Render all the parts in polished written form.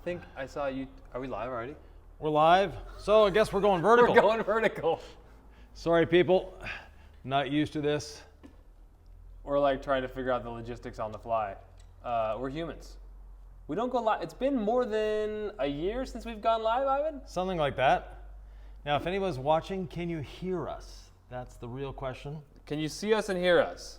think I saw you. Are we live already? We're live, so I guess we're going vertical. We're going vertical. Sorry, people. Not used to this. We're like trying to figure out the logistics on the fly. We're humans. We don't go live. It's been more than a year since we've gone live, Ivan? Something like that. Now, if anyone's watching, can you hear us? That's the real question. Can you see us and hear us?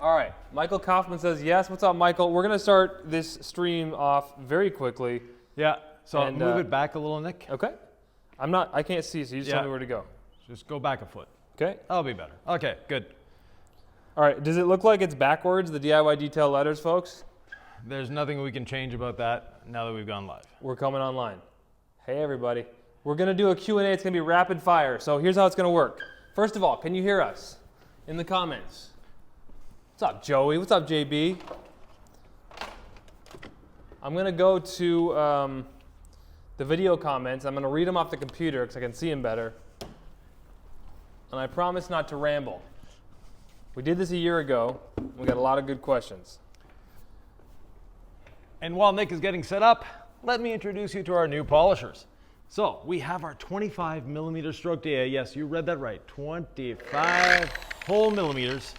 All right. Michael Kaufman says yes. What's up, Michael? We're going to start this stream off very quickly. Yeah, so And, move it back a little, Nick. Okay. I can't see, so you just tell me where to go. Just go back a foot. Okay. That'll be better. Okay, good. All right. Does it look like it's backwards, the DIY detail letters, folks? There's nothing we can change about that now that we've gone live. We're coming online. Hey, everybody. We're going to do a Q&A. It's going to be rapid fire. So here's how it's going to work. First of all, can you hear us in the comments? What's up, Joey? What's up, JB? I'm going to go to the video comments. I'm going to read them off the computer because I can see them better. And I promise not to ramble. We did this a year ago. We got a lot of good questions. And while Nick is getting set up, let me introduce you to our new polishers. So we have our 25 millimeter stroke data. Yes, you read that right. 25 whole millimeters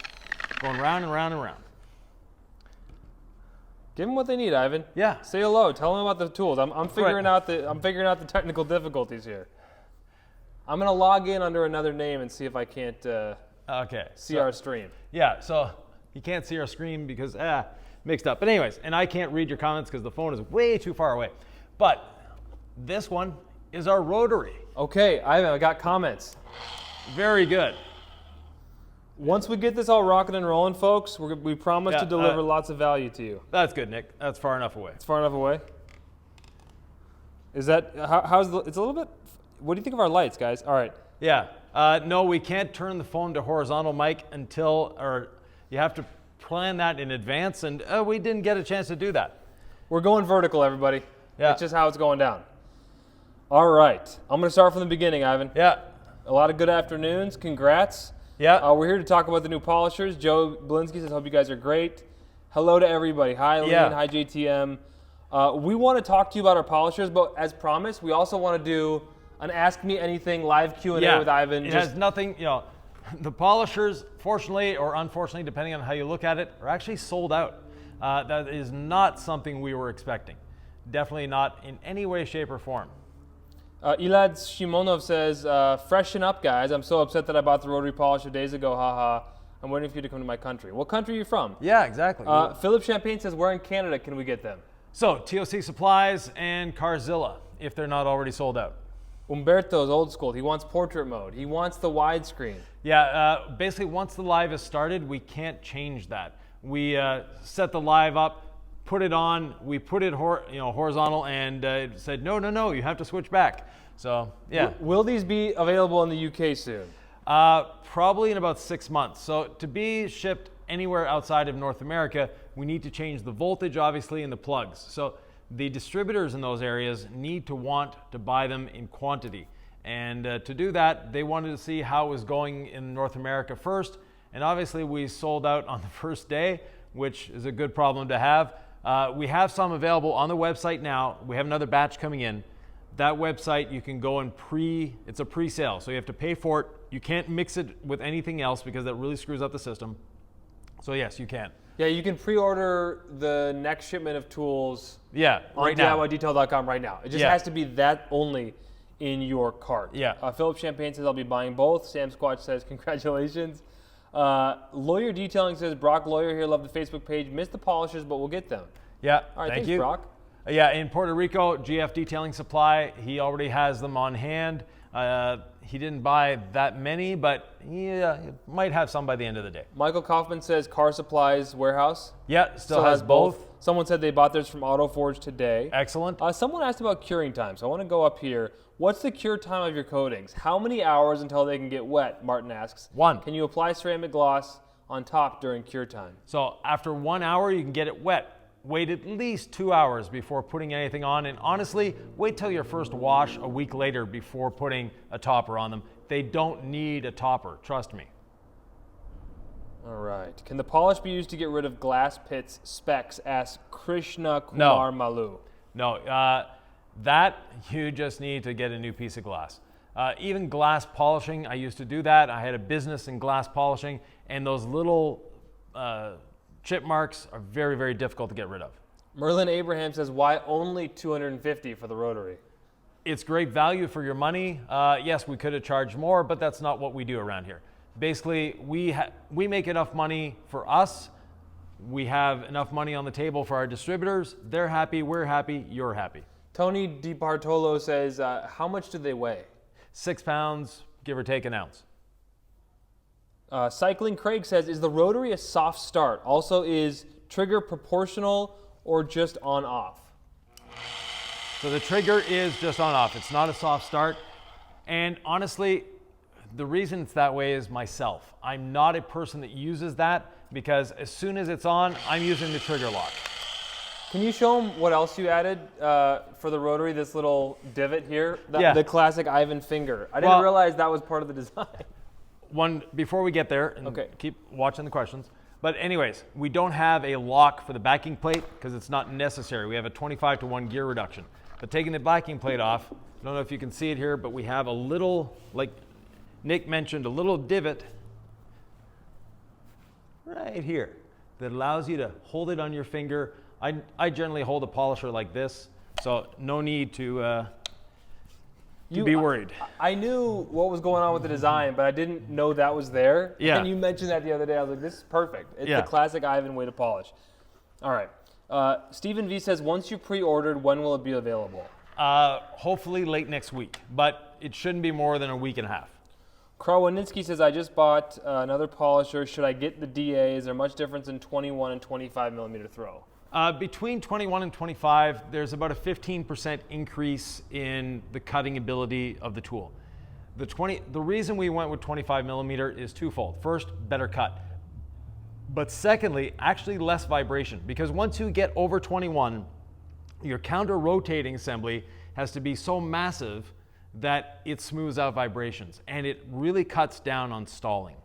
going round and round and round. Give them what they need, Ivan. Yeah. Say hello. Tell them about the tools. I'm figuring out the technical difficulties here. I'm gonna log in under another name and see if I can't see our stream. Yeah. So you can't see our screen because mixed up. But anyways, and I can't read your comments because the phone is way too far away. But this one is our rotary. Okay, Ivan, I got comments. Very good. Once we get this all rocking and rolling, folks, we promise to deliver lots of value to you. That's good, Nick. That's far enough away. It's far enough away? Is that, it's a little bit, what do you think of our lights, guys? All right. Yeah. No, we can't turn the phone to horizontal mic or you have to plan that in advance, and we didn't get a chance to do that. We're going vertical, everybody. Yeah. It's just how it's going down. All right. I'm going to start from the beginning, Ivan. Yeah. A lot of good afternoons. Congrats. Yeah. We're here to talk about the new polishers. Joe Blinsky says, hope you guys are great. Hello to everybody. Hi, Lean. Yeah. Hi, JTM. We want to talk to you about our polishers, but as promised, we also want to do an Ask Me Anything live Q&A with Ivan. It has nothing, the polishers, fortunately or unfortunately, depending on how you look at it, are actually sold out. That is not something we were expecting. Definitely not in any way, shape, or form. Elad Shimonov says, freshen up, guys. I'm so upset that I bought the rotary polisher days ago. Haha. I'm waiting for you to come to my country. What country are you from? Yeah, exactly. Philip Champagne says, where in Canada can we get them? So, TOC Supplies and Carzilla, if they're not already sold out. Umberto's old school. He wants portrait mode. He wants the widescreen. Yeah, basically once the live is started, we can't change that. We set the live up, put it on, we put it horizontal, and it said, no, you have to switch back. So, yeah. Will these be available in the UK soon? Probably in about 6 months. So to be shipped anywhere outside of North America, we need to change the voltage, obviously, and the plugs. So the distributors in those areas need to want to buy them in quantity. And to do that, they wanted to see how it was going in North America first. And obviously, we sold out on the first day, which is a good problem to have. We have some available on the website now. We have another batch coming in. That website, you can go and it's a pre-sale. So you have to pay for it. You can't mix it with anything else because that really screws up the system. So yes, you can. Yeah, you can pre-order the next shipment of tools right now. DIYdetail.com right now. It just has to be that only in your cart. Yeah. Philip Champagne says, I'll be buying both. Sam Squatch says, congratulations. Lawyer Detailing says, Brock Lawyer here, love the Facebook page. Missed the polishers, but we'll get them. Yeah, all right, thanks, thanks, Brock. Yeah, in Puerto Rico, GF Detailing Supply, he already has them on hand. He didn't buy that many, but he might have some by the end of the day. Michael Kaufman says Car Supplies Warehouse. Yeah, still has both. Someone said they bought theirs from AutoForge today. Excellent. Someone asked about curing time, so I want to go up here. What's the cure time of your coatings? How many hours until they can get wet, Martin asks. 1. Can you apply ceramic gloss on top during cure time? So after 1 hour, you can get it wet. Wait at least 2 hours before putting anything on, and honestly, wait till your first wash a week later before putting a topper on them. They don't need a topper, trust me. All right. Can the polish be used to get rid of glass pits specks? Asks Krishna Kumar Malu. No, that you just need to get a new piece of glass. Even glass polishing, I used to do that. I had a business in glass polishing, and those little chip marks are very, very difficult to get rid of. Merlin Abraham says, why only $250 for the rotary? It's great value for your money. Yes, we could have charged more, but that's not what we do around here. Basically, we make enough money for us. We have enough money on the table for our distributors. They're happy, we're happy, you're happy. Tony DiBartolo says, how much do they weigh? 6 pounds, give or take an ounce. Cycling Craig says, is the rotary a soft start? Also, is trigger proportional or just on-off? So the trigger is just on-off. It's not a soft start. And honestly, the reason it's that way is myself. I'm not a person that uses that because as soon as it's on, I'm using the trigger lock. Can you show them what else you added for the rotary, this little divot here? Yeah. The classic Ivan finger. I didn't realize that was part of the design. Before we get there, and okay, keep watching the questions. But anyways, we don't have a lock for the backing plate because it's not necessary. We have a 25-to-1 gear reduction. But taking the backing plate off, I don't know if you can see it here, but we have a little, like Nick mentioned, a little divot right here that allows you to hold it on your finger. I generally hold a polisher like this, so no need to be worried. I knew what was going on with the design, but I didn't know that was there. Yeah. And you mentioned that the other day. I was like, this is perfect. It's yeah. the classic Ivan way to polish. All right. Stephen V says, once you pre-ordered, when will it be available? Hopefully late next week, but it shouldn't be more than a week and a half. Krawinitsky says, I just bought another polisher. Should I get the DA? Is there much difference in 21 and 25 millimeter throw? Between 21 and 25, there's about a 15% increase in the cutting ability of the tool. The reason we went with 25 millimeter is twofold. First, better cut. But secondly, actually less vibration. Because once you get over 21, your counter-rotating assembly has to be so massive that it smooths out vibrations. And it really cuts down on stalling.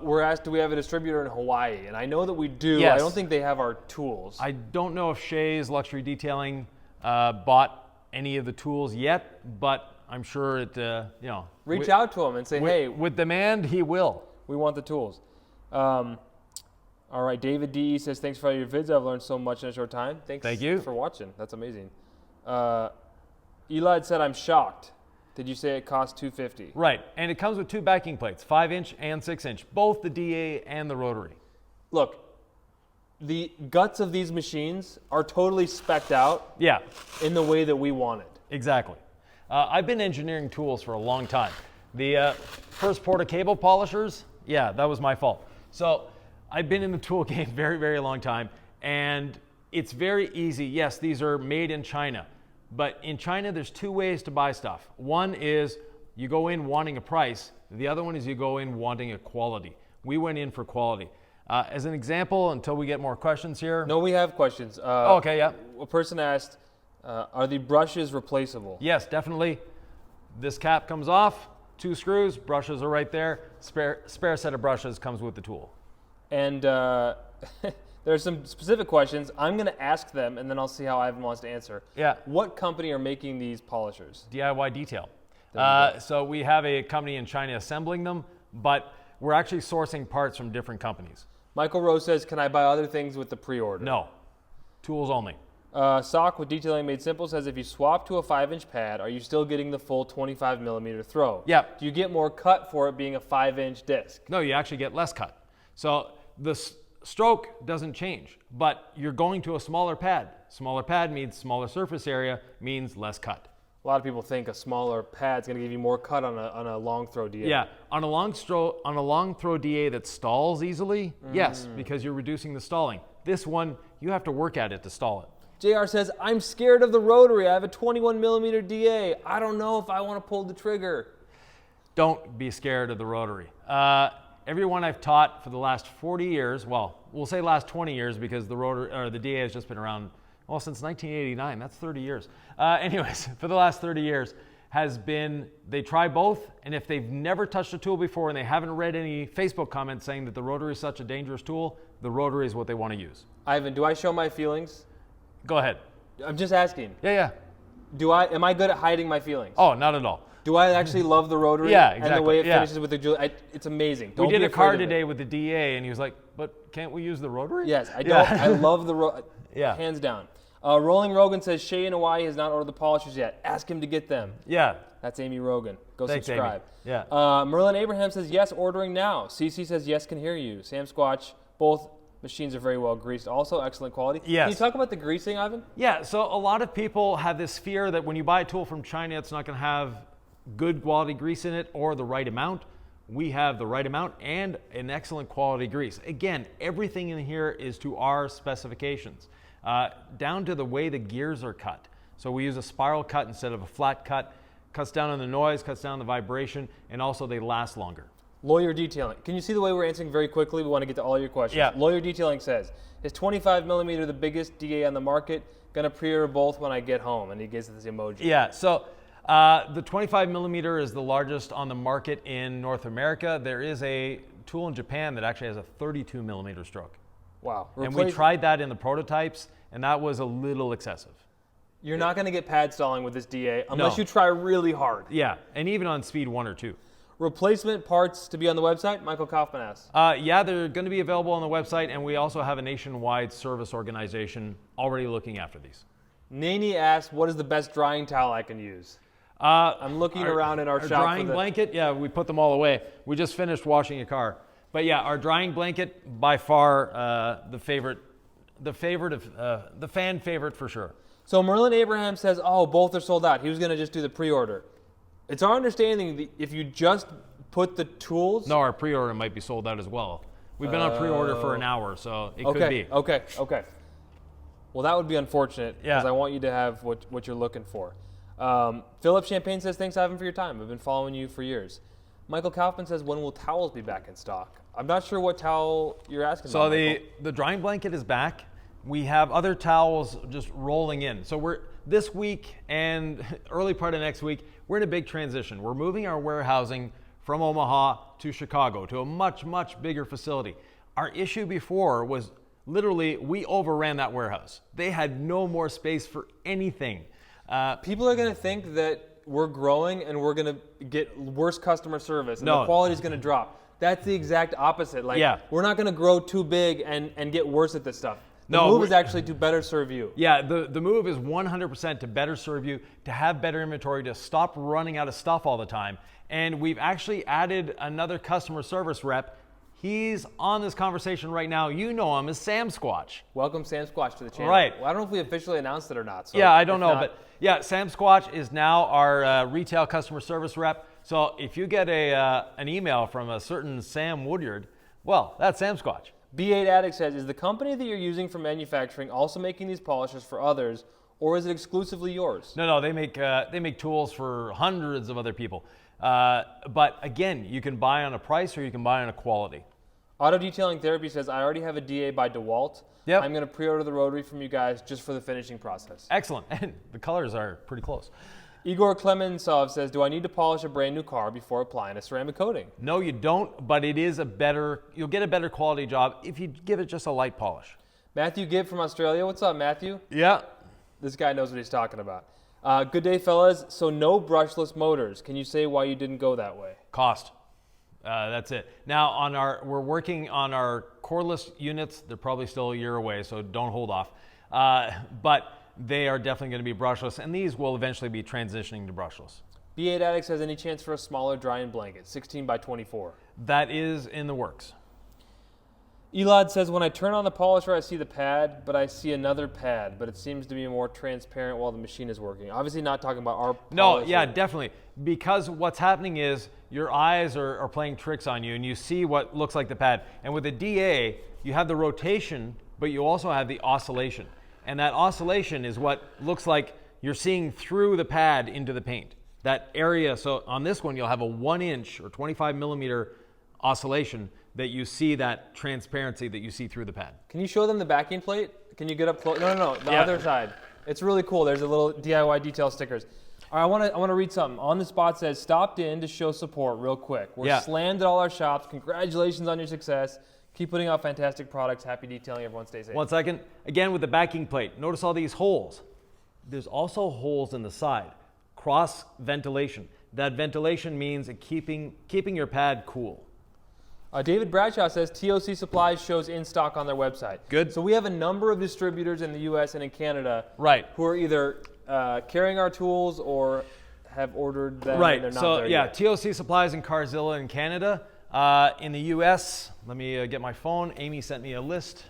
We're asked, do we have a distributor in Hawaii? And I know that we do. Yes. I don't think they have our tools. I don't know if Shay's Luxury Detailing bought any of the tools yet, but I'm sure it, Reach out to him and say, hey. With demand, he will. We want the tools. All right, David DE says, thanks for all your vids. I've learned so much in a short time. Thank you for watching. That's amazing. Eli said, I'm shocked. Did you say it cost $250? Right, and it comes with two backing plates, 5-inch and 6-inch, both the DA and the rotary. Look, the guts of these machines are totally spec'd out. Yeah. In the way that we want it. Exactly. I've been engineering tools for a long time. The first Porta cable polishers, yeah, that was my fault. So I've been in the tool game very, very long time, and it's very easy. Yes, these are made in China. But in China, there's two ways to buy stuff. One is you go in wanting a price. The other one is you go in wanting a quality. We went in for quality. As an example, until we get more questions here. No, we have questions. Okay, yeah. A person asked, are the brushes replaceable? Yes, definitely. This cap comes off, 2 screws, brushes are right there. Spare set of brushes comes with the tool. And there's some specific questions. I'm going to ask them, and then I'll see how Ivan wants to answer. Yeah. What company are making these polishers? DIY Detail. So we have a company in China assembling them, but we're actually sourcing parts from different companies. Michael Rose says, can I buy other things with the pre-order? No. Tools only. Sock with Detailing Made Simple says, if you swap to a 5-inch pad, are you still getting the full 25 millimeter throw? Yeah. Do you get more cut for it being a 5-inch disc? No, you actually get less cut. So the stroke doesn't change, but you're going to a smaller pad. Smaller pad means smaller surface area, means less cut. A lot of people think a smaller pad's going to give you more cut on a long throw DA. Yeah, on a long throw DA that stalls easily, yes, because you're reducing the stalling. This one, you have to work at it to stall it. JR says, I'm scared of the rotary. I have a 21 millimeter DA. I don't know if I want to pull the trigger. Don't be scared of the rotary. Everyone I've taught for the last 40 years, well, we'll say last 20 years because the DA has just been around, well, since 1989. That's 30 years. Anyways, for the last 30 years they try both, and if they've never touched a tool before and they haven't read any Facebook comments saying that the rotary is such a dangerous tool, the rotary is what they want to use. Ivan, do I show my feelings? Go ahead. I'm just asking. Yeah. Am I good at hiding my feelings? Oh, not at all. Do I actually love the rotary? Yeah, exactly. And the way it finishes with the jewel, it's amazing. We did a car today with the DA, and he was like, "But can't we use the rotary?" Yes, I don't. I love the Yeah. hands down. Rolling Rogan says Shay in Hawaii has not ordered the polishers yet. Ask him to get them. Yeah. That's Amy Rogan. Go Thanks, subscribe. Amy. Yeah. Merlin Abraham says yes, ordering now. CC says yes, can hear you. Sam Squatch, both machines are very well greased. Also excellent quality. Yes. Can you talk about the greasing, Ivan? Yeah. So a lot of people have this fear that when you buy a tool from China, it's not going to have good quality grease in it or the right amount. We have the right amount and an excellent quality grease. Again, everything in here is to our specifications, down to the way the gears are cut. So we use a spiral cut instead of a flat cut. Cuts down on the noise, cuts down the vibration, and also they last longer. Lawyer Detailing. Can you see the way we're answering very quickly? We want to get to all your questions. Yeah. Lawyer Detailing says, is 25 millimeter the biggest DA on the market? Gonna pre-order both when I get home. And he gives us this emoji. Yeah, so the 25 millimeter is the largest on the market in North America. There is a tool in Japan that actually has a 32 millimeter stroke. Wow. And we tried that in the prototypes, and that was a little excessive. You're not going to get pad stalling with this DA unless No. you try really hard. Yeah, and even on speed 1 or 2. Replacement parts to be on the website? Michael Kaufman asks. Yeah, they're going to be available on the website, and we also have a nationwide service organization already looking after these. Nani asks, what is the best drying towel I can use? I'm looking around in our shop. Drying blanket, yeah, we put them all away. We just finished washing a car. But yeah, our drying blanket, by far the fan favorite for sure. So Merlin Abraham says, oh, both are sold out. He was going to just do the pre-order. It's our understanding that if you just put the tools... No, our pre-order might be sold out as well. We've been on pre-order for an hour, so it could be. Okay. Well, that would be unfortunate because Yeah. I want you to have what you're looking for. Philip Champagne says, thanks, Ivan, for your time. I've been following you for years. Michael Kaufman says, when will towels be back in stock? I'm not sure what towel you're asking So about, Michael. the drying blanket is back. We have other towels just rolling in. So we're this week and early part of next week, we're in a big transition. We're moving our warehousing from Omaha to Chicago to a much, much bigger facility. Our issue before was literally we overran that warehouse. They had no more space for anything. People are going to think that we're growing and we're going to get worse customer service and No. the quality is going to drop. That's the exact opposite. Yeah. We're not going to grow too big and get worse at this stuff. The No, move we're- is actually to better serve you. Yeah, the move is 100% to better serve you, to have better inventory, to stop running out of stuff all the time. And we've actually added another customer service rep. He's on this conversation right now. You know him as Sam Squatch. Welcome Sam Squatch to the channel. Right. Well, I don't know if we officially announced it or not. So Yeah, I don't if know, not- but yeah, Sam Squatch is now our retail customer service rep. So if you get an email from a certain Sam Woodyard, well, that's Sam Squatch. B8 Addict says, is the company that you're using for manufacturing also making these polishers for others, or is it exclusively yours? No, they make tools for hundreds of other people. But again, you can buy on a price or you can buy on a quality. Auto Detailing Therapy says, I already have a DA by DeWalt. Yep. I'm going to pre-order the rotary from you guys just for the finishing process. Excellent. And the colors are pretty close. Igor Klemensov says, do I need to polish a brand new car before applying a ceramic coating? No, you don't, but it is you'll get a better quality job if you give it just a light polish. Matthew Gibb from Australia. What's up, Matthew? Yeah. This guy knows what he's talking about. Good day, fellas. So no brushless motors. Can you say why you didn't go that way? Cost. That's it. Now we're working on our cordless units. They're probably still a year away, so don't hold off. But they are definitely going to be brushless, and these will eventually be transitioning to brushless. B8 Addict says, any chance for a smaller drying blanket, 16 by 24? That is in the works. Elad says, when I turn on the polisher, I see the pad, but I see another pad, but it seems to be more transparent while the machine is working. Obviously not talking about our No, polisher. yeah, definitely. Because what's happening is your eyes are playing tricks on you, and you see what looks like the pad. And with the DA, you have the rotation, but you also have the oscillation. And that oscillation is what looks like you're seeing through the pad into the paint. That area, so on this one, you'll have a 1 inch or 25 millimeter oscillation that you see that transparency that you see through the pad. Can you show them the backing plate? Can you get up close? No, the Yeah. other side. It's really cool. There's a little DIY detail stickers. All right, I want to read something. On the spot says, stopped in to show support real quick. We're slammed at all our shops. Congratulations on your success. Keep putting out fantastic products. Happy detailing. Everyone stay safe. 1 second. Again, with the backing plate, notice all these holes. there's also holes in the side. Cross ventilation. That ventilation means keeping your pad cool. David Bradshaw says TOC Supplies shows in stock on their website. Good. So we have a number of distributors in the U.S. and in Canada who are either carrying our tools or have ordered them. Right. And they're not So there yeah, yet. TOC Supplies and Carzilla in Canada. In the U.S., let me get my phone. Amy sent me a list.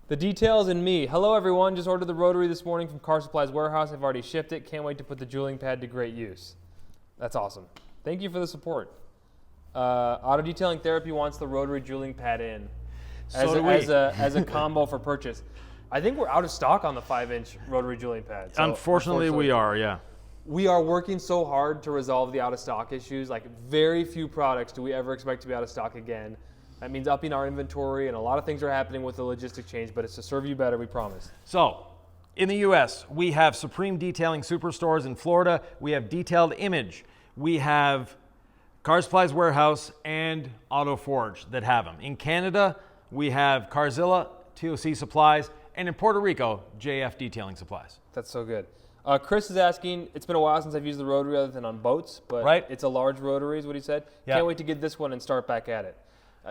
The details in me. Hello everyone, just ordered the rotary this morning from Car Supplies Warehouse. I've already shipped it. Can't wait to put the jeweling pad to great use. That's awesome. Thank you for the support. Auto Detailing Therapy wants the rotary jeweling pad in as a combo for purchase. I think we're out of stock on the 5-inch rotary jeweling pad. So unfortunately, we are, yeah. We are working so hard to resolve the out of stock issues. Like very few products do we ever expect to be out of stock again. That means upping our inventory, and a lot of things are happening with the logistic change, but it's to serve you better, we promise. So, in the U.S., we have Supreme Detailing Superstores in Florida. We have Detailed Image. We have Car Supplies Warehouse and Auto Forge that have them. In Canada, we have Carzilla, TOC Supplies, and in Puerto Rico, JF Detailing Supplies. That's so good. Chris is asking, it's been a while since I've used the rotary other than on boats, but it's a large rotary is what he said. Yeah. Can't wait to get this one and start back at it.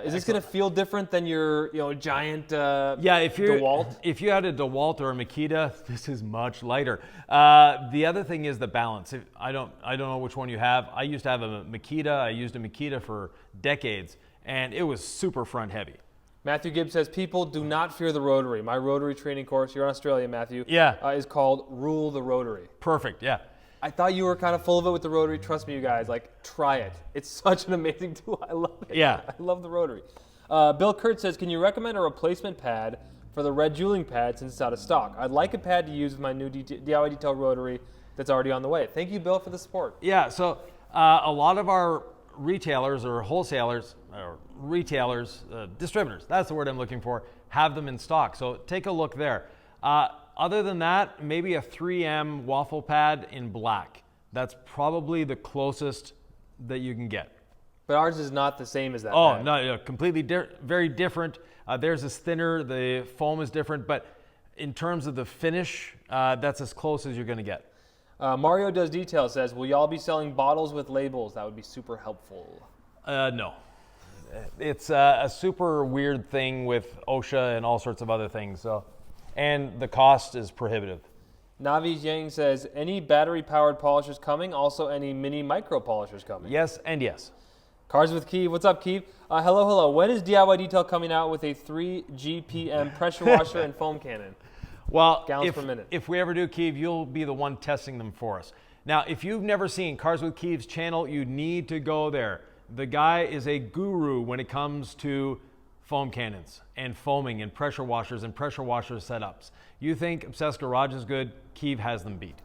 Is this going to feel different than your giant DeWalt? If you had a DeWalt or a Makita, this is much lighter. The other thing is the balance. I don't know which one you have. I used to have a Makita. I used a Makita for decades, and it was super front heavy. Matthew Gibbs says, people do not fear the rotary. My rotary training course, you're in Australia, Matthew, is called Rule the Rotary. Perfect, yeah. I thought you were kind of full of it with the rotary. Trust me, you guys, try it. It's such an amazing tool. I love it. Yeah. I love the rotary. Bill Kurt says, can you recommend a replacement pad for the red jeweling pad since it's out of stock? I'd like a pad to use with my new DIY Detail rotary that's already on the way. Thank you, Bill, for the support. Yeah, so a lot of our retailers or wholesalers, or retailers, distributors, that's the word I'm looking for, have them in stock. So take a look there. Other than that, maybe a 3M waffle pad in black. That's probably the closest that you can get. But ours is not the same as that pad. No, completely very different. Theirs is thinner, the foam is different, but in terms of the finish, that's as close as you're gonna get. Mario Does Detail says, will y'all be selling bottles with labels? That would be super helpful. No. It's a super weird thing with OSHA and all sorts of other things. And the cost is prohibitive. Navi Yang says, any battery-powered polishers coming? Also, any mini micro polishers coming? Yes and yes. Cars with Keeve. What's up, Keeve? Hello. When is DIY Detail coming out with a 3 GPM pressure washer and foam cannon? Well, gallons per minute. If we ever do Keeve, you'll be the one testing them for us. Now, if you've never seen Cars with Keeve's channel, you need to go there. The guy is a guru when it comes to foam cannons and foaming and pressure washers setups. You think Obsessed Garage is good, Keeve has them beat.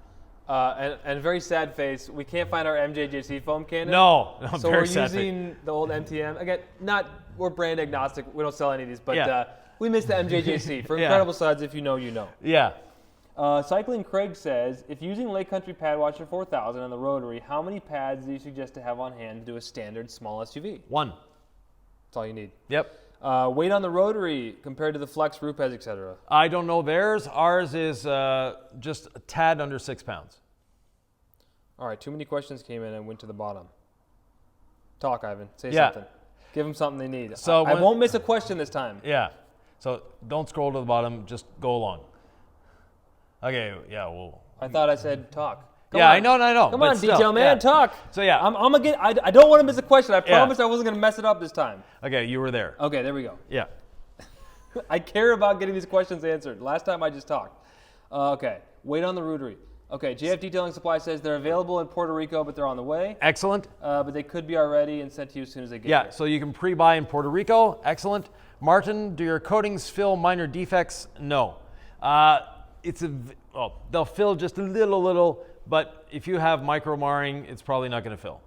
And very sad face, we can't find our MJJC foam cannon. No, so we're using the old MTM. Again, we're brand agnostic, we don't sell any of these, but we miss the MJJC. For incredible suds, if you know, you know. Yeah. Cycling Craig says, if using Lake Country Pad Washer 4000 on the rotary, how many pads do you suggest to have on hand to do a standard small SUV? 1. That's all you need. Yep. Weight on the rotary compared to the Flex roof pads, etc. I don't know theirs. Ours is just a tad under 6 pounds. All right, too many questions came in and went to the bottom. Talk, Ivan. Say something. Give them something they need. So I won't miss a question this time. Yeah. So don't scroll to the bottom. Just go along. Okay. Yeah. Well. I thought I said talk. I know. Come on, Detail Man, talk. So yeah, I'm gonna get. I don't want to miss a question. I promised I wasn't gonna mess it up this time. Okay, you were there. Okay, there we go. Yeah. I care about getting these questions answered. Last time I just talked. Okay, weight on the rotary. Okay, JF Detailing Supply says they're available in Puerto Rico, but they're on the way. Excellent. But they could be already and sent to you as soon as they get here. Yeah, so you can pre-buy in Puerto Rico. Excellent. Martin, do your coatings fill minor defects? No. They'll fill just a little, but if you have micro marring, it's probably not going to fill.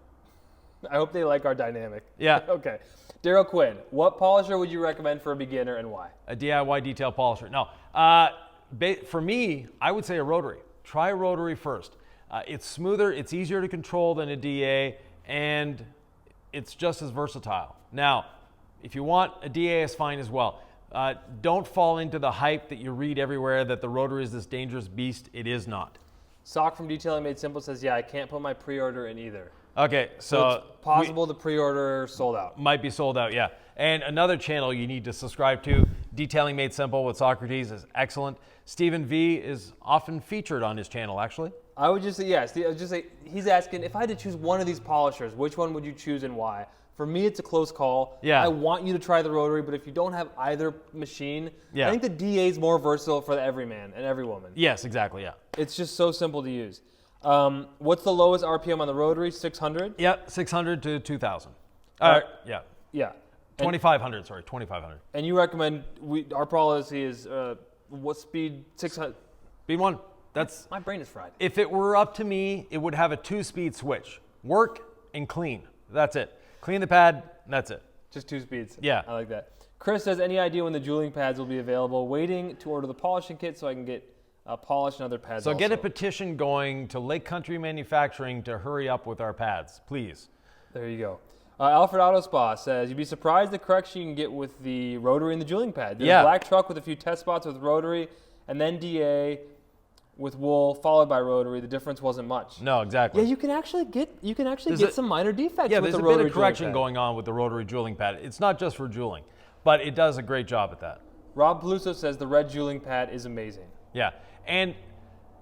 I hope they like our dynamic. Yeah. Okay. Daryl Quinn, what polisher would you recommend for a beginner and why? A DIY detail polisher. No. For me, I would say a rotary. Try a rotary first. It's smoother, it's easier to control than a DA, and it's just as versatile. Now, if you want, a DA is fine as well. Don't fall into the hype that you read everywhere that the rotary is this dangerous beast. It is not. Sock from Detailing Made Simple says, yeah, I can't put my pre-order in either. Okay, So it's possible the pre-order sold out. Might be sold out, yeah. And another channel you need to subscribe to, Detailing Made Simple with Socrates, is excellent. Stephen V is often featured on his channel, actually. I would just say, yes. I would just say, he's asking, if I had to choose one of these polishers, which one would you choose and why? For me, it's a close call. Yeah. I want you to try the rotary, but if you don't have either machine, Yeah. I think the DA is more versatile for the everyman and every woman. Yes, exactly, yeah. It's just so simple to use. What's the lowest RPM on the rotary? 600? Yep, 600 to 2,000. Yeah. Yeah. 2,500, sorry, 2,500. And you recommend, our policy is what speed? 600? Speed 1. That's, My brain is fried. if it were up to me, it would have a 2-speed switch. Work and clean. That's it. Clean the pad, that's it. Just 2 speeds. Yeah. I like that. Chris says, any idea when the jeweling pads will be available? Waiting to order the polishing kit so I can get polish and other pads So also. get a petition going to Lake Country Manufacturing to hurry up with our pads, please. There you go. Alfred Auto Spa says, you'd be surprised the correction you can get with the rotary and the jeweling pad. There's Yeah. a black truck with a few test spots with rotary, and then DA with wool, followed by rotary. The difference wasn't much. No, exactly. Yeah, you can actually get There's some minor defects Yeah, with there's the a rotary bit of correction jeweling pad. going on with the rotary jeweling pad. It's not just for jeweling, but it does a great job at that. Rob Peluso says the red jeweling pad is amazing. Yeah, and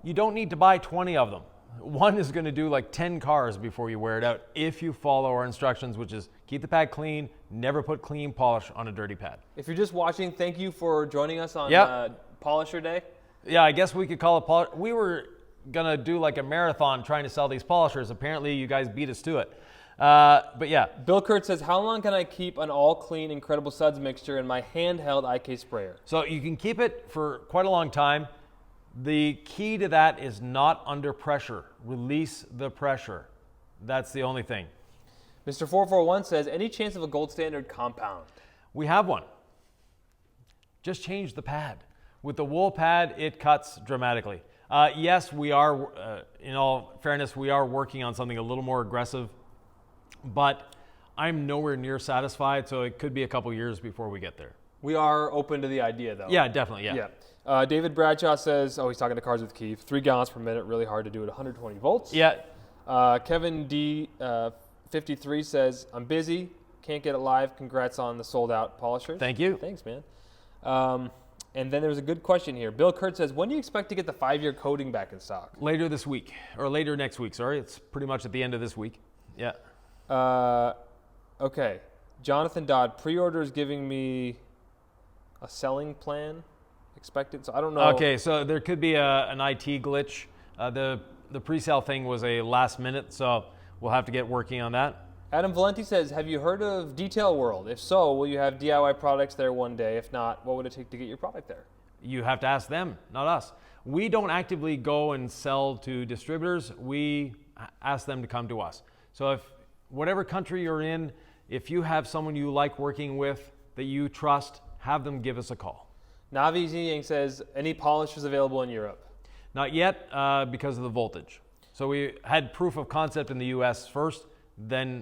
you don't need to buy 20 of them. One is going to do like 10 cars before you wear it out if you follow our instructions, which is keep the pad clean, never put clean polish on a dirty pad. If you're just watching, thank you for joining us on Yep. Polisher Day. Yeah, I guess we could call it polish. We were going to do like a marathon trying to sell these polishers. Apparently you guys beat us to it. But yeah. Bill Kurt says, how long can I keep an all-clean Incredible Suds mixture in my handheld IK sprayer? So you can keep it for quite a long time. The key to that is not under pressure. Release the pressure. That's the only thing. Mr. 441 says, any chance of a gold standard compound? We have one. Just change the pad. With the wool pad, it cuts dramatically. Yes, we are, in all fairness, we are working on something a little more aggressive, but I'm nowhere near satisfied, so it could be a couple years before we get there. We are open to the idea, though. Yeah, definitely, yeah. David Bradshaw says, he's talking to Cars with Keith, 3 gallons per minute, really hard to do at 120 volts. Yeah. Kevin D. 53 says, I'm busy, can't get it live. Congrats on the sold out polishers. Thank you. Thanks, man. And then there was a good question here. Bill Kurt says, when do you expect to get the 5-year coating back in stock? Later this week, or later next week, sorry. It's pretty much at the end of this week. Yeah. Okay. Jonathan Dodd, pre-order is giving me a selling plan expected. So I don't know. Okay, so there could be an IT glitch. The pre-sale thing was a last minute, so we'll have to get working on that. Adam Valenti says, have you heard of Detail World? If so, will you have DIY products there one day? If not, what would it take to get your product there? You have to ask them, not us. We don't actively go and sell to distributors. We ask them to come to us. So if whatever country you're in, if you have someone you like working with that you trust, have them give us a call. Navi Ziyang says, any polishers available in Europe? Not yet because of the voltage. So we had proof of concept in the US first,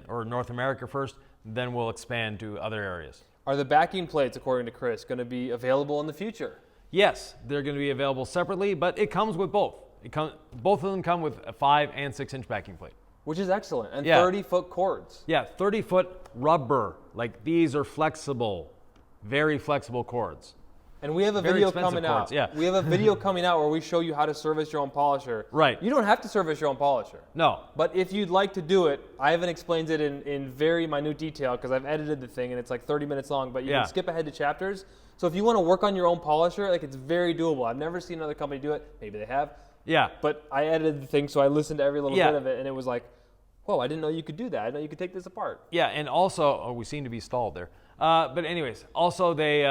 or North America first, then we'll expand to other areas. Are the backing plates, according to Chris, going to be available in the future? Yes, they're going to be available separately, but it comes with both. Both of them come with a 5 and 6 inch backing plate. Which is excellent. And Yeah. 30-foot cords. Yeah, 30-foot rubber. Like these are flexible, very flexible cords. And we have a Very video expensive coming cords, out. yeah. We have a video coming out where we show you how to service your own polisher. Right. You don't have to service your own polisher. No. But if you'd like to do it, Ivan explains it in very minute detail because I've edited the thing and it's like 30 minutes long, but you Yeah. can skip ahead to chapters. So if you want to work on your own polisher, like it's very doable. I've never seen another company do it. Maybe they have. Yeah. But I edited the thing, so I listened to every little Yeah. bit of it, and it was like, whoa, I didn't know you could do that. I didn't know you could take this apart. Yeah, and also, we seem to be stalled there. But anyways, also they,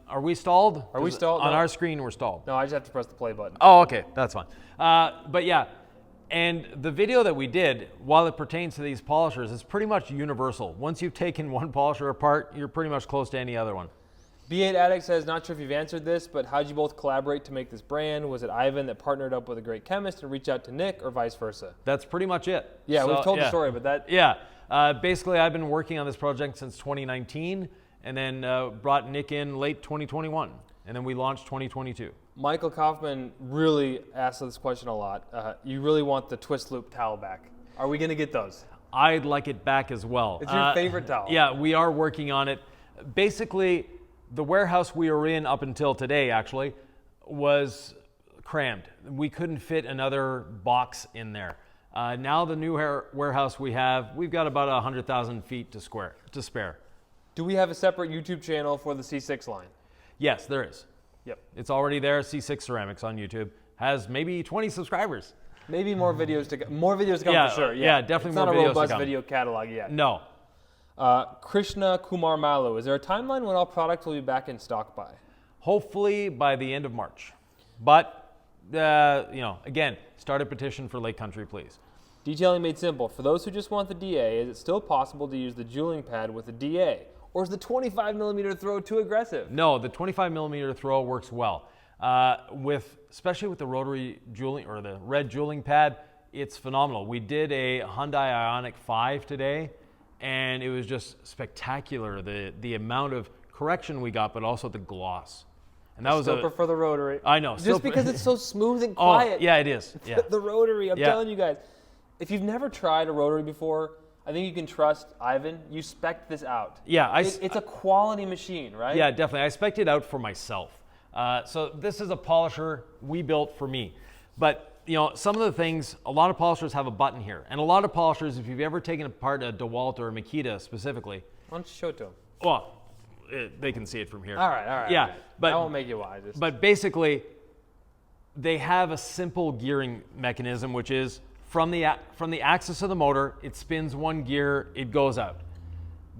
are we stalled? Are we stalled? On No. our screen, we're stalled. No, I just have to press the play button. Oh, okay, that's fine. But yeah, and the video that we did, while it pertains to these polishers, is pretty much universal. Once you've taken one polisher apart, you're pretty much close to any other one. B8 Addict says, not sure if you've answered this, but how'd you both collaborate to make this brand? Was it Ivan that partnered up with a great chemist and reached out to Nick, or vice versa? That's pretty much it. Yeah, So, we've told the yeah. story, but that... Yeah, basically I've been working on this project since 2019, and then brought Nick in late 2021. And then we launched 2022. Michael Kaufman really asked this question a lot. You really want the twist loop towel back. Are we going to get those? I'd like it back as well. It's your favorite towel. Yeah, we are working on it. Basically, the warehouse we were in up until today actually was crammed. We couldn't fit another box in there. Now the new warehouse we've got about 100,000 feet to spare. Do we have a separate YouTube channel for the C6 line? Yes, there is. Yep. It's already there. C6 Ceramics on YouTube has maybe 20 subscribers. Maybe more videos to come. More videos to come Yeah, for sure. yeah, definitely it's more not videos a to robust come. video catalog yet. No. Krishna Kumar Malu, is there a timeline when all products will be back in stock by? Hopefully by the end of March. But, again, start a petition for Lake Country, please. Detailing made simple. For those who just want the DA, is it still possible to use the jeweling pad with the DA? Or is the 25mm throw too aggressive? No, the 25mm throw works well. Especially with the rotary jeweling or the red jeweling pad, it's phenomenal. We did a Hyundai Ioniq 5 today, and it was just spectacular. The amount of correction we got, but also the gloss. And that was Still prefer the rotary. I know. Just because it's so smooth and quiet. Oh, yeah, it is. Yeah. The rotary, I'm telling you guys. If you've never tried a rotary before, I think you can trust Ivan. You spec'd this out. Yeah, it's a quality machine, right? Yeah, definitely. I spec'd it out for myself. So this is a polisher we built for me. But some of the things, a lot of polishers have a button here. And a lot of polishers, if you've ever taken apart a DeWalt or a Makita specifically. Why don't you show it to them? Well, they can see it from here. All right. Yeah, but I won't make you wise. But basically, they have a simple gearing mechanism, which is from the axis of the motor, it spins one gear, it goes out.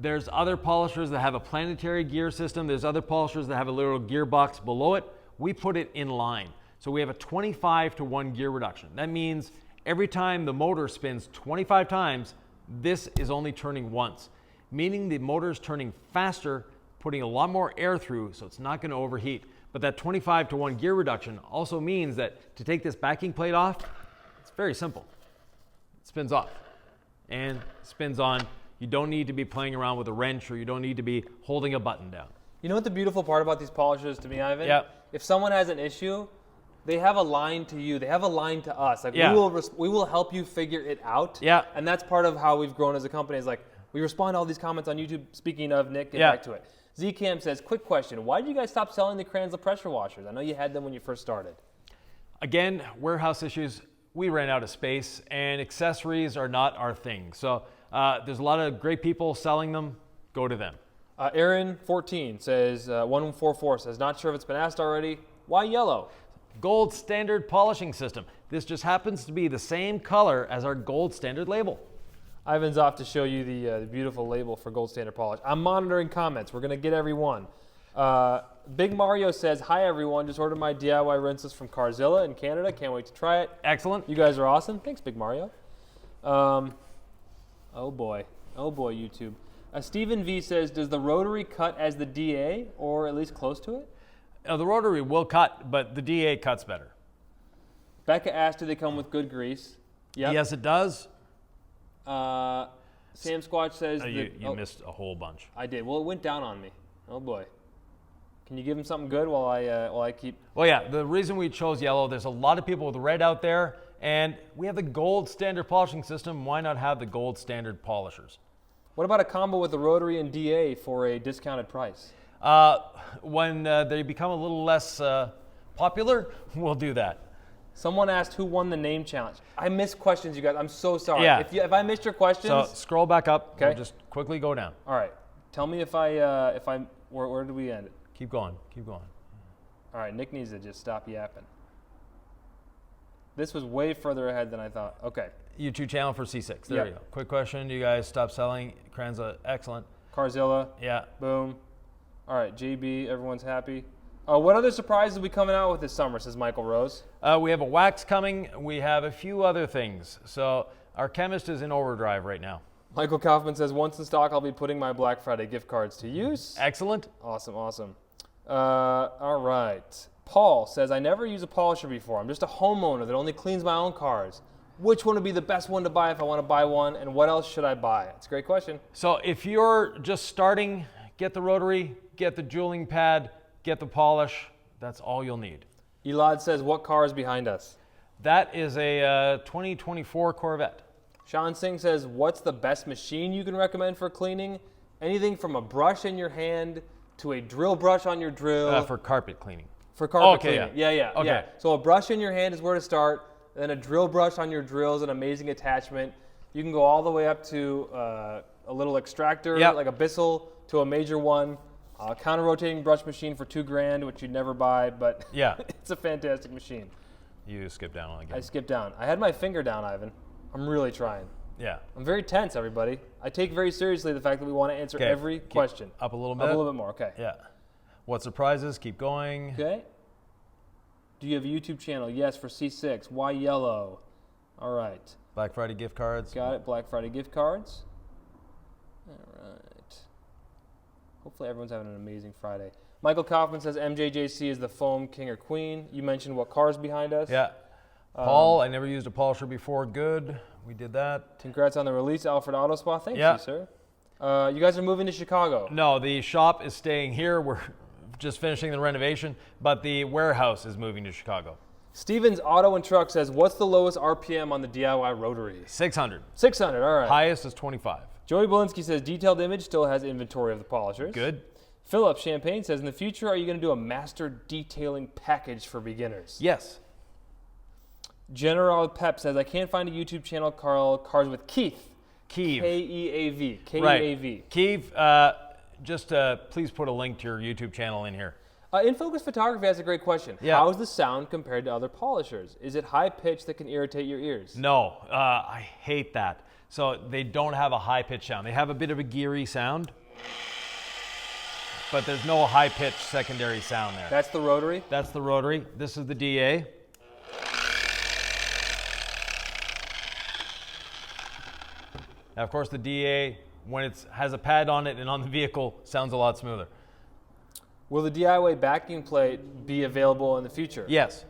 There's other polishers that have a planetary gear system. There's other polishers that have a little gearbox below it. We put it in line. So we have a 25-to-1 gear reduction. That means every time the motor spins 25 times, this is only turning once, meaning the motor is turning faster, putting a lot more air through, so it's not going to overheat. But that 25-to-1 gear reduction also means that to take this backing plate off, it's very simple. It spins off and spins on. You don't need to be playing around with a wrench, or you don't need to be holding a button down. You know what the beautiful part about these polishers to me, Ivan? Yeah. If someone has an issue, they have a line to you. They have a line to us. Like Yeah. we will help you figure it out. Yeah. And that's part of how we've grown as a company. Is like we respond to all these comments on YouTube. Speaking of Nick, get back to it. Zcam says, quick question. Why did you guys stop selling the Kranzle pressure washers? I know you had them when you first started. Again, warehouse issues. We ran out of space, and accessories are not our thing. So there's a lot of great people selling them. Go to them. Aaron14 says, 144 says, not sure if it's been asked already. Why yellow? Gold standard polishing system. This just happens to be the same color as our gold standard label. Ivan's off to show you the beautiful label for gold standard polish. I'm monitoring comments. We're going to get every one. Big Mario says, hi everyone, just ordered my DIY rinses from Carzilla in Canada. Can't wait to try it. Excellent. You guys are awesome. Thanks, Big Mario. Oh boy, YouTube. Stephen V says, does the rotary cut as the DA or at least close to it? The rotary will cut, but the DA cuts better. Becca asked, do they come with good grease? Yep. Yes, it does. Sam Squatch says, you missed a whole bunch. I did. Well, it went down on me. Oh boy. Can you give him something good while I keep? Well, yeah. The reason we chose yellow, there's a lot of people with red out there, and we have the gold standard polishing system. Why not have the gold standard polishers? What about a combo with the rotary and DA for a discounted price? When they become a little less popular, we'll do that. Someone asked who won the name challenge. I missed questions, you guys. I'm so sorry. Yeah. If I missed your questions. So scroll back up. Okay. We'll just quickly go down. All right. Tell me where did we end it? Keep going. Keep going. All right. Nick needs to just stop yapping. This was way further ahead than I thought. Okay. YouTube channel for C6. There you go. Quick question. Do you guys stop selling Kranzle? Excellent. Carzilla. Yeah. Boom. All right. JB. Everyone's happy. What other surprises will be coming out with this summer, says Michael Rose? We have a wax coming. We have a few other things. So our chemist is in overdrive right now. Michael Kaufman says, once in stock, I'll be putting my Black Friday gift cards to use. Excellent. Awesome. All right. Paul says, I never used a polisher before. I'm just a homeowner that only cleans my own cars. Which one would be the best one to buy if I want to buy one, and what else should I buy? It's a great question. So if you're just starting, get the rotary, get the jeweling pad, get the polish, That's all you'll need. Elad says, what car is behind us? That is a 2024 Corvette. Sean Singh says, what's the best machine you can recommend for cleaning? Anything from a brush in your hand to a drill brush on your drill. For carpet cleaning. For carpet okay, cleaning. Yeah. Okay. So a brush in your hand is where to start. Then a drill brush on your drill is an amazing attachment. You can go all the way up to a little extractor, like a Bissell, to a major one. Counter-rotating brush machine for $2,000, which you'd never buy, but it's a fantastic machine. You skipped down on it again. I skipped down. I had my finger down, Ivan. I'm really trying. Yeah. I'm very tense, everybody. I take very seriously the fact that we want to answer every question. Up a little bit? Up a little bit more, okay. Yeah. What surprises? Keep going. Okay. Do you have a YouTube channel? Yes, for C6. Why yellow? All right. Black Friday gift cards. Got it. Black Friday gift cards. All right. Hopefully everyone's having an amazing Friday. Michael Kaufman says MJJC is the foam king or queen. You mentioned what car's behind us. Yeah. Paul, I never used a polisher before. Good. We did that. Congrats on the release, Alfred Auto Spa. Thank you, sir. You guys are moving to Chicago. No, the shop is staying here. We're just finishing the renovation, but the warehouse is moving to Chicago. Stevens Auto and Truck says, what's the lowest RPM on the DIY rotary? 600. 600, all right. Highest is 25. Joey Belinsky says, detailed image still has inventory of the polishers. Good. Philip Champagne says, in the future, are you going to do a master detailing package for beginners? Yes. General Pep says, I can't find a YouTube channel called Cars with Keith. Keev. K-E-A-V. K-E-A-V. Right. Keev, please put a link to your YouTube channel in here. In Focus Photography has a great question. Yeah. How is the sound compared to other polishers? Is it high pitched that can irritate your ears? No, I hate that. So they don't have a high pitch sound. They have a bit of a geary sound, but there's no high pitched secondary sound there. That's the rotary? That's the rotary. This is the DA. Now, of course, the DA, when it has a pad on it and on the vehicle, sounds a lot smoother. Will the DIY backing plate be available in the future? Yes.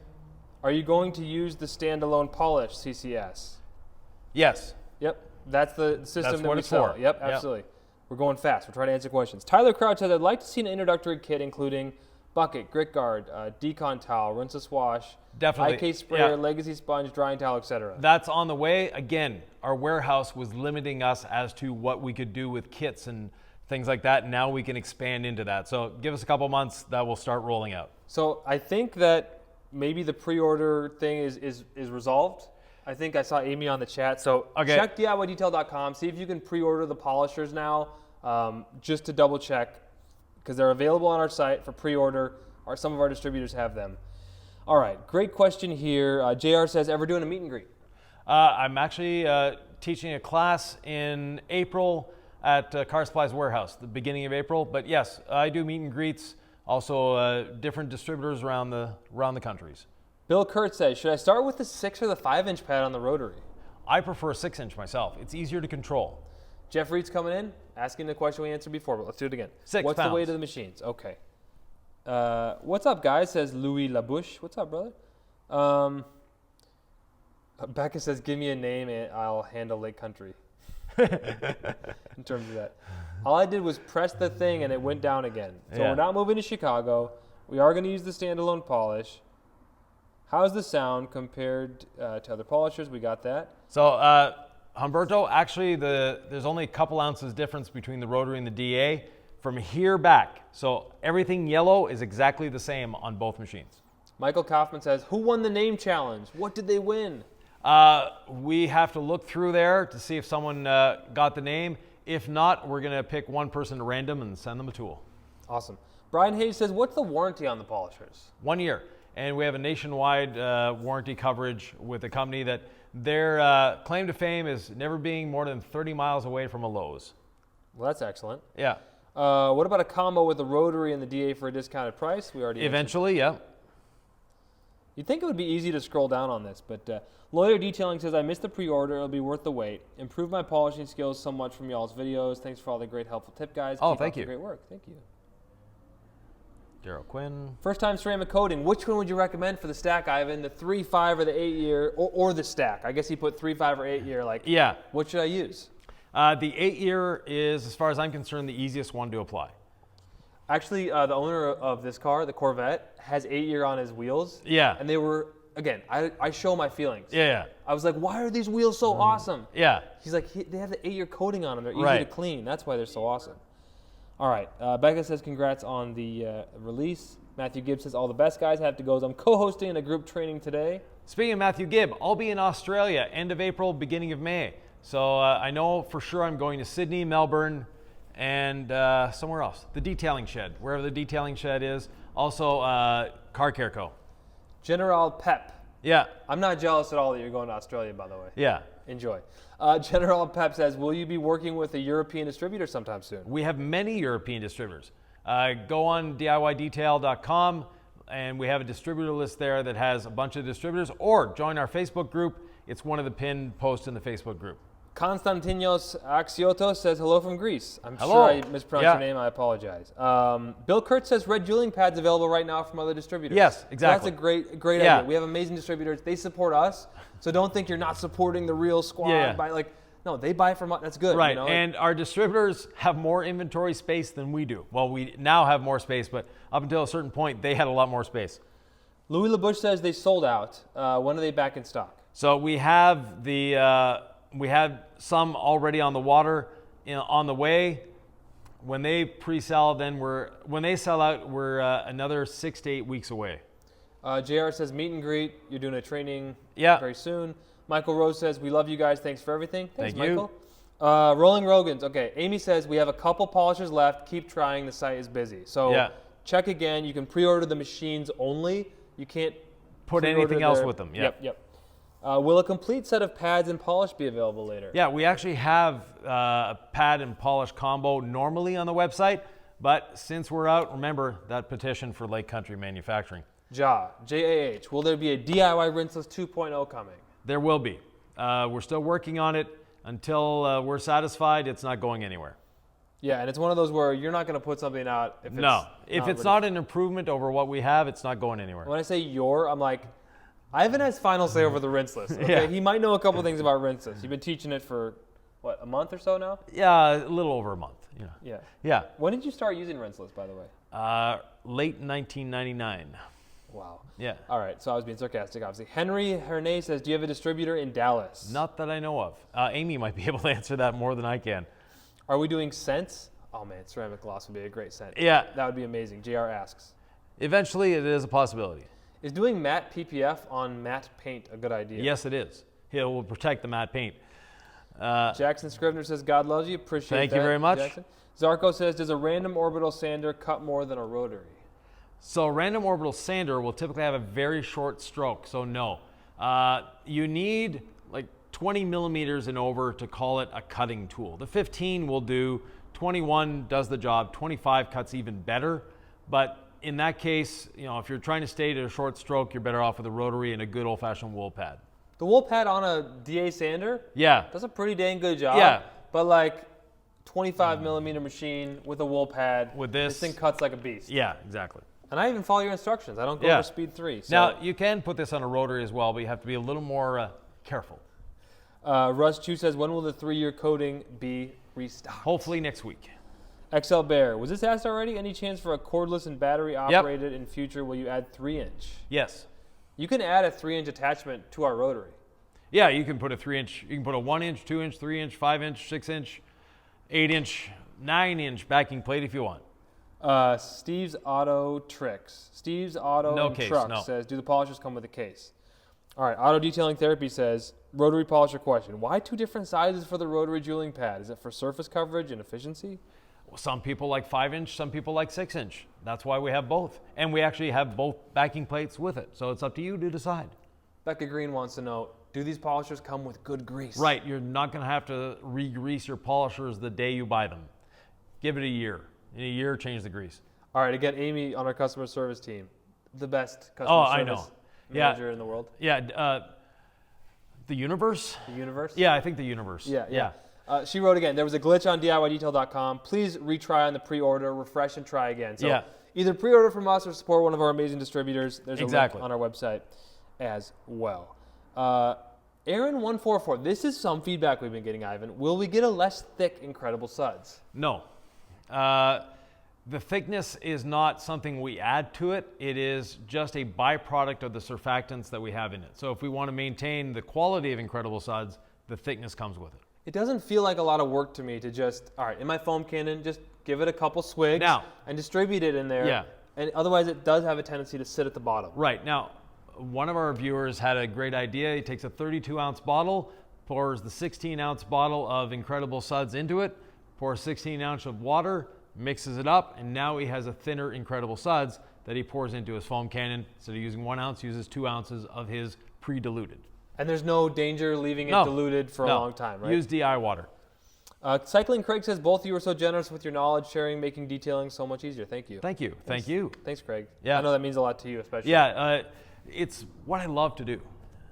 Are you going to use the standalone polish CCS? Yes. Yep. That's the system that we it's sell. for. Yep, absolutely. We're going fast. We're trying to answer questions. Tyler Crouch says, I'd like to see an introductory kit including bucket, grit guard, decon towel, rinse wash, Definitely. IK sprayer, legacy sponge, drying towel, etc. That's on the way. Again, our warehouse was limiting us as to what we could do with kits and things like that. Now we can expand into that. So give us a couple months, that will start rolling out. So I think that maybe the pre-order thing is resolved. I think I saw Amy on the chat. So check DIYdetail.com. See if you can pre-order the polishers now, just to double check, because they're available on our site for pre-order. Some of our distributors have them. All right, great question here. JR says, ever doing a meet and greet? I'm actually teaching a class in April at Car Supplies Warehouse, the beginning of April. But yes, I do meet and greets, also different distributors around the countries. Bill Kurt says, should I start with the 6 or the 5-inch pad on the rotary? I prefer 6-inch myself. It's easier to control. Jeff Reed's coming in, asking the question we answered before, but let's do it again. 6 What's pounds. the weight of the machines? Okay. What's up, guys? Says Louis Labouche. What's up, brother? Becca says, give me a name and I'll handle Lake Country. In terms of that. All I did was press the thing and it went down again. So we're not moving to Chicago. We are going to use the standalone polish. How's the sound compared to other polishers? We got that. So Humberto, actually there's only a couple ounces difference between the rotary and the DA from here back. So everything yellow is exactly the same on both machines. Michael Kaufman says, who won the name challenge? What did they win? We have to look through there to see if someone got the name. If not, we're going to pick one person at random and send them a tool. Awesome. Brian Hayes says, what's the warranty on the polishers? 1 year. And we have a nationwide warranty coverage with a company that their claim to fame is never being more than 30 miles away from a Lowe's. Well, that's excellent. Yeah. What about a combo with the rotary and the DA for a discounted price? We already eventually, yeah. You'd think it would be easy to scroll down on this, but Lawyer Detailing says, I missed the pre-order. It'll be worth the wait. Improve my polishing skills so much from y'all's videos. Thanks for all the great helpful tip, guys. Oh, Keep thank up the you. Great work. Thank you. Daryl Quinn. First time ceramic coating. Which one would you recommend for the stack, Ivan? The 3.5 or the 8-year, or the stack? I guess he put 3.5 or 8-year. Like, yeah. What should I use? The 8-year is, as far as I'm concerned, the easiest one to apply. Actually, the owner of this car, the Corvette, has 8-year on his wheels. Yeah. And they were, again, I show my feelings. Yeah. I was like, why are these wheels so awesome? Yeah. He's like, they have the 8-year coating on them. They're easy Right. to clean. That's why they're so awesome. All right. Becca says, congrats on the release. Matthew Gibbs says, all the best, guys. Have to go. I'm co-hosting a group training today. Speaking of Matthew Gibb, I'll be in Australia end of April, beginning of May. So I know for sure I'm going to Sydney, Melbourne, and somewhere else. The detailing shed, wherever the detailing shed is. Also, Car Care Co. General Pep. Yeah. I'm not jealous at all that you're going to Australia, by the way. Yeah. Enjoy. General Pep says, will you be working with a European distributor sometime soon? We have many European distributors. Go on DIYdetail.com, and we have a distributor list there that has a bunch of distributors, or join our Facebook group. It's one of the pinned posts in the Facebook group. Konstantinos Axiotos says, hello from Greece. I'm Hello. sure I mispronounced your name. I apologize. Bill Kurtz says, red dueling pads available right now from other distributors. Yes, exactly. So that's a great idea. We have amazing distributors. They support us, so don't think you're not supporting the real squad. Yeah. No, they buy from us. That's good. Right, You know? and our distributors have more inventory space than we do. Well, we now have more space, but up until a certain point, they had a lot more space. Louis LaBouche says they sold out. When are they back in stock? So we have we had some already on the water, on the way. When they pre-sell, when they sell out, we're another 6 to 8 weeks away. JR says meet and greet. You're doing a training Yeah. very soon. Michael Rose says we love you guys. Thanks for everything. Thanks, Thank you. Michael. Rolling Rogans. Okay. Amy says we have a couple polishers left. Keep trying. The site is busy. So check again. You can pre-order the machines only. You can't put anything else with them. Yep. Will a complete set of pads and polish be available later? Yeah, we actually have a pad and polish combo normally on the website, but since we're out, remember that petition for Lake Country Manufacturing. J-A-H. Will there be a DIY Rinseless 2.0 coming? There will be. We're still working on it. Until we're satisfied, it's not going anywhere. Yeah, and it's one of those where you're not going to put something out if it's not an improvement over what we have, it's not going anywhere. When I say I'm like, Ivan has final say over the Rinseless. Okay? Yeah. He might know a couple things about Rinseless. You've been teaching it for, what, a month or so now? Yeah, a little over a month. Yeah. When did you start using Rinseless, by the way? Late 1999. Wow. Yeah. All right, so I was being sarcastic, obviously. Henry Hernay says, do you have a distributor in Dallas? Not that I know of. Amy might be able to answer that more than I can. Are we doing scents? Oh, man, ceramic gloss would be a great scent. Yeah. That would be amazing. JR asks. Eventually, it is a possibility. Is doing matte PPF on matte paint a good idea? Yes, it is. It will protect the matte paint. Jackson Scrivener says, God loves you. Appreciate Thank that. you very much. Jackson. Zarko says, does a random orbital sander cut more than a rotary? So a random orbital sander will typically have a very short stroke, so no. You need like 20 millimeters and over to call it a cutting tool. The 15 will do, 21 does the job, 25 cuts even better, but in that case, if you're trying to stay to a short stroke, you're better off with a rotary and a good old-fashioned wool pad. The wool pad on a DA sander? Yeah. Does a pretty dang good job. Yeah. But like 25 millimeter machine with a wool pad. With this thing cuts like a beast. Yeah, exactly. And I even follow your instructions. I don't go over speed 3. So. Now, you can put this on a rotary as well, but you have to be a little more careful. Russ Chu says, when will the 3-year coating be restocked? Hopefully next week. XL Bear, was this asked already? Any chance for a cordless and battery operated in future? Will you add 3-inch? Yes. You can add a 3-inch attachment to our rotary. Yeah, you can put a 3-inch, you can put a 1-inch, 2-inch, 3-inch, 5-inch, 6-inch, 8-inch, 9-inch backing plate if you want. Steve's Auto Tricks. Steve's Auto No and case, Trucks no. says, do the polishers come with a case? All right, Auto Detailing Therapy says, rotary polisher question. Why 2 different sizes for the rotary jeweling pad? Is it for surface coverage and efficiency? Well, some people like 5-inch, some people like 6-inch. That's why we have both. And we actually have both backing plates with it. So it's up to you to decide. Becca Green wants to know, do these polishers come with good grease? Right, you're not going to have to re-grease your polishers the day you buy them. Give it a year. In a year, change the grease. All right, again, Amy on our customer service team, the best customer service manager in the world. Yeah, the universe? The universe? Yeah, I think the universe. Yeah. She wrote again, there was a glitch on DIYdetail.com. Please retry on the pre-order, refresh and try again. So either pre-order from us or support one of our amazing distributors. There's a link on our website as well. Aaron144, this is some feedback we've been getting, Ivan. Will we get a less thick Incredible Suds? No. The thickness is not something we add to it. It is just a byproduct of the surfactants that we have in it. So if we want to maintain the quality of Incredible Suds, the thickness comes with it. It doesn't feel like a lot of work to me to just, all right, in my foam cannon, just give it a couple swigs and distribute it in there. Yeah. And otherwise it does have a tendency to sit at the bottom. Right. Now, one of our viewers had a great idea. He takes a 32-ounce bottle, pours the 16-ounce bottle of Incredible Suds into it, pours 16 ounces of water, mixes it up, and now he has a thinner Incredible Suds that he pours into his foam cannon. Instead of using 1 ounce, uses 2 ounces of his pre-diluted. And there's no danger leaving it diluted for a long time, right? Use DI water. Cycling Craig says, both of you are so generous with your knowledge sharing, making detailing so much easier. Thank you. Thank you. Thank you. Thanks, Craig. Yeah. I know that means a lot to you, especially. Yeah, it's what I love to do.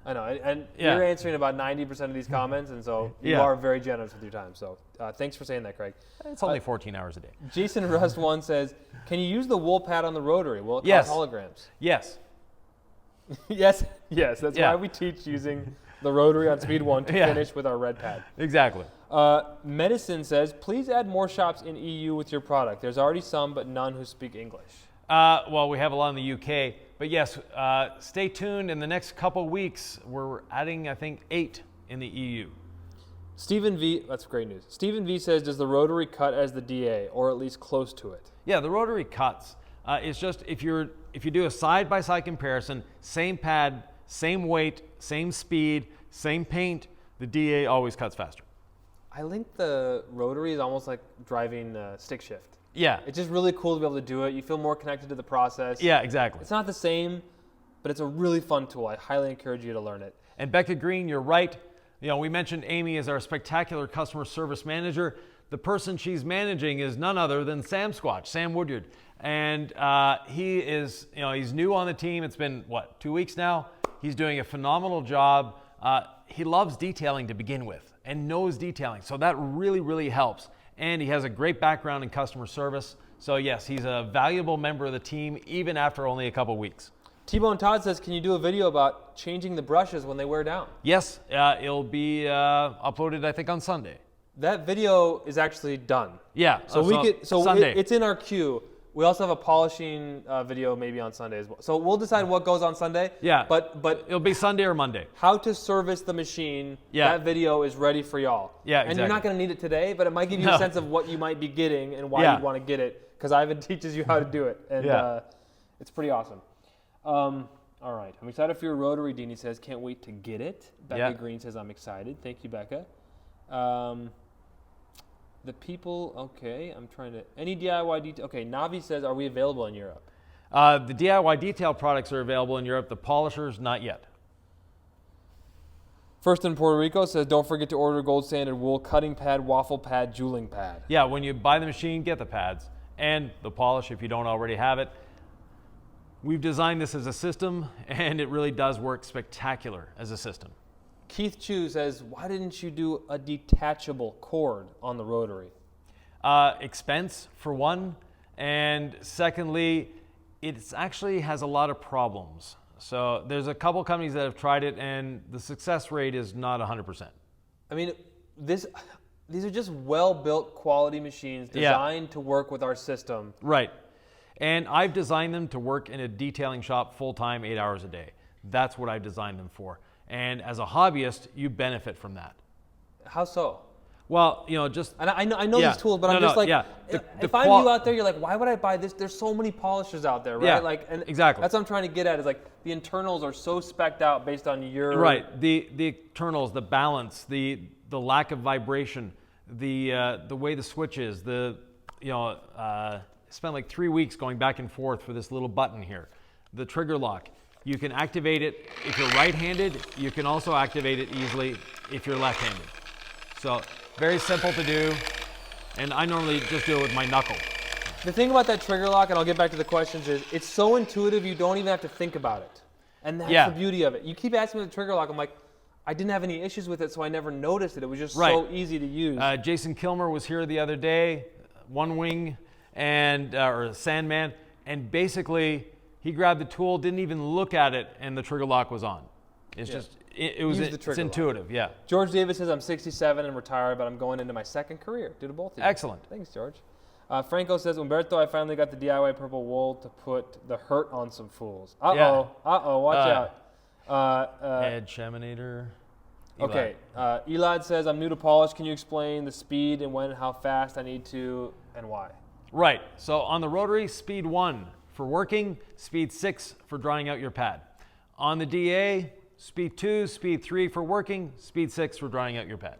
I know, and you're answering about 90% of these comments, and so you are very generous with your time. So thanks for saying that, Craig. It's only 14 hours a day. Jason Rust 1 says, can you use the wool pad on the rotary? Will it cause holograms? Yes. Yes. That's why we teach using the rotary on speed 1 to finish with our red pad. Exactly. Medicine says, please add more shops in EU with your product. There's already some, but none who speak English. Well, we have a lot in the UK, but yes, stay tuned. In the next couple weeks, we're adding, I think, 8 in the EU. Stephen V, that's great news. Stephen V says, does the rotary cut as the DA, or at least close to it? Yeah, the rotary cuts. It's just if you do a side-by-side comparison, same pad, same weight, same speed, same paint, the DA always cuts faster. I think the rotary is almost like driving stick shift. Yeah. It's just really cool to be able to do it. You feel more connected to the process. Yeah, exactly. It's not the same, but it's a really fun tool. I highly encourage you to learn it. And Becca Green, you're right. You know, we mentioned Amy as our spectacular customer service manager. The person she's managing is none other than Sam Squatch, Sam Woodyard. And he is, he's new on the team. It's been, 2 weeks now? He's doing a phenomenal job. He loves detailing to begin with and knows detailing. So that really, really helps. And he has a great background in customer service. So yes, he's a valuable member of the team, even after only a couple weeks. T-Bone Todd says, can you do a video about changing the brushes when they wear down? Yes, it'll be uploaded, I think, on Sunday. That video is actually done. Yeah, Sunday. It's in our queue. We also have a polishing video maybe on Sunday as well. So we'll decide what goes on Sunday. Yeah, but it'll be Sunday or Monday. How to service the machine. Yeah. That video is ready for y'all. Yeah, exactly. And you're not going to need it today, but it might give you a sense of what you might be getting and why you'd want to get it, because Ivan teaches you how to do it, and it's pretty awesome. All right, I'm excited for your rotary. Deanie says, can't wait to get it. Becca Green says, I'm excited. Thank you, Becca. The people, okay, I'm trying to, any DIY detail, okay, Navi says, are we available in Europe? The DIY detail products are available in Europe, the polishers, not yet. First in Puerto Rico says, don't forget to order gold standard wool cutting pad, waffle pad, jeweling pad. Yeah, when you buy the machine, get the pads and the polish if you don't already have it. We've designed this as a system, and it really does work spectacular as a system. Keith Chu says, why didn't you do a detachable cord on the rotary? Expense, for one, and secondly, it actually has a lot of problems. So there's a couple companies that have tried it, and the success rate is not 100%. I mean, these are just well-built quality machines designed to work with our system. Right. And I've designed them to work in a detailing shop full-time, 8 hours a day. That's what I've designed them for. And as a hobbyist, you benefit from that. How so? Well, just... And I know these tools, but I'm just like, if I'm you out there, you're like, why would I buy this? There's so many polishers out there, right? Yeah, exactly. That's what I'm trying to get at, is like the internals are so spec'd out based on your... Right. The internals, the balance, the lack of vibration, the way the switch is, spent like 3 weeks going back and forth for this little button here. The trigger lock. You can activate it if you're right-handed. You can also activate it easily if you're left-handed. So very simple to do. And I normally just do it with my knuckle. The thing about that trigger lock, and I'll get back to the questions, is it's so intuitive you don't even have to think about it. And that's the beauty of it. You keep asking me the trigger lock, I'm like, I didn't have any issues with it, so I never noticed it. It was just so easy to use. Jason Kilmer was here the other day, One Wing, or Sandman, and basically he grabbed the tool, didn't even look at it, and the trigger lock was on. It's just, it's intuitive, George Davis says, I'm 67 and retired, but I'm going into my second career due to both of you. Excellent. Thanks, George. Franco says, Umberto, I finally got the DIY purple wool to put the hurt on some fools. Yeah. Watch out. Ed Shaminator. Okay, Elad says, I'm new to polish. Can you explain the speed and when, how fast I need to, and why? Right. So on the rotary, speed 1 for working, speed 6 for drying out your pad. On the DA, speed 2, speed 3 for working, speed 6 for drying out your pad.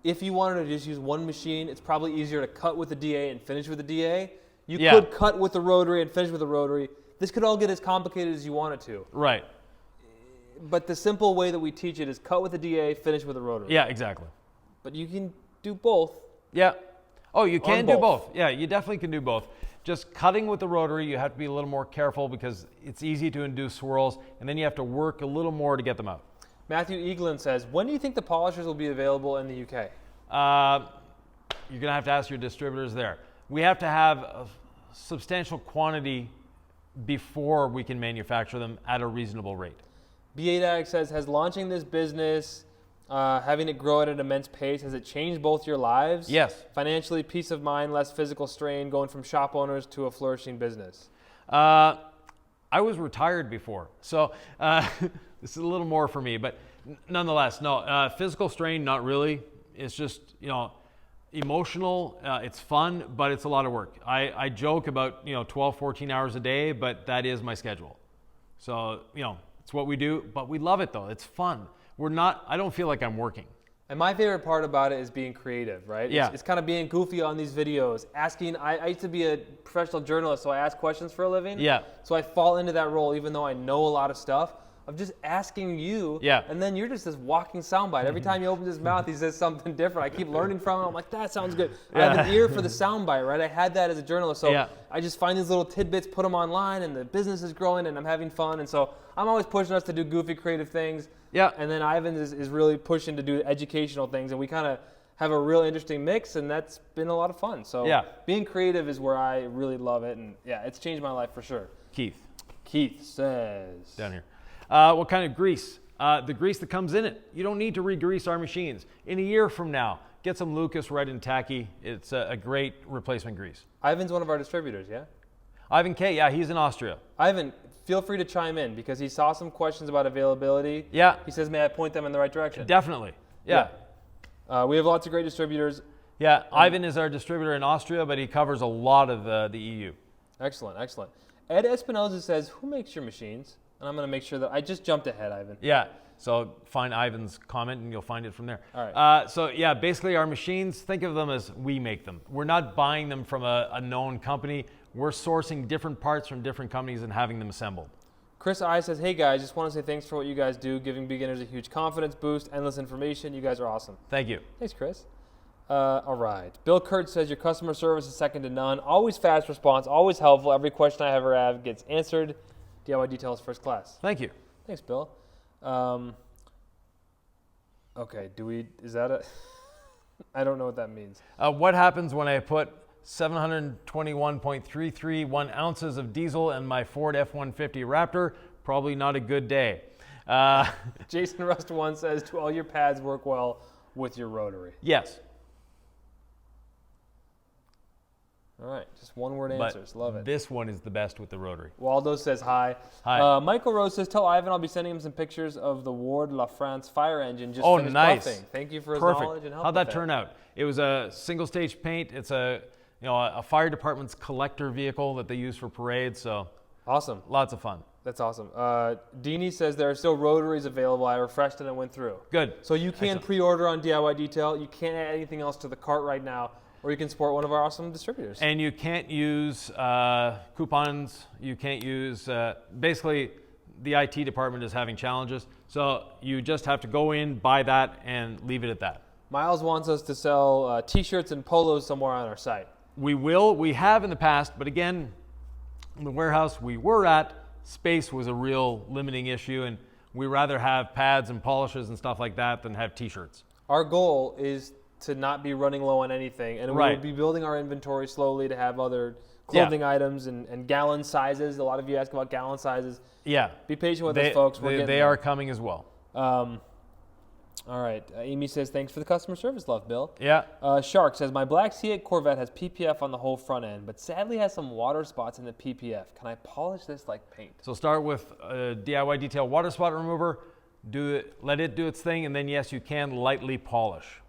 If you wanted to just use one machine, it's probably easier to cut with the DA and finish with the DA. You could cut with the rotary and finish with the rotary. This could all get as complicated as you want it to. Right. But the simple way that we teach it is cut with the DA, finish with the rotary. Yeah, exactly. But you can do both. Yeah. Oh, you can do both. both. Yeah, you definitely can do both. Just cutting with the rotary, you have to be a little more careful because it's easy to induce swirls, and then you have to work a little more to get them out. Matthew Eaglin says, when do you think the polishers will be available in the UK? You're going to have to ask your distributors there. We have to have a substantial quantity before we can manufacture them at a reasonable rate. B8 says, has launching this business, having it grow at an immense pace, has it changed both your lives? Yes. Financially, peace of mind, less physical strain, going from shop owners to a flourishing business? I was retired before, so this is a little more for me, but nonetheless, no, physical strain, not really. It's just, emotional. It's fun, but it's a lot of work. I joke about, 12, 14 hours a day, but that is my schedule. So, it's what we do, but we love it though. It's fun. I don't feel like I'm working. And my favorite part about it is being creative, right? Yeah. It's kind of being goofy on these videos, asking. I used to be a professional journalist, so I ask questions for a living. Yeah. So I fall into that role, even though I know a lot of stuff, of just asking you. Yeah. And then you're just this walking soundbite. Every time he opens his mouth, he says something different. I keep learning from him. I'm like, that sounds good. I have an ear for the soundbite, right? I had that as a journalist. So I just find these little tidbits, put them online, and the business is growing, and I'm having fun. And so I'm always pushing us to do goofy, creative things. Yeah. And then Ivan is really pushing to do educational things, and we kind of have a real interesting mix, and that's been a lot of fun. So being creative is where I really love it, and it's changed my life for sure. Keith says. Down here. What kind of grease? The grease that comes in it. You don't need to re-grease our machines. In a year from now, get some Lucas Red and Tacky. It's a great replacement grease. Ivan's one of our distributors, yeah? Ivan K, yeah, he's in Austria. Ivan, feel free to chime in because he saw some questions about availability. Yeah. He says, may I point them in the right direction? Definitely, yeah. We have lots of great distributors. Yeah, Ivan is our distributor in Austria, but he covers a lot of the EU. Excellent, excellent. Ed Espinoza says, who makes your machines? And I'm going to make sure that I just jumped ahead, Ivan. Yeah, so find Ivan's comment and you'll find it from there. All right. So yeah, basically our machines, think of them as we make them. We're not buying them from a known company. We're sourcing different parts from different companies and having them assembled. Chris I says, hey guys, just want to say thanks for what you guys do, giving beginners a huge confidence boost, endless information. You guys are awesome. Thank you. Thanks, Chris. All right. Bill Kurt says, your customer service is second to none. Always fast response, always helpful. Every question I ever have gets answered. DIY details first class. Thank you. Thanks, Bill. Okay, is that a, I don't know what that means. What happens when I put 721.331 ounces of diesel in my Ford F-150 Raptor? Probably not a good day. Jason Rust 1 says, do all your pads work well with your rotary? Yes. All right, just one-word answers. Love it. This one is the best with the rotary. Waldo says hi. Hi. Michael Rose says, tell Ivan I'll be sending him some pictures of the Ward La France fire engine just finished nice. buffing. Thank you for his Perfect. knowledge and help. How'd that turn out? It was a single-stage paint. It's a fire department's collector vehicle that they use for parades. So awesome. Lots of fun. That's awesome. Deanie says there are still rotaries available. I refreshed it and went through. Good. So you can pre-order on DIY Detail. You can't add anything else to the cart right now. Or you can support one of our awesome distributors. And you can't use coupons. You can't use, basically, the IT department is having challenges. So you just have to go in, buy that, and leave it at that. Miles wants us to sell T-shirts and polos somewhere on our site. We will. We have in the past. But again, in the warehouse we were at, space was a real limiting issue. And we rather have pads and polishes and stuff like that than have T-shirts. Our goal is to not be running low on anything, and we will be building our inventory slowly to have other clothing items and gallon sizes. A lot of you ask about gallon sizes. Yeah. Be patient with us, folks. They are coming as well. All right. Amy says, thanks for the customer service, love, Bill. Yeah. Shark says, my black C8 Corvette has PPF on the whole front end, but sadly has some water spots in the PPF. Can I polish this like paint? So start with a DIY detail water spot remover. Let it do its thing, and then yes, you can lightly polish.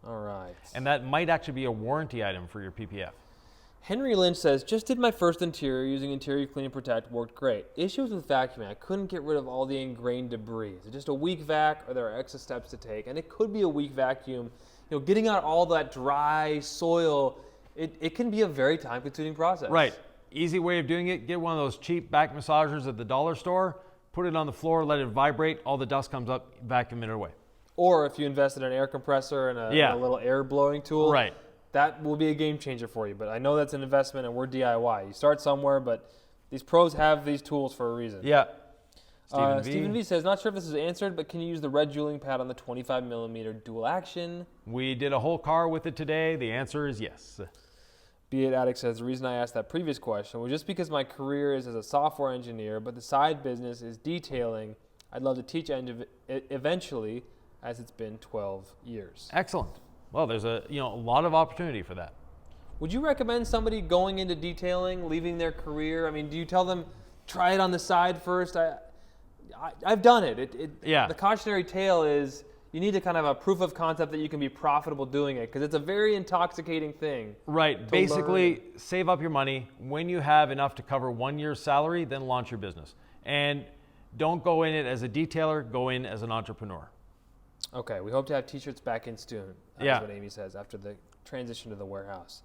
All right. And that might actually be a warranty item for your PPF. Henry Lynch says, just did my first interior using Interior Clean and Protect, worked great. Issues with vacuuming, I couldn't get rid of all the ingrained debris. Is it just a weak vac, or there are extra steps to take? And it could be a weak vacuum. Getting out all that dry soil, it can be a very time-consuming process. Right. Easy way of doing it, get one of those cheap back massagers at the dollar store, put it on the floor, let it vibrate, all the dust comes up, vacuum it away. Or if you invest in an air compressor and a little air blowing tool. Right. That will be a game changer for you. But I know that's an investment, and we're DIY. You start somewhere, but these pros have these tools for a reason. Yeah. Stephen V says, not sure if this is answered, but can you use the red jeweling pad on the 25mm dual action? We did a whole car with it today. The answer is yes. Be8 Addict says, the reason I asked that previous question was just because my career is as a software engineer, but the side business is detailing. I'd love to teach eventually, as it's been 12 years. Excellent. Well, there's a lot of opportunity for that. Would you recommend somebody going into detailing, leaving their career? I mean, do you tell them, try it on the side first? I've done it. Yeah. The cautionary tale is you need to kind of have a proof of concept that you can be profitable doing it, because it's a very intoxicating thing. Right. Basically, save up your money. When you have enough to cover 1 year's salary, then launch your business. And don't go in it as a detailer, go in as an entrepreneur. Okay, we hope to have t-shirts back in soon. That's what Amy says after the transition to the warehouse.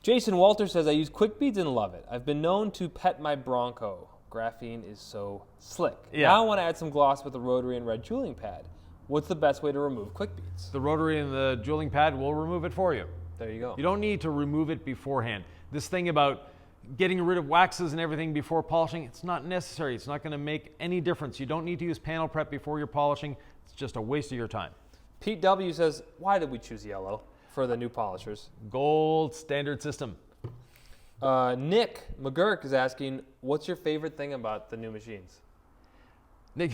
Jason Walter says, I use quick beads and love it. I've been known to pet my Bronco. Graphene is so slick. Yeah. Now I want to add some gloss with the rotary and red jeweling pad. What's the best way to remove quick beads? The rotary and the jeweling pad will remove it for you. There you go. You don't need to remove it beforehand. This thing about getting rid of waxes and everything before polishing, it's not necessary. It's not going to make any difference. You don't need to use panel prep before you're polishing. It's just a waste of your time. Pete W says, why did we choose yellow for the new polishers? Gold standard system. Nick McGurk is asking, what's your favorite thing about the new machines? Nick,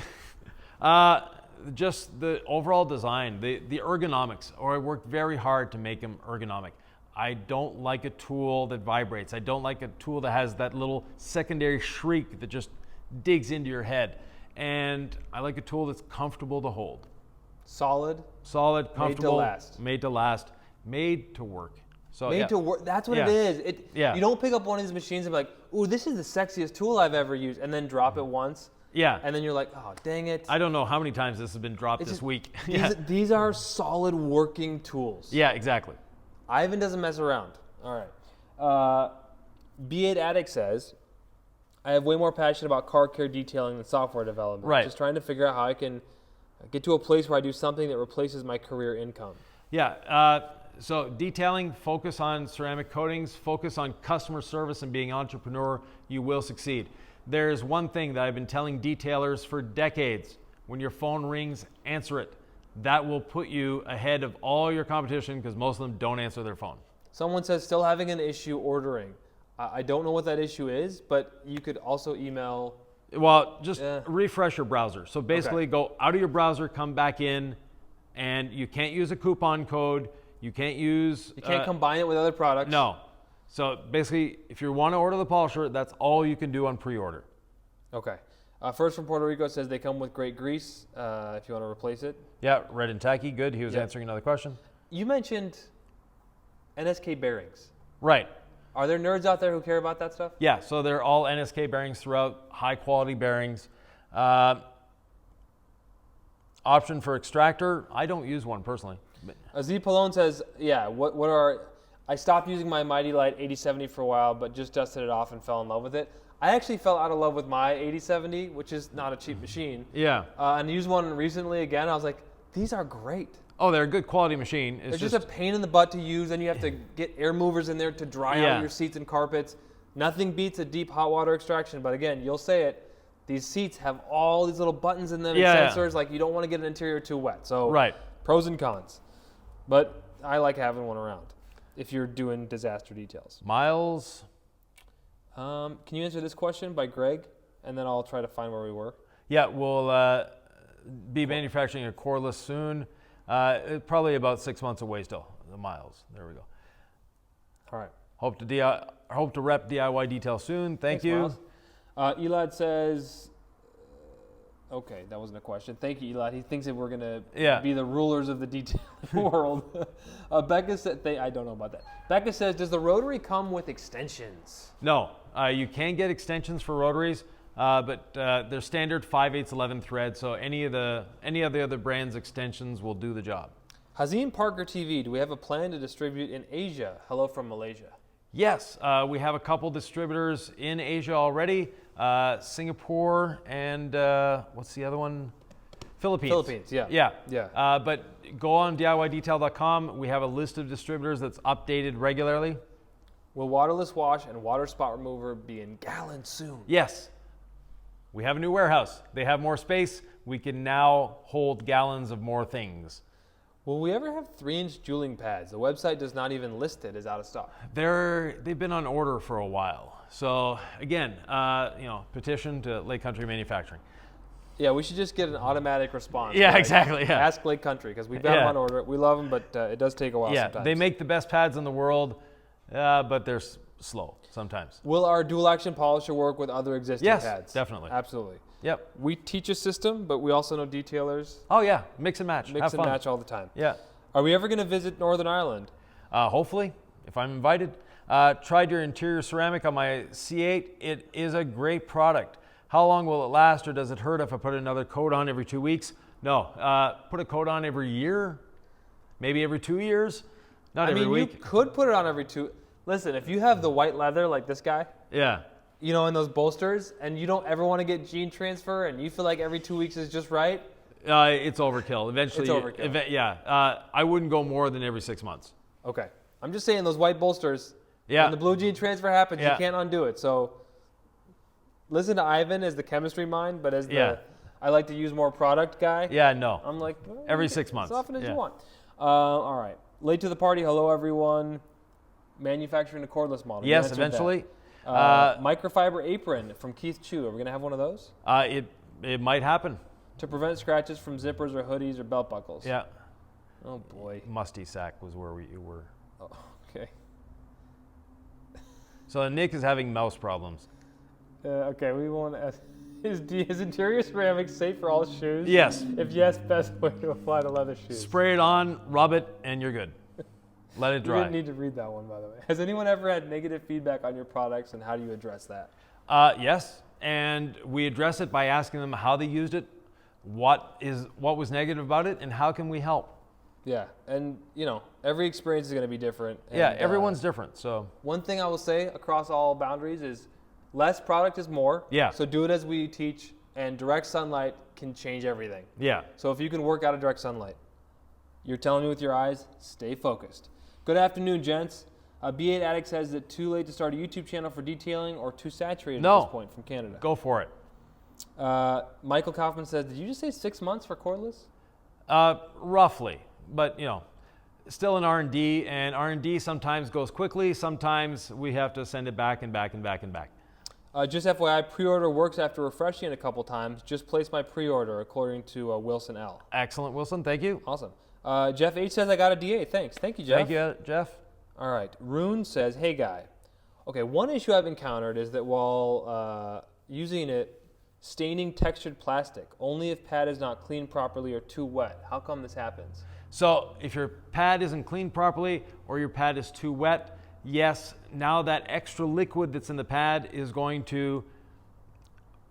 just the overall design, the ergonomics. I worked very hard to make them ergonomic. I don't like a tool that vibrates. I don't like a tool that has that little secondary shriek that just digs into your head. And I like a tool that's comfortable to hold. Solid, comfortable, made to last, made to work. So made to work. That's what it is. You don't pick up one of these machines and be like, "Ooh, this is the sexiest tool I've ever used," and then drop it once. Yeah. And then you're like, "Oh, dang it!" I don't know how many times this has been dropped this week. These are solid working tools. Yeah, exactly. Ivan doesn't mess around. All right. B8 Addict says, I have way more passion about car care detailing than software development. Right. Just trying to figure out how I can get to a place where I do something that replaces my career income. Yeah. So detailing, focus on ceramic coatings, focus on customer service and being an entrepreneur, you will succeed. There's one thing that I've been telling detailers for decades. When your phone rings, answer it. That will put you ahead of all your competition because most of them don't answer their phone. Someone says still having an issue ordering. I don't know what that issue is, but you could also email. Well, just refresh your browser. So basically go out of your browser, come back in, and you can't use a coupon code. You can't use... You can't combine it with other products. No. So basically, if you want to order the polisher, that's all you can do on pre-order. Okay. First from Puerto Rico says they come with great grease if you want to replace it. Yeah, red and tacky, good. He was answering another question. You mentioned NSK bearings. Right. Are there nerds out there who care about that stuff? Yeah, so they're all NSK bearings throughout, high quality bearings. Option for extractor, I don't use one personally. Z Pallone says, I stopped using my Mighty Light 8070 for a while, but just dusted it off and fell in love with it. I actually fell out of love with my 8070, which is not a cheap machine. Yeah. And used one recently again. I was like, these are great. Oh, they're a good quality machine. It's just a pain in the butt to use, and you have to get air movers in there to dry out your seats and carpets. Nothing beats a deep hot water extraction, but again, you'll say it, these seats have all these little buttons in them and sensors, like you don't want to get an interior too wet. So pros and cons. But I like having one around if you're doing disaster details. Miles? Can you answer this question by Greg? And then I'll try to find where we were. Yeah, well, be manufacturing a cordless soon. Probably about 6 months away still. The miles. There we go. All right. Hope to rep DIY detail soon. Thanks, you. Miles. Elad says, okay, that wasn't a question. Thank you, Elad. He thinks that we're going to be the rulers of the detail world. Becca said, I don't know about that. Becca says, does the rotary come with extensions? No. You can get extensions for rotaries, but they're standard 5/8 11 thread, so any of the other brands' extensions will do the job. Hazim Parker TV, do we have a plan to distribute in Asia? Hello from Malaysia. Yes, we have a couple distributors in Asia already. Singapore and what's the other one? Philippines. Philippines, yeah. Yeah. But go on DIYdetail.com. We have a list of distributors that's updated regularly. Will waterless wash and water spot remover be in gallons soon? Yes. We have a new warehouse. They have more space. We can now hold gallons of more things. Will we ever have 3-inch jeweling pads? The website does not even list it as out of stock. They've been on order for a while. So again, petition to Lake Country Manufacturing. Yeah, we should just get an automatic response. Yeah, exactly. Yeah. Ask Lake Country, because we've got them on order. We love them, but it does take a while sometimes. They make the best pads in the world, but they're slow sometimes. Will our dual action polisher work with other existing pads? Yes, definitely. Absolutely. Yep. We teach a system, but we also know detailers. Oh yeah, mix and match. Mix and match all the time. Yeah. Are we ever going to visit Northern Ireland? Hopefully, if I'm invited. Tried your interior ceramic on my C8. It is a great product. How long will it last, or does it hurt if I put another coat on every 2 weeks? No. Put a coat on every year, maybe every 2 years, not every week. You could put it on every 2. Listen, if you have the white leather like this guy, yeah, in those bolsters, and you don't ever want to get gene transfer, and you feel like every 2 weeks is just right, it's overkill. Eventually, it's overkill. I wouldn't go more than every 6 months. Okay, I'm just saying those white bolsters. Yeah. When the blue gene transfer happens, you can't undo it. So listen to Ivan as the chemistry mind, but as the I like to use more product guy. Yeah, no. I'm like every 6 months. As often as you want. All right. Late to the party. Hello, everyone. Manufacturing a cordless model. Yes, eventually. Microfiber apron from Keith Chu. Are we gonna have one of those? It might happen. To prevent scratches from zippers or hoodies or belt buckles. Yeah. Oh boy. Musty sack was where we were. Oh, okay. So Nick is having mouse problems. Okay, we want to ask, is interior ceramic safe for all shoes? Yes. If yes, best way to apply to leather shoes. Spray it on, rub it, and you're good. Let it dry. You didn't need to read that one, by the way. Has anyone ever had negative feedback on your products, and how do you address that? Yes, and we address it by asking them how they used it, what was negative about it, and how can we help? Yeah, and every experience is going to be different. And, yeah, everyone's different. So one thing I will say across all boundaries is less product is more. Yeah. So do it as we teach, and direct sunlight can change everything. Yeah. So if you can work out of direct sunlight, you're telling me with your eyes, stay focused. Good afternoon, gents. B8 Addict says that too late to start a YouTube channel for detailing or too saturated at this point from Canada. Go for it. Michael Kaufman says, did you just say 6 months for cordless? Roughly, but still in R&D, and R&D sometimes goes quickly. Sometimes we have to send it back and back and back and back. Just FYI, pre-order works after refreshing it a couple times. Just place my pre-order according to Wilson L. Excellent, Wilson. Thank you. Awesome. Jeff H says, I got a DA. Thanks. Thank you, Jeff. Thank you, Jeff. All right. Rune says, hey, guy. Okay, one issue I've encountered is that while using it, staining textured plastic, only if pad is not cleaned properly or too wet. How come this happens? So if your pad isn't cleaned properly or your pad is too wet, yes, now that extra liquid that's in the pad is going to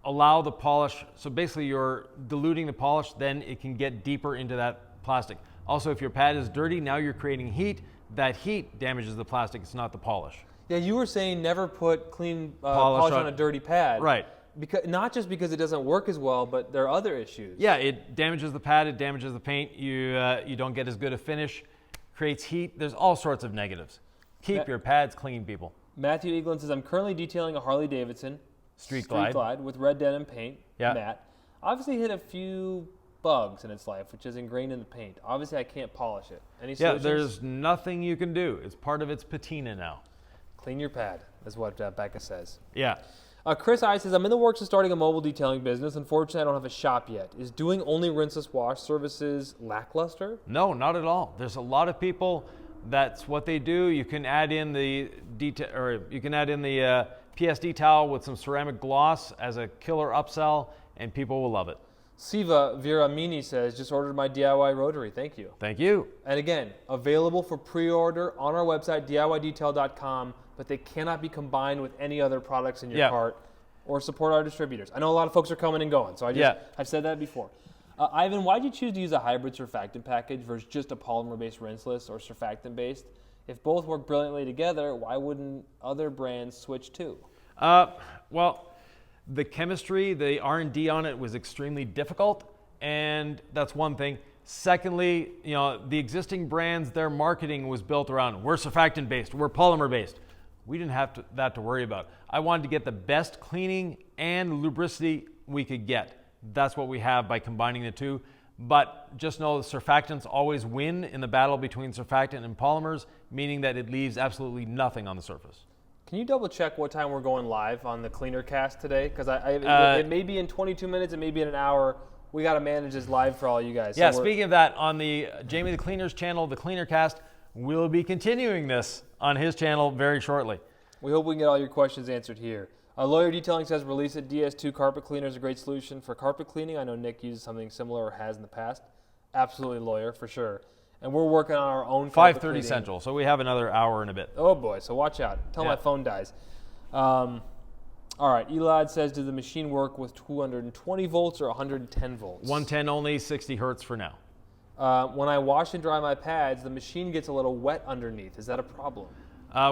allow the polish. So basically you're diluting the polish, then it can get deeper into that plastic. Also, if your pad is dirty, now you're creating heat. That heat damages the plastic, it's not the polish. Yeah, you were saying never put clean polish on a dirty pad. Right. Because, not just because it doesn't work as well, but there are other issues. Yeah, it damages the pad, it damages the paint, you don't get as good a finish, creates heat. There's all sorts of negatives. Keep your pads clean, people. Matthew Eaglin says, I'm currently detailing a Harley Davidson Street Glide with red denim paint, yeah. matte. Obviously hit a few bugs in its life, which is ingrained in the paint. Obviously, I can't polish it. Any solutions? Yeah, there's nothing you can do. It's part of its patina now. Clean your pad, is what Becca says. Yeah. Chris I says, I'm in the works of starting a mobile detailing business. Unfortunately, I don't have a shop yet. Is doing only rinseless wash services lackluster? No, not at all. There's a lot of people, that's what they do. You can add in the PSD towel with some ceramic gloss as a killer upsell, and people will love it. Siva Viramini says, just ordered my DIY rotary. Thank you. Thank you. And again, available for pre-order on our website, DIYdetail.com, but they cannot be combined with any other products in your cart or support our distributors. I know a lot of folks are coming and going, so I've said that before. Ivan, why did you choose to use a hybrid surfactant package versus just a polymer-based rinseless or surfactant-based? If both work brilliantly together, why wouldn't other brands switch too? Well, the chemistry, the R&D on it was extremely difficult, and that's one thing. Secondly, the existing brands, their marketing was built around, we're surfactant-based, we're polymer-based. We didn't have that to worry about. I wanted to get the best cleaning and lubricity we could get. That's what we have by combining the two. But just know the surfactants always win in the battle between surfactant and polymers, meaning that it leaves absolutely nothing on the surface. Can you double check what time we're going live on the Cleaner Cast today? Because it may be in 22 minutes, it may be in an hour. We got to manage this live for all you guys. Yeah, so speaking of that, on the Jamie the Cleaner's channel, the Cleaner Cast, we'll be continuing this on his channel very shortly. We hope we can get all your questions answered here. Lawyer Detailing says, release it. DS2 carpet cleaner is a great solution for carpet cleaning. I know Nick uses something similar or has in the past. Absolutely, Lawyer, for sure. And we're working on our own 5:30 Central, so we have another hour and a bit. Oh boy, so watch out. Tell my phone dies. All right, Elad says, does the machine work with 220 volts or 110 volts? 110 only, 60 hertz for now. When I wash and dry my pads, the machine gets a little wet underneath. Is that a problem?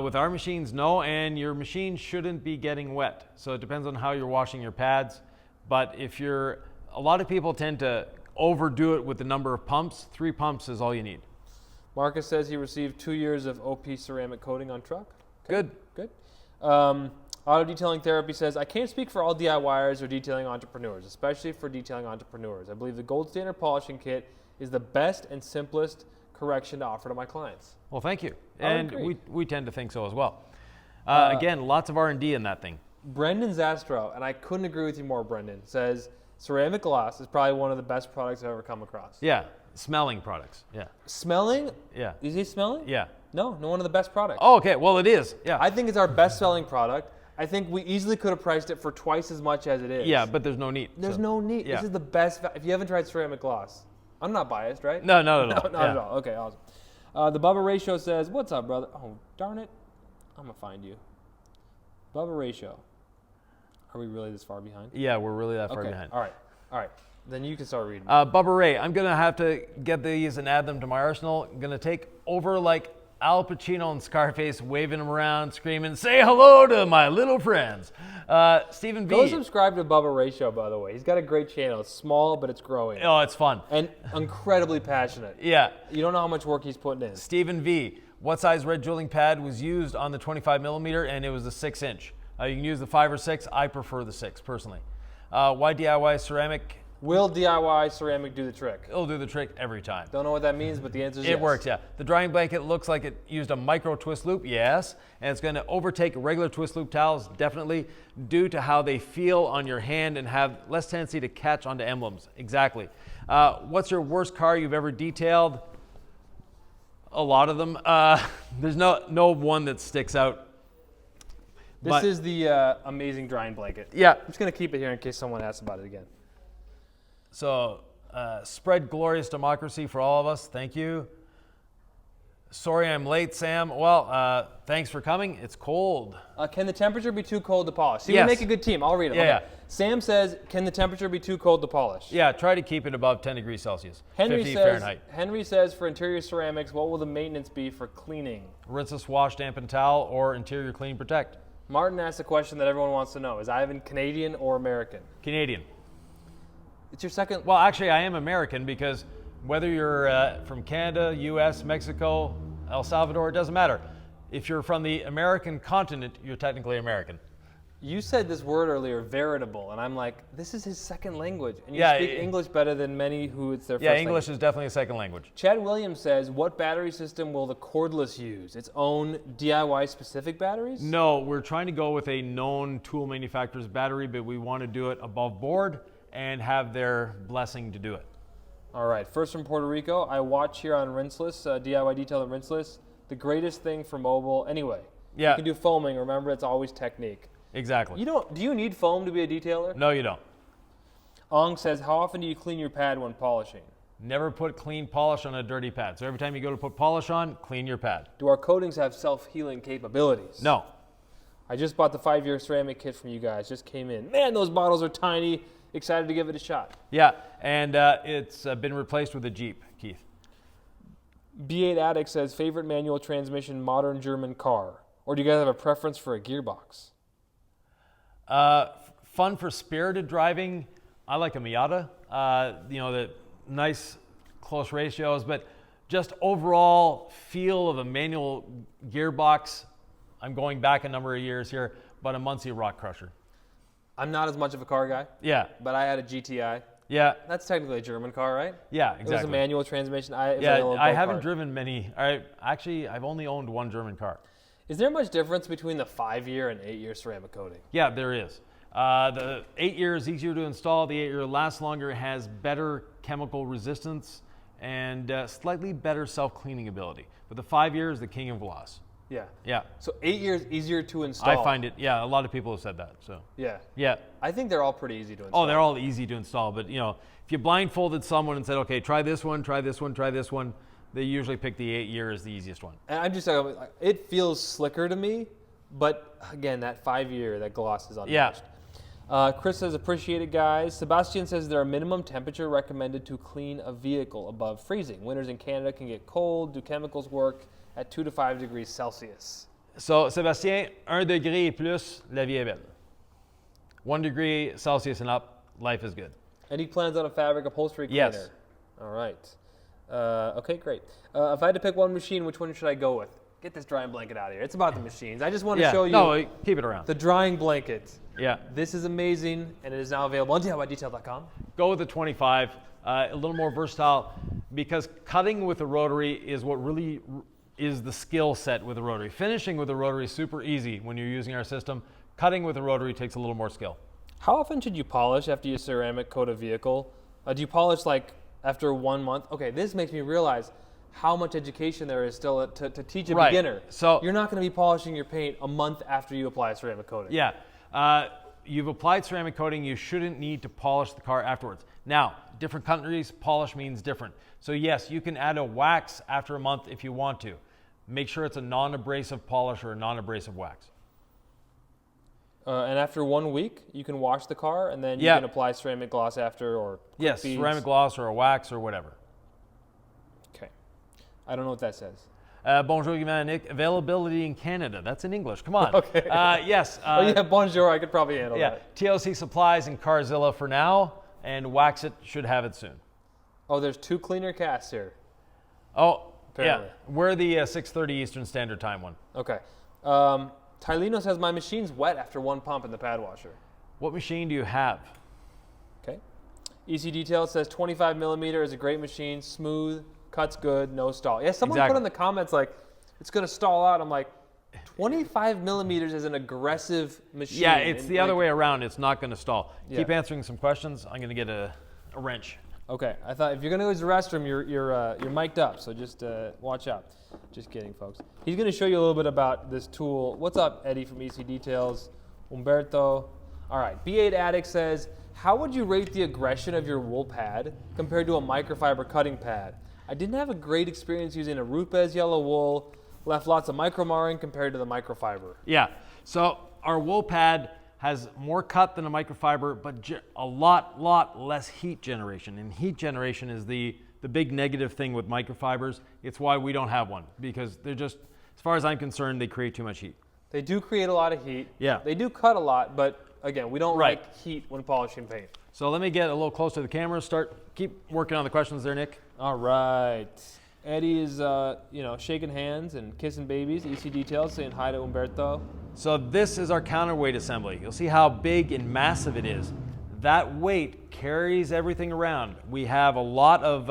With our machines, no, and your machine shouldn't be getting wet. So it depends on how you're washing your pads. But a lot of people tend to overdo it with the number of pumps. 3 pumps is all you need. Marcus says he received 2 years of OP ceramic coating on truck. Okay. Good. Auto Detailing Therapy says, I can't speak for all DIYers or detailing entrepreneurs, especially for detailing entrepreneurs. I believe the Gold Standard polishing kit is the best and simplest correction to offer to my clients. Well, thank you. And we tend to think so as well. Again, lots of R&D in that thing. Brendan Zastro, and I couldn't agree with you more, Brendan, says ceramic gloss is probably one of the best products I've ever come across. Yeah, smelling products. Yeah. Smelling? Yeah. Is he smelling? Yeah. No, one of the best products. Oh, okay. Well, it is. Yeah. I think it's our best selling product. I think we easily could have priced it for twice as much as it is. Yeah, but there's no need. There's no need. Yeah. This is the best. If you haven't tried ceramic gloss, I'm not biased, right? No, not at all. Not at all. Okay, awesome. The Bubba Ratio says, what's up, brother? Oh, darn it. I'm going to find you. Bubba Ratio. Are we really this far behind? Yeah, we're really that far behind. All right. Then you can start reading. Bubba Ray, I'm going to have to get these and add them to my arsenal. I'm going to take over like Al Pacino and Scarface, waving them around, screaming, say hello to my little friends. Stephen V. Go subscribe to Bubba Ratio, by the way. He's got a great channel. It's small, but it's growing. Oh, it's fun. And incredibly passionate. Yeah. You don't know how much work he's putting in. Stephen V. What size red drilling pad was used on the 25 millimeter, and it was a 6-inch. You can use the 5 or 6. I prefer the 6, personally. Why DIY ceramic? Will DIY ceramic do the trick? It'll do the trick every time. Don't know what that means, but the answer is yes. It works, yeah. The drying blanket looks like it used a micro twist loop, yes. And it's going to overtake regular twist loop towels, definitely, due to how they feel on your hand and have less tendency to catch onto emblems. Exactly. What's your worst car you've ever detailed? A lot of them. There's no one that sticks out. This is the amazing drying blanket. Yeah. I'm just going to keep it here in case someone asks about it again. So, spread glorious democracy for all of us. Thank you. Sorry I'm late, Sam. Well, thanks for coming. It's cold. Can the temperature be too cold to polish? See, yes. We make a good team. I'll read them. Yeah, okay. Sam says, can the temperature be too cold to polish? Yeah, try to keep it above 10 degrees Celsius, 50 Fahrenheit. Henry says, for interior ceramics, what will the maintenance be for cleaning? Rinseless wash, dampen towel, or interior clean protect. Martin asked a question that everyone wants to know. Is Ivan Canadian or American? Canadian. It's your second. Well, actually, I am American because whether you're from Canada, U.S., Mexico, El Salvador, it doesn't matter. If you're from the American continent, you're technically American. You said this word earlier, veritable, and I'm like, this is his second language. And you Yeah, speak English better than many who it's their Yeah, first English language. is definitely a second language. Chad Williams says, what battery system will the cordless use? Its own DIY specific batteries? No, we're trying to go with a known tool manufacturer's battery, but we want to do it above board and have their blessing to do it. All right, first from Puerto Rico. I watch here on Rinseless, DIY Detail and Rinseless. The greatest thing for mobile. Anyway, Yeah. you can do foaming. Remember, it's always technique. Exactly. Do you need foam to be a detailer? No, you don't. Ong says, how often do you clean your pad when polishing? Never put clean polish on a dirty pad. So every time you go to put polish on, clean your pad. Do our coatings have self-healing capabilities? No. I just bought the 5-year ceramic kit from you guys. Just came in. Man, those bottles are tiny. Excited to give it a shot. Yeah, and it's been replaced with a Jeep, Keith. B8 Addict says, favorite manual transmission modern German car? Or do you guys have a preference for a gearbox? Fun for spirited driving. I like a Miata. The nice close ratios, but just overall feel of a manual gearbox. I'm going back a number of years here, but a Muncie Rock Crusher. I'm not as much of a car guy, Yeah, but I had a GTI. yeah, That's technically a German car, right? yeah, It was a exactly. manual transmission. I haven't driven many. I've only owned one German car. Is there much difference between the 5-year and 8-year ceramic coating? Yeah, there is. The 8-year is easier to install. The 8-year lasts longer, has better chemical resistance, and slightly better self-cleaning ability. But the 5-year is the king of gloss. Yeah. Yeah, So 8 years easier to install. I find it. Yeah, a lot of people have said that. So Yeah. yeah. I think they're all pretty easy to install. Oh, they're all easy to install. But if you blindfolded someone and said, "Okay, try this one, try this one, try this one," they usually pick the 8-year as the easiest one. And I'm just it feels slicker to me, but again, that 5-year, that gloss is unmatched. Chris says, appreciate it, guys. Sebastian says there are minimum temperature recommended to clean a vehicle above freezing. Winters in Canada can get cold. Do chemicals work at 2 to 5 degrees Celsius? So, Sébastien, 1 degré et plus, la vie est belle. 1 degree Celsius and up, life is good. Any plans on a fabric upholstery cleaner? Yes. All right. Okay, great. If I had to pick one machine, which one should I go with? Get this drying blanket out of here. It's about the machines. I just want to show you No, keep it around. the drying blanket. Yeah. This is amazing, and it is now available on DIYDetail.com. Go with the 25, a little more versatile, because cutting with a rotary is what really is the skill set with a rotary. Finishing with a rotary is super easy when you're using our system. Cutting with a rotary takes a little more skill. How often should you polish after you ceramic coat a vehicle? Do you polish like after 1 month? Okay, this makes me realize how much education there is still to teach a Right. beginner. So- you're not going to be polishing your paint a month after you apply ceramic coating. Yeah, you've applied ceramic coating, you shouldn't need to polish the car afterwards. Now, different countries, polish means different. So yes, you can add a wax after a month if you want to. Make sure it's a non-abrasive polish or a non-abrasive wax. And after 1 week, you can wash the car, and then you Yeah. can apply ceramic gloss after, or quick Yes, beads. ceramic gloss or a wax or whatever. Okay. I don't know what that says. Bonjour, Nick. Availability in Canada. That's in English. Come on. Okay. Yes. Oh yeah, bonjour. I could probably handle Yeah. that. TLC Supplies and Carzilla for now, and Wax It should have it soon. Oh, there's 2 cleaner casts here. Oh, Apparently. yeah. We're the 6:30 Eastern Standard Time one. Okay. Tylino says my machine's wet after 1 pump in the pad washer. What machine do you have? Okay. EC Detail says 25 millimeter is a great machine, smooth, cuts good, no stall. Yeah, someone Exactly. put in the comments like it's gonna stall out. I'm like, 25 millimeters is an aggressive machine. Yeah, it's And, the other like- way around. It's not going to stall. Yeah. Keep answering some questions. I'm going to get a wrench. Okay, I thought if you're gonna use the restroom, you're mic'd up, so just watch out. Just kidding, folks. He's gonna show you a little bit about this tool. What's up, Eddie from EC Details? Umberto. All right, B8 Addict says, how would you rate the aggression of your wool pad compared to a microfiber cutting pad? I didn't have a great experience using a Rupes yellow wool. Left lots of micro marring compared to the microfiber. Yeah. So our wool pad has more cut than a microfiber, but a lot less heat generation. And heat generation is the big negative thing with microfibers. It's why we don't have one, because they're just, as far as I'm concerned, they create too much heat. They do create a lot of heat. Yeah. They do cut a lot, but again, we don't Right. like heat when polishing paint. So let me get a little close to the camera. Keep working on the questions there, Nick. All right. Eddie is, shaking hands and kissing babies. EC Details saying hi to Umberto. So this is our counterweight assembly. You'll see how big and massive it is. That weight carries everything around. We have a lot of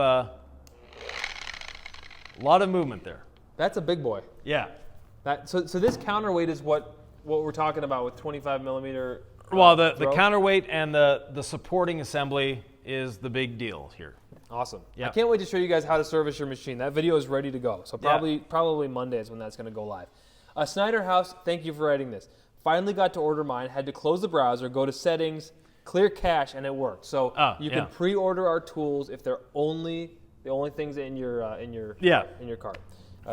movement there. That's a big boy. Yeah. So this counterweight is what we're talking about with 25 millimeter. Well, the counterweight and the supporting assembly is the big deal here. Awesome. Yeah. I can't wait to show you guys how to service your machine. That video is ready to go. So probably Monday is when that's going to go live. Snyder House, thank you for writing this. Finally got to order mine. Had to close the browser, go to settings, clear cache, and it worked. So you can pre-order our tools if they're the only things in your cart.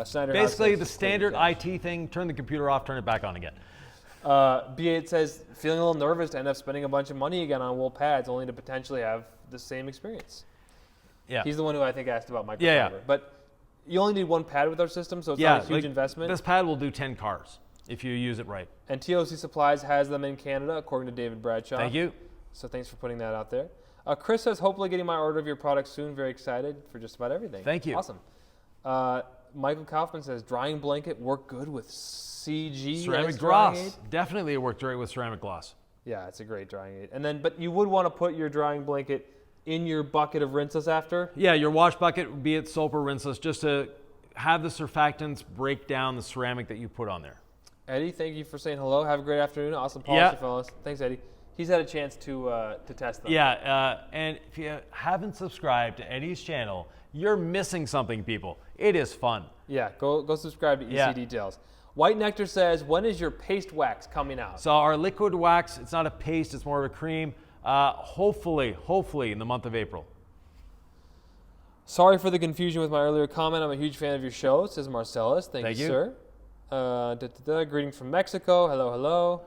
Snyder Basically, House the standard IT thing: turn the computer off, turn it back on again. B8 says feeling a little nervous to end up spending a bunch of money again on wool pads, only to potentially have the same experience. Yeah, he's the one who I think asked about microfiber. Yeah. But you only need one pad with our system, so it's not a huge investment. This pad will do 10 cars if you use it right. And TOC Supplies has them in Canada, according to David Bradshaw. Thank you. So thanks for putting that out there. Chris says, hopefully getting my order of your product soon. Very excited for just about everything. Thank you. Awesome. Michael Kaufman says, drying blanket work good with CG. Ceramic gloss. Definitely it worked great with ceramic gloss. Yeah, it's a great drying aid. And then, but you would want to put your drying blanket in your bucket of rinseless after? Yeah, your wash bucket, be it soap or rinseless, just to have the surfactants break down the ceramic that you put on there. Eddie, thank you for saying hello. Have a great afternoon. Awesome policy, fellas. Thanks, Eddie. He's had a chance to test them. Yeah, and if you haven't subscribed to Eddie's channel, you're missing something, people. It is fun. Yeah, go subscribe to EC Details. White Nectar says, when is your paste wax coming out? So our liquid wax, it's not a paste, it's more of a cream. Hopefully in the month of April. Sorry for the confusion with my earlier comment. I'm a huge fan of your show, says Marcellus. Thank you, sir. Greetings from Mexico. Hello.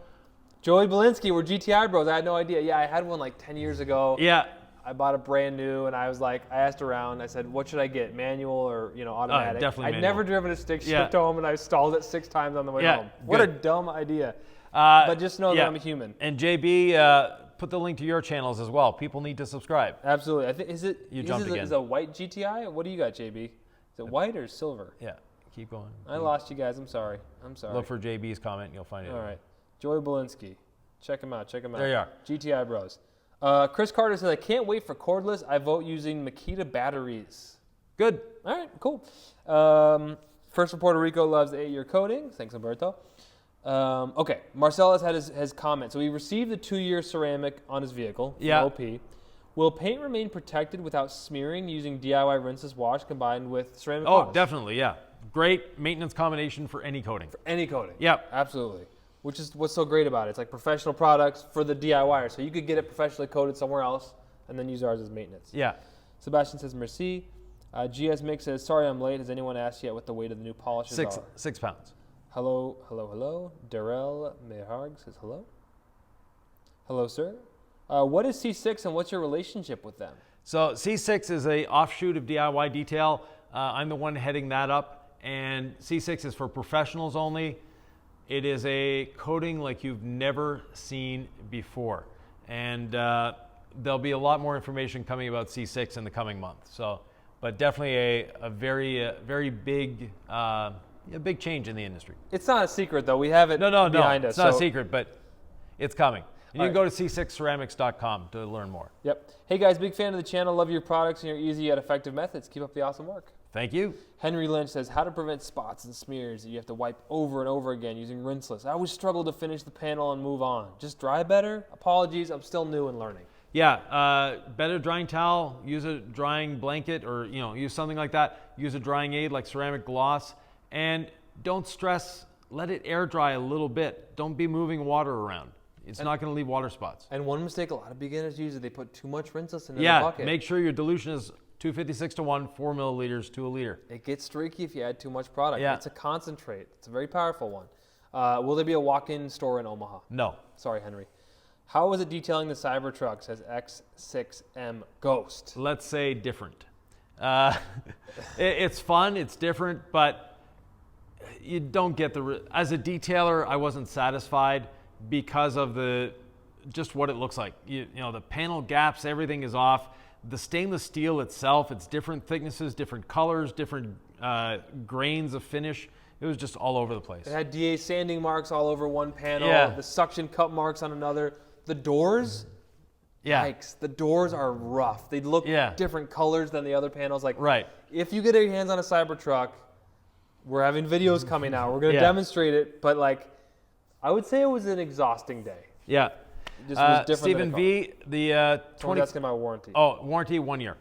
Joey Belinsky, we're GTI bros. I had no idea. Yeah, I had one like 10 years ago. Yeah. I bought it brand new, and I was like, I asked around. I said, what should I get, manual or automatic? Definitely I'd never driven a stick shift home, and I stalled it 6 times on the way home. What a dumb idea. But just know that I'm a human. And JB, put the link to your channels as well. People need to subscribe. Absolutely. I think is it a white GTI? What do you got, JB? Is it white or silver? Yeah. Keep going. I lost you guys. I'm sorry. Look for JB's comment. You'll find it. All right. Joey Belinsky. Check him out. There you are. GTI bros. Chris Carter says, I can't wait for cordless. I vote using Makita batteries. Good. All right. Cool. First from Puerto Rico loves the 8-year coating. Thanks, Umberto. Okay. Marcellus had his comment. So he received the 2-year ceramic on his vehicle. Yeah. OP. Will paint remain protected without smearing using DIY rinseless wash combined with ceramic polish? Definitely. Yeah. Great maintenance combination for any coating. For any coating. Yep. Absolutely. Which is what's so great about it. It's like professional products for the DIYer. So you could get it professionally coated somewhere else and then use ours as maintenance. Yeah. Sebastian says, merci. GS Mix says, sorry I'm late. Has anyone asked yet what the weight of the new polishes are? 6 pounds. Hello. Darrell Meharg says, hello. Hello, sir. What is C6 and what's your relationship with them? So C6 is a offshoot of DIY Detail. I'm the one heading that up. And C6 is for professionals only. It is a coating like you've never seen before. And there'll be a lot more information coming about C6 in the coming month. So, but definitely a very big big change in the industry. It's not a secret though. We have it behind us. It's not a secret, but it's coming. And you can go to c6ceramics.com to learn more. Yep. Hey guys, big fan of the channel. Love your products and your easy yet effective methods. Keep up the awesome work. Thank you. Henry Lynch says, how to prevent spots and smears that you have to wipe over and over again using rinseless. I always struggle to finish the panel and move on. Just dry better? Apologies, I'm still new and learning. Yeah, better drying towel, use a drying blanket or use something like that. Use a drying aid like ceramic gloss. And don't stress, let it air dry a little bit. Don't be moving water around. It's not going to leave water spots. And one mistake a lot of beginners use is they put too much rinseless in the bucket. Yeah, make sure your dilution is 256:1, 4 milliliters to a liter. It gets streaky if you add too much product. Yeah. It's a concentrate. It's a very powerful one. Will there be a walk-in store in Omaha? No. Sorry, Henry. How was it detailing the Cybertruck, says X6M Ghost? Let's say different. It's fun, it's different, but you don't get as a detailer, I wasn't satisfied because of just what it looks like. The panel gaps, everything is off. The stainless steel itself, it's different thicknesses, different colors, different grains of finish. It was just all over the place. It had DA sanding marks all over one panel, Yeah. the suction cup marks on another. The doors, Yeah. yikes, the doors are rough. They look Yeah. different colors than the other panels. Like, Right. if you get your hands on a Cybertruck, we're having videos coming out. We're going to Yeah. demonstrate it, but like, I would say it was an exhausting day. Yeah. It just was different Stephen than a car. V, the Someone's 20. asking about warranty. Warranty 1 year.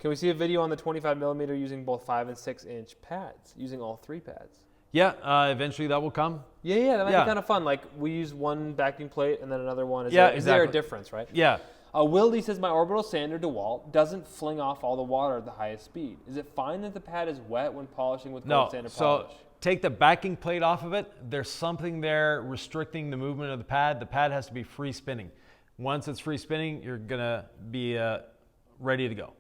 Can we see a video on the 25mm using both 5 and 6-inch pads, using all 3 pads? Yeah. Eventually that will come. Yeah, that might Yeah. be kind of fun. Like, we use one backing plate and then another one. Is Yeah, there, is there a exactly. difference, right? Yeah. Willie says, my orbital sander DeWalt doesn't fling off all the water at the highest speed. Is it fine that the pad is wet when polishing with No. cold sander So polish? take the backing plate off of it. There's something there restricting the movement of the pad. The pad has to be free spinning. Once it's free spinning, you're going to be ready to go.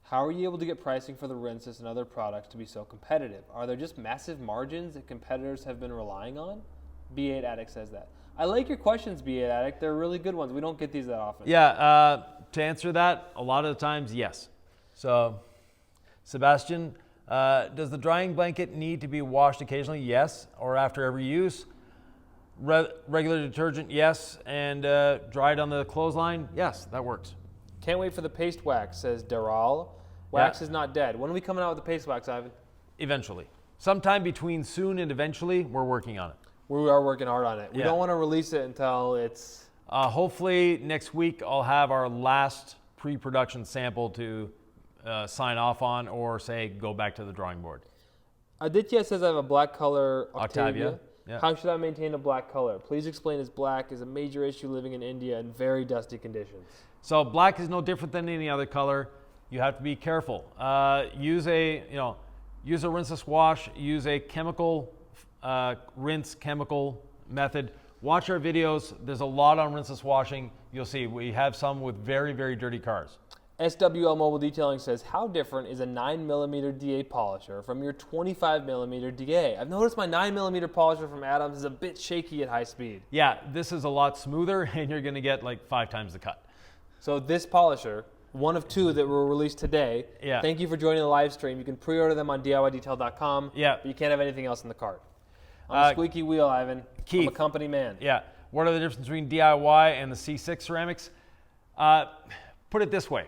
How are you able to get pricing for the rinses and other products to be so competitive? Are there just massive margins that competitors have been relying on? B8 Addict says that. I like your questions, B8 Addict. They're really good ones. We don't get these that often. Yeah, to answer that, a lot of the times, yes. So, Sebastian, does the drying blanket need to be washed occasionally? Yes. Or after every use? Regular detergent? Yes. And dried on the clothesline? Yes, that works. Can't wait for the paste wax, says Daral. Wax is not dead. When are we coming out with the paste wax, Ivan? Eventually. Sometime between soon and eventually, we're working on it. We are working hard on it. We Yeah. don't want to release it until it's... Hopefully next week I'll have our last pre-production sample to sign off on or say go back to the drawing board. Aditya says I have a black color Octavia. Octavia, yeah. How should I maintain a black color? Please explain as black is a major issue living in India in very dusty conditions. So black is no different than any other color. You have to be careful. Use a rinseless wash. Use a chemical rinse chemical method. Watch our videos. There's a lot on rinseless washing. You'll see we have some with very, very dirty cars. SWL Mobile Detailing says, how different is a 9mm DA polisher from your 25mm DA? I've noticed my 9mm polisher from Adams is a bit shaky at high speed. Yeah, this is a lot smoother and you're going to get like 5 times the cut. So this polisher, one of 2 that were released today. Yeah. Thank you for joining the live stream. You can pre-order them on DIYdetail.com. Yeah. But you can't have anything else in the cart. I'm a squeaky wheel, Ivan. Keith. I'm a company man. Yeah. What are the differences between DIY and the C6 ceramics? Put it this way.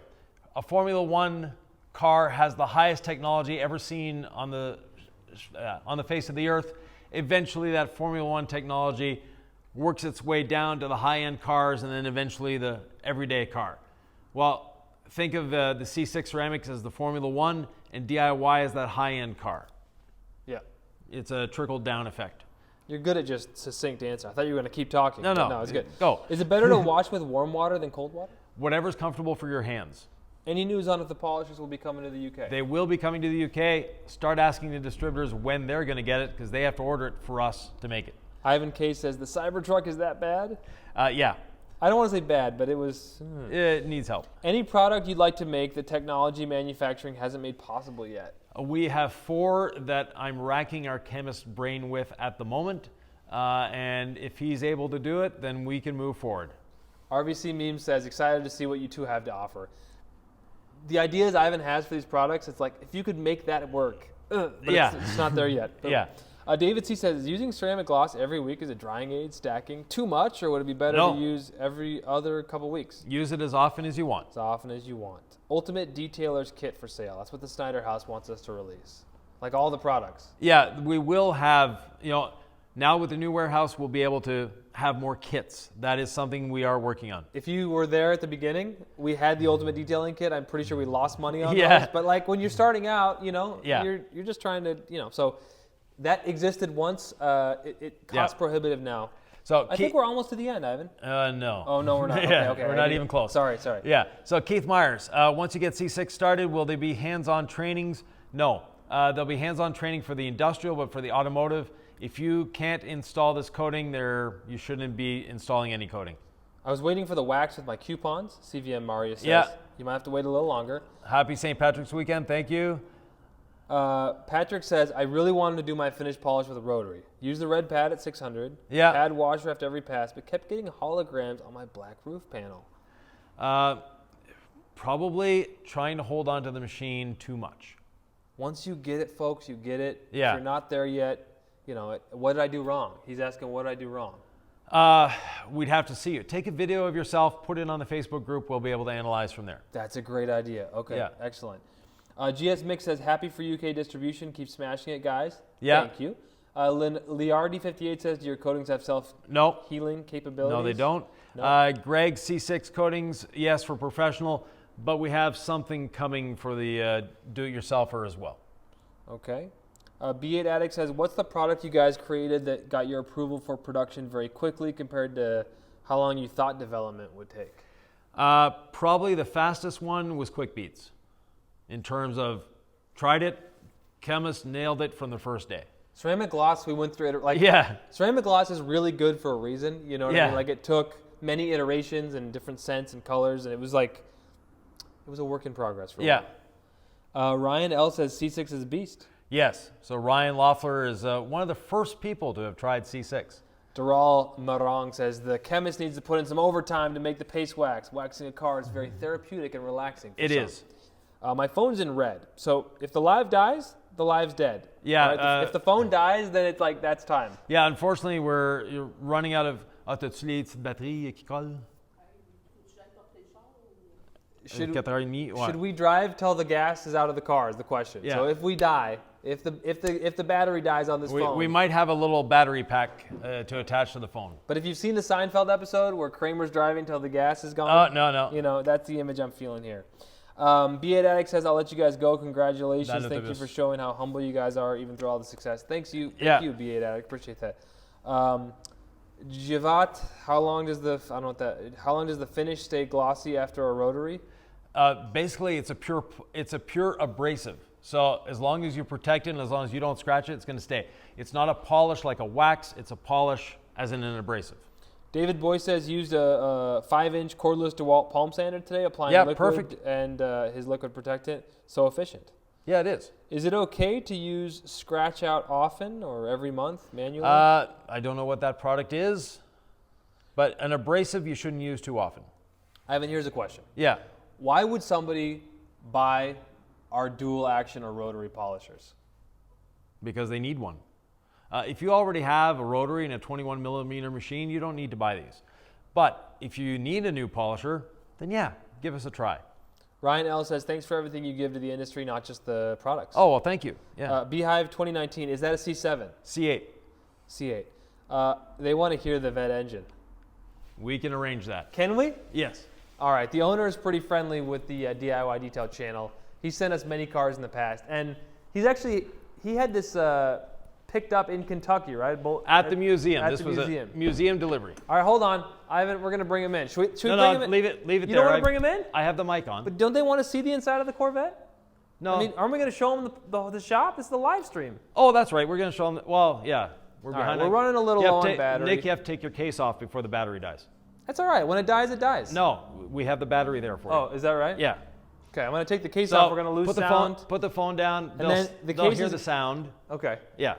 A Formula One car has the highest technology ever seen on the face of the earth. Eventually that Formula One technology works its way down to the high-end cars and then eventually the everyday car. Well, think of the C6 ceramics as the Formula One and DIY as that high-end car. Yeah. It's a trickle-down effect. You're good at just succinct answer. I thought you were going to keep talking. No, but no. it's good. Go. Is it better to wash with warm water than cold water? Whatever's comfortable for your hands. Any news on if the polishers will be coming to the UK? They will be coming to the UK. Start asking the distributors when they're going to get it because they have to order it for us to make it. Ivan K says, the Cybertruck is that bad? Yeah, I don't want to say bad, but it was... it needs help. Any product you'd like to make that technology manufacturing hasn't made possible yet? We have 4 that I'm racking our chemist's brain with at the moment. And if he's able to do it, then we can move forward. RVC Meme says, excited to see what you 2 have to offer. The ideas Ivan has for these products, it's like, if you could make that work. But Yeah. it's not there yet. Yeah. David C says, is using ceramic gloss every week as a drying aid, stacking, too much, or would it be better No. to use every other couple weeks? Use it as often as you want. As often as you want. Ultimate Detailer's Kit for sale. That's what the Snyder House wants us to release. Like all the products. Yeah, we will have, now with the new warehouse, we'll be able to have more kits. That is something we are working on. If you were there at the beginning, we had the Ultimate Detailing Kit. I'm pretty sure we lost money on Yeah. those. But like when you're starting out, Yeah. you're just trying to, so that existed once. It costs Yeah. prohibitive now. So I think we're almost to the end, Ivan. No. Oh, no, we're not. Yeah, Okay. we're not even close. Sorry. Yeah. So Keith Myers, once you get C6 started, will there be hands-on trainings? No. There'll be hands-on training for the industrial, but for the automotive, if you can't install this coating, you shouldn't be installing any coating. I was waiting for the wax with my coupons. CVM Mario says. Yeah. You might have to wait a little longer. Happy St. Patrick's weekend. Thank you. Patrick says, I really wanted to do my finish polish with a rotary. Use the red pad at 600. Yeah. Pad washer after every pass, but kept getting holograms on my black roof panel. Probably trying to hold on to the machine too much. Once you get it, folks, you get it. Yeah. If you're not there yet, you know, what did I do wrong? He's asking, what did I do wrong? We'd have to see it. Take a video of yourself, put it on the Facebook group. We'll be able to analyze from there. That's a great idea. Okay, Yeah. excellent. GS Mix says, happy for UK distribution. Keep smashing it, guys. Yeah. Thank you. Liardi58 says, do your coatings have self-healing capabilities? No, they don't. No. Greg, C6 coatings, yes, for professional, but we have something coming for the do-it-yourselfer as well. Okay. B8 Addict says, what's the product you guys created that got your approval for production very quickly compared to how long you thought development would take? Probably the fastest one was Quick Beats. In terms of tried it, chemist nailed it from the first day. Ceramic gloss, we went through it. Like, Yeah. ceramic gloss is really good for a reason. You know what I Yeah. mean? Like, it took many iterations and different scents and colors, and it was like, it was a work in progress for a Yeah. while. Ryan L says C6 is a beast. Yes. So Ryan Loeffler is one of the first people to have tried C6. Daral Marong says the chemist needs to put in some overtime to make the paste wax. Waxing a car is very therapeutic and relaxing. It is. My phone's in red, so if the live dies, the live's dead. Yeah. Right? If the phone dies, then it's like that's time. Yeah. Unfortunately, you're running out of. T'as-tu les petites batteries qui collent? Should we drive till the gas is out of the car is the question. Yeah. So if we die, if the battery dies on this phone. We might have a little battery pack to attach to the phone. But if you've seen the Seinfeld episode where Kramer's driving till the gas is gone. No. You know, that's the image I'm feeling here. B8 Addict says, I'll let you guys go. Congratulations. Thank you for showing how humble you guys are even through all the success. Thank you, B8 Addict. Appreciate that. Jivat, how long does the finish stay glossy after a rotary? Basically, it's a pure abrasive. So as long as you protect it and as long as you don't scratch it, it's going to stay. It's not a polish like a wax. It's a polish as in an abrasive. David Boy says used a 5-inch cordless DeWalt palm sander today, applying liquid perfect. And his liquid protectant. So efficient. Yeah, it is. Is it okay to use scratch out often or every month manually? I don't know what that product is, but an abrasive you shouldn't use too often. Ivan, here's a question. Yeah. Why would somebody buy our dual action or rotary polishers? Because they need one. If you already have a rotary and a 21 millimeter machine, you don't need to buy these. But if you need a new polisher, then yeah, give us a try. Ryan L says, thanks for everything you give to the industry, not just the products. Oh, well, thank you. Yeah. Beehive 2019, is that a C7? C8. C8. They want to hear the vet engine. We can arrange that. Can we? Yes. All right. The owner is pretty friendly with the DIY Detail channel. He sent us many cars in the past. And he had this picked up in Kentucky, right? At the museum. At this the was museum. a museum delivery. All right, hold on. Ivan, we're going to bring him in. Should we bring him in? Leave it You there. don't want to bring him in? I have the mic on. But don't they want to see the inside of the Corvette? No. I mean, aren't we going to show them the shop? It's the live stream. Oh, that's right. We're going to show them. Well, yeah. We're behind. We're running a little low on battery. Nick, you have to take your case off before the battery dies. That's all right. When it dies, it dies. No, we have the battery there for you. Oh, is that right? Yeah. Okay, I'm going to take the case off. We're going to lose sound. Put the phone down. And then they'll hear the sound. Okay. Yeah.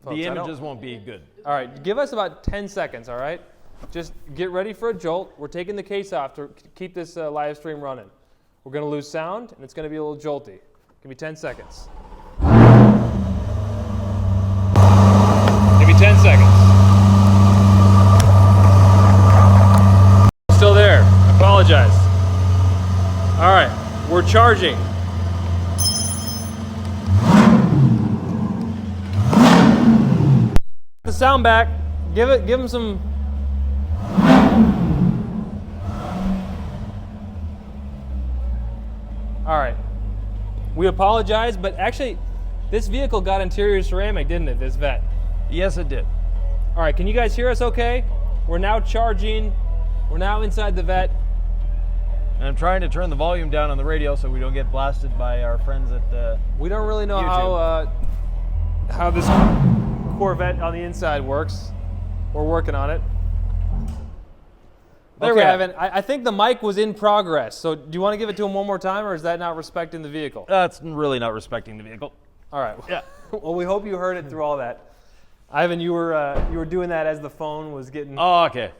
Folks, the images won't be good. All right, give us about 10 seconds, all right? Just get ready for a jolt. We're taking the case off to keep this live stream running. We're going to lose sound, and it's going to be a little jolty. Give me 10 seconds. Give me 10 seconds. Still there. I apologize. All right, we're charging. The sound back. Give him some. All right. We apologize, but actually, this vehicle got interior ceramic, didn't it, this vet? Yes, it did. All right, can you guys hear us okay? We're now charging. We're now inside the vet. And I'm trying to turn the volume down on the radio so we don't get blasted by our friends at We don't really know YouTube. how this Corvette on the inside works. We're working on it. There okay, we are. Ivan, I think the mic was in progress. So do you want to give it to him one more time, or is that not respecting the vehicle? That's really not respecting the vehicle. All right. Yeah. Well, we hope you heard it through all that. Ivan, you were doing that as the phone was getting Oh, okay.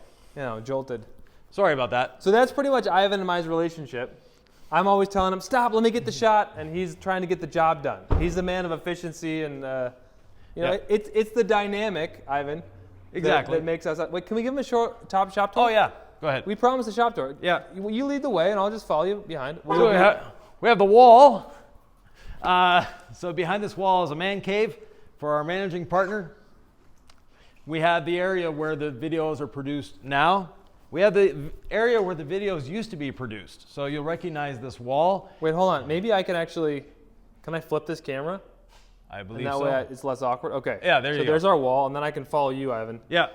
jolted. Sorry about that. So that's pretty much Ivan and my relationship. I'm always telling him, stop, let me get the shot, and he's trying to get the job done. He's the man of efficiency, and you know, it's the dynamic, Ivan, Exactly. that makes us. Wait, can we give him a short top shop tour? Oh yeah, go ahead. We promised a shop tour. Yeah. You lead the way, and I'll just follow you behind. So we have the wall. So behind this wall is a man cave for our managing partner. We have the area where the videos are produced now. We have the area where the videos used to be produced. So you'll recognize this wall. Wait, hold on. Maybe I can actually. Can I flip this camera? I believe And that so. way it's less awkward. Okay. Yeah, there you so go. there's our wall, and then I can follow you, Ivan. Yeah.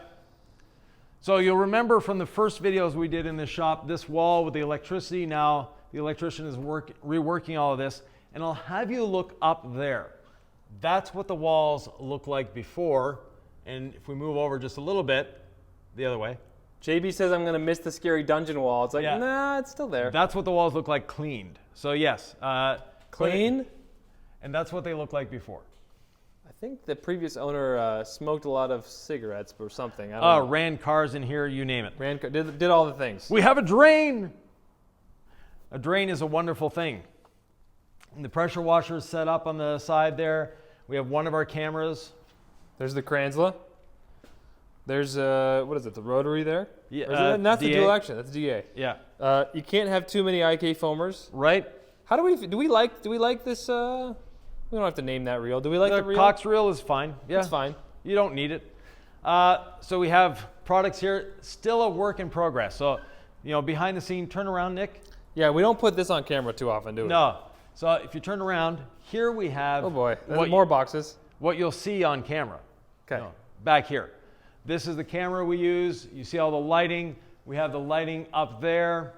So you'll remember from the first videos we did in this shop, this wall with the electricity. Now the electrician is reworking all of this, and I'll have you look up there. That's what the walls look like before. And if we move over just a little bit, the other way. JB says I'm going to miss the scary dungeon wall. It's like, Yeah. nah, it's still there. That's what the walls look like cleaned. So yes. Clean? And that's what they look like before. I think the previous owner smoked a lot of cigarettes or something. I don't know. Ran cars in here, you name it. Did all the things. We have a drain. A drain is a wonderful thing. And the pressure washer is set up on the side there. We have one of our cameras. There's the Kranzla. There's what is it? The rotary there. Yeah, And that's the DA. dual action. That's DA. Yeah. You can't have too many IK foamers. Right? How do we like this? We don't have to name that reel. Do we like the The reel? Cox reel is fine. Yeah. It's fine. You don't need it. So we have products here, still a work in progress. So, you know, behind the scene, turn around, Nick. Yeah, we don't put this on camera too often, do we? No. So if you turn around, here we have Oh boy, what, more boxes. what you'll see on camera. Okay. No, back here. This is the camera we use. You see all the lighting. We have the lighting up there.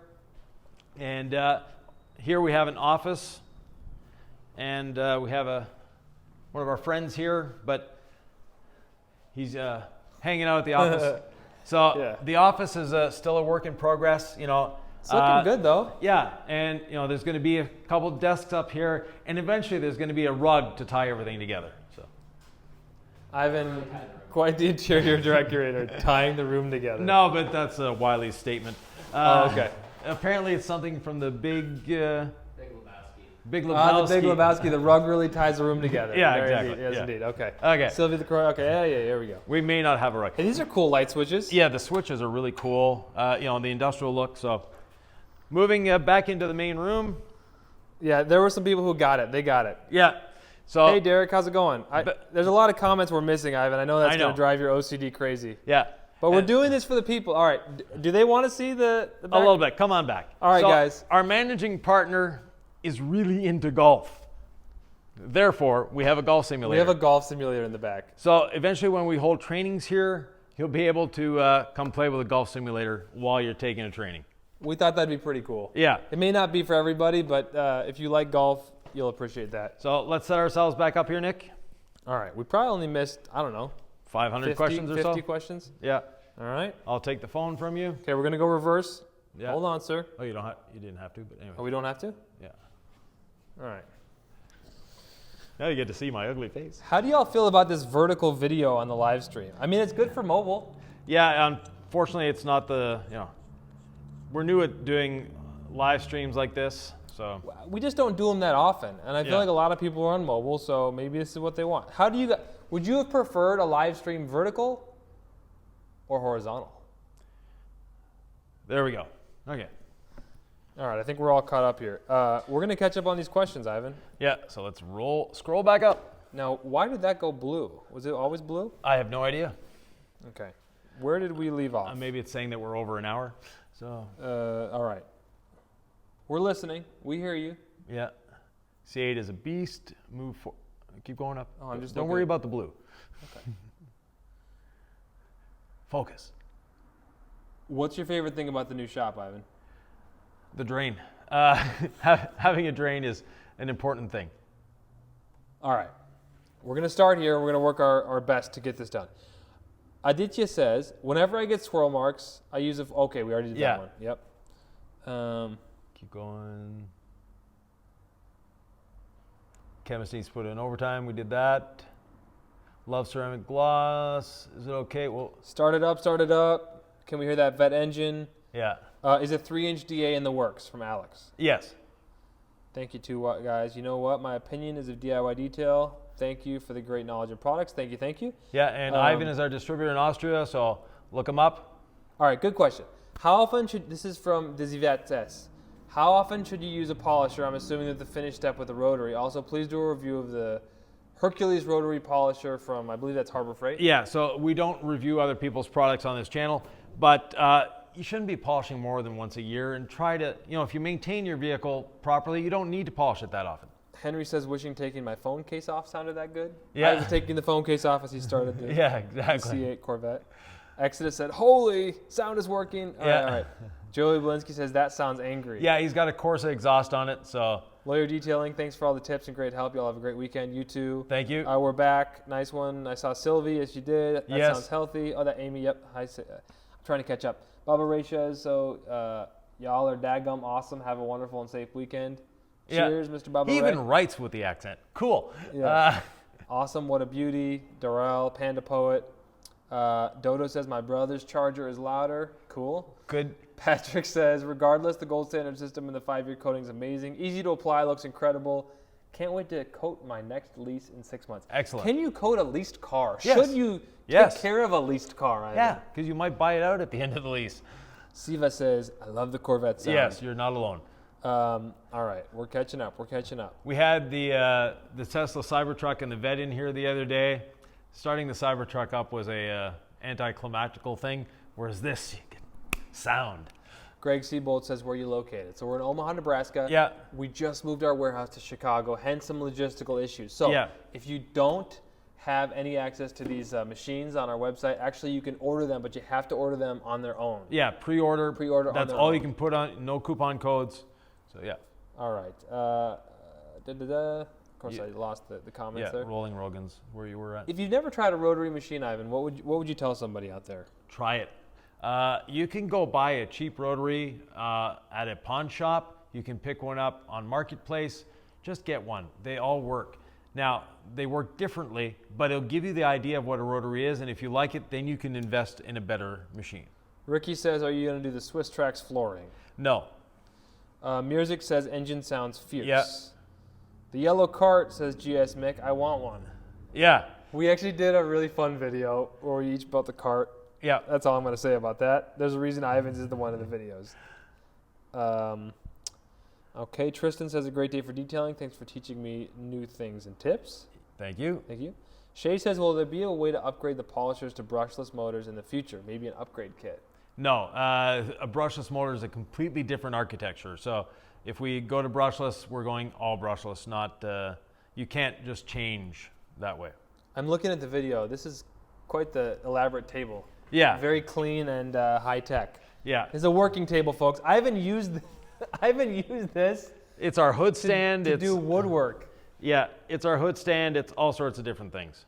And here we have an office. And we have one of our friends here, but he's hanging out at the office. So Yeah. the office is still a work in progress, you know. It's looking good though. Yeah, and you know, there's going to be a couple desks up here, and eventually there's going to be a rug to tie everything together. So, Ivan, quite the interior decorator, tying the room together. no, but that's a Wiley's statement. Oh, okay. Apparently, it's something from the Big Lebowski. Big The Lebowski. Big Lebowski, the rug really ties the room together. Yeah, There exactly. Indeed. Yes, Yeah. indeed. Okay. Okay. Sylvia the Crow. Okay, yeah, here we go. We may not have a rug. Hey, these are cool light switches. Yeah, the switches are really cool. You know, the industrial look. So, moving back into the main room. Yeah, there were some people who got it. They got it. Yeah. So. Hey, Derek, how's it going? There's a lot of comments we're missing, Ivan. I know that's I going know. to drive your OCD crazy. Yeah. But we're And- doing this for the people. All right. Do they want to see the A back? little bit. Come on back. All right, So, guys. Our managing partner is really into golf. Therefore, we have a golf simulator. We have a golf simulator in the back. So eventually, when we hold trainings here, you'll be able to come play with a golf simulator while you're taking a training. We thought that'd be pretty cool. Yeah. It may not be for everybody, but if you like golf, you'll appreciate that. So let's set ourselves back up here, Nick. All right. We probably only missed, I don't know, 500 50 questions or 50 so. questions. Yeah. All right. I'll take the phone from you. Okay, we're going to go reverse. Yeah. Hold on, sir. Oh, you don't have. You didn't have to, but anyway. Oh, we don't have to? Yeah. All right. Now you get to see my ugly face. How do y'all feel about this vertical video on the live stream? I mean, it's good for mobile. Yeah. Unfortunately, it's not the. You know, we're new at doing live streams like this, so. We just don't do them that often, and I feel Yeah. like a lot of people are on mobile, so maybe this is what they want. How do you? Would you have preferred a live stream vertical or horizontal? There we go. Okay. All right, I think we're all caught up here. We're gonna catch up on these questions, Ivan. Yeah. So let's scroll back up. Now, why did that go blue? Was it always blue? I have no idea. Okay. Where did we leave off? Maybe it's saying that we're over an hour. So. All right. We're listening. We hear you. Yeah. C8 is a beast. Move forward. Keep going up. Oh, I'm just Don't looking. worry about the blue. Okay. Focus. What's your favorite thing about the new shop, Ivan? The drain. Having a drain is an important thing. All right. We're going to start here. We're going to work our best to get this done. Aditya says, whenever I get swirl marks, I use a... Okay, we already did Yeah. that one. Yep. Keep going. Chemist needs to put in overtime. We did that. Love ceramic gloss. Is it okay? Well, Start it up, start it up. Can we hear that vet engine? yeah. Is a 3-inch DA in the works from Alex? Yes. Thank you to guys. You know what? My opinion is of DIY detail. Thank you for the great knowledge of products. Thank you, thank you. Yeah, and Ivan is our distributor in Austria, so look him up. All right, good question. How often should, this is from Dizivet S. How often should you use a polisher? I'm assuming that the finish step with the rotary. Also, please do a review of the Hercules rotary polisher from, I believe that's Harbor Freight. Yeah, so we don't review other people's products on this channel, but you shouldn't be polishing more than once a year, and try to, if you maintain your vehicle properly, you don't need to polish it that often. Henry says, wishing taking my phone case off sounded that good. Yeah. I was taking the phone case off as he started the Yeah, exactly. C8 Corvette. Exodus said, holy, sound is working. All right, all right. Joey Belinsky says, that sounds angry. Yeah, he's got a Corsa exhaust on it, so. Lawyer Detailing, thanks for all the tips and great help. Y'all have a great weekend. You too. Thank you. We're back. Nice one. I saw Sylvie, as you did. That Yes. sounds healthy. Oh, that Amy, yep. Hi, I'm trying to catch up. Baba Rachel, so y'all are daggum awesome. Have a wonderful and safe weekend. Cheers, Mr. Baba He Ray. even writes with the accent. Cool. Yeah. Awesome. What a beauty. Darrell, Panda Poet. Dodo says, my brother's charger is louder. Cool. Good. Patrick says, regardless, the gold standard system and the 5-year coating is amazing. Easy to apply, looks incredible. Can't wait to coat my next lease in 6 months. Excellent. Can you coat a leased car? Yes. Should you Yes. take care of a leased car? Ivan? Yeah, because you might buy it out at the end of the lease. Siva says, I love the Corvette sound. Yes, you're not alone. All right, we're catching up. We're catching up. We had the Tesla Cybertruck and the vet in here the other day. Starting the Cybertruck up was a anticlimactical thing, whereas this, you get sound. Greg Seabold says, where are you located? So we're in Omaha, Nebraska. Yeah. We just moved our warehouse to Chicago, hence some logistical issues. So Yeah. if you don't have any access to these machines on our website, actually you can order them, but you have to order them on their own. Yeah, pre-order. Pre-order on That's their all own. you can put on, no coupon codes. So yeah. All right. Of course, I lost the comments Yeah, there. Rolling Rogans, where you were at. If you've never tried a rotary machine, Ivan, what would you tell somebody out there? Try it. You can go buy a cheap rotary at a pawn shop. You can pick one up on Marketplace. Just get one. They all work. Now, they work differently, but it'll give you the idea of what a rotary is, and if you like it, then you can invest in a better machine. Ricky says, are you going to do the Swiss Tracks flooring? No. Music says, engine sounds fierce. Yeah. The yellow cart says, GS Mick, I want one. Yeah. We actually did a really fun video where we each built the cart. Yeah. That's all I'm going to say about that. There's a reason Ivan's is the one in the videos. Okay, Tristan says, a great day for detailing. Thanks for teaching me new things and tips. Thank you. Thank you. Shay says, will there be a way to upgrade the polishers to brushless motors in the future? Maybe an upgrade kit. No, a brushless motor is a completely different architecture. So if we go to brushless, we're going all brushless, not, you can't just change that way. I'm looking at the video. This is quite the elaborate table. Yeah. Very clean and high tech. Yeah. It's a working table, folks. I haven't used this It's our hood stand. to it's, do woodwork. Yeah, it's our hood stand. It's all sorts of different things.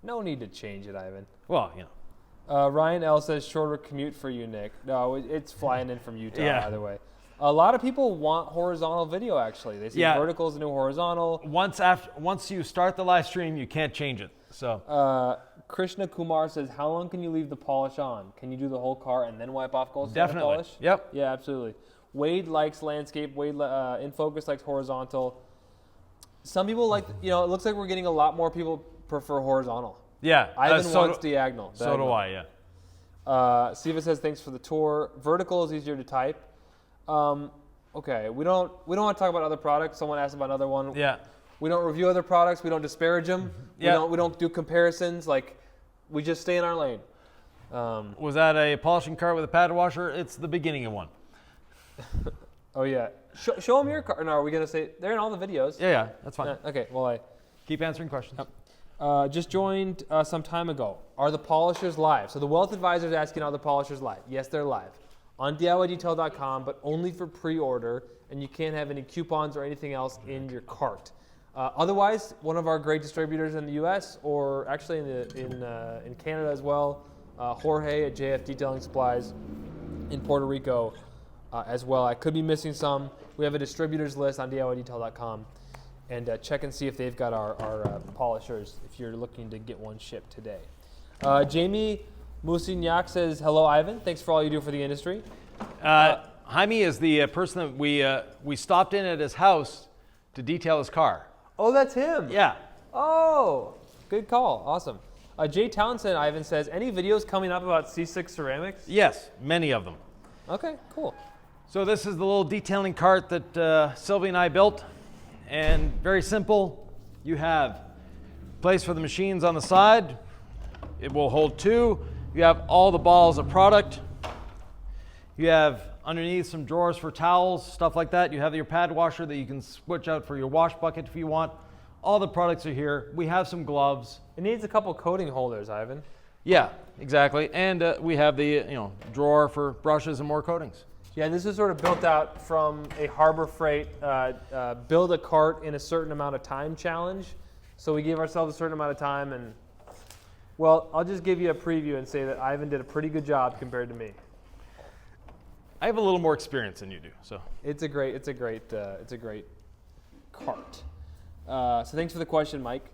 No need to change it, Ivan. Well, you know. Ryan L says, shorter commute for you, Nick. No, it's flying in from Utah, Yeah. by the way. A lot of people want horizontal video, actually. They see vertical is the new horizontal. Once you start the live stream, you can't change it. So Krishna Kumar says, how long can you leave the polish on? Can you do the whole car and then wipe off gold standard definitely. polish? Yep. Yeah, absolutely. Wade likes landscape. Wade in focus likes horizontal. Some people like, it looks like we're getting a lot more people prefer horizontal. Yeah. Ivan wants diagonal. So do I, yeah. Siva says, thanks for the tour. Vertical is easier to type. Okay, we don't want to talk about other products. Someone asked about another one. Yeah. We don't review other products. We don't disparage them. Yeah. We don't do comparisons. We just stay in our lane. Was that a polishing cart with a pad washer? It's the beginning of one. Oh yeah. Show them your car. No, are we gonna say they're in all the videos? Yeah, that's fine. Okay. Well, Keep answering questions. just joined some time ago. Are the polishers live? So the Wealth Advisor is asking, are the polishers live? Yes, they're live. On DIYdetail.com, but only for pre-order, and you can't have any coupons or anything else in your cart. Otherwise, one of our great distributors in the U.S. or actually in Canada as well, Jorge at JF Detailing Supplies in Puerto Rico as well. I could be missing some. We have a distributors list on DIYdetail.com, and check and see if they've got our polishers if you're looking to get one shipped today. Jamie Musignac says, hello, Ivan. Thanks for all you do for the industry. Jaime is the person that we stopped in at his house to detail his car. Oh, that's him. Yeah. Oh, good call. Awesome. Jay Townsend, Ivan says, any videos coming up about C6 ceramics? Yes, many of them. Okay, cool. So this is the little detailing cart that Sylvie and I built. And very simple. You have place for the machines on the side. It will hold 2. You have all the balls of product. You have underneath some drawers for towels, stuff like that. You have your pad washer that you can switch out for your wash bucket if you want. All the products are here. We have some gloves. It needs a couple coating holders, Ivan. Yeah, exactly. And we have the drawer for brushes and more coatings. Yeah, this is sort of built out from a Harbor Freight build a cart in a certain amount of time challenge. So we gave ourselves a certain amount of time, and well, I'll just give you a preview and say that Ivan did a pretty good job compared to me. I have a little more experience than you do, so it's a great cart. So thanks for the question, Mike.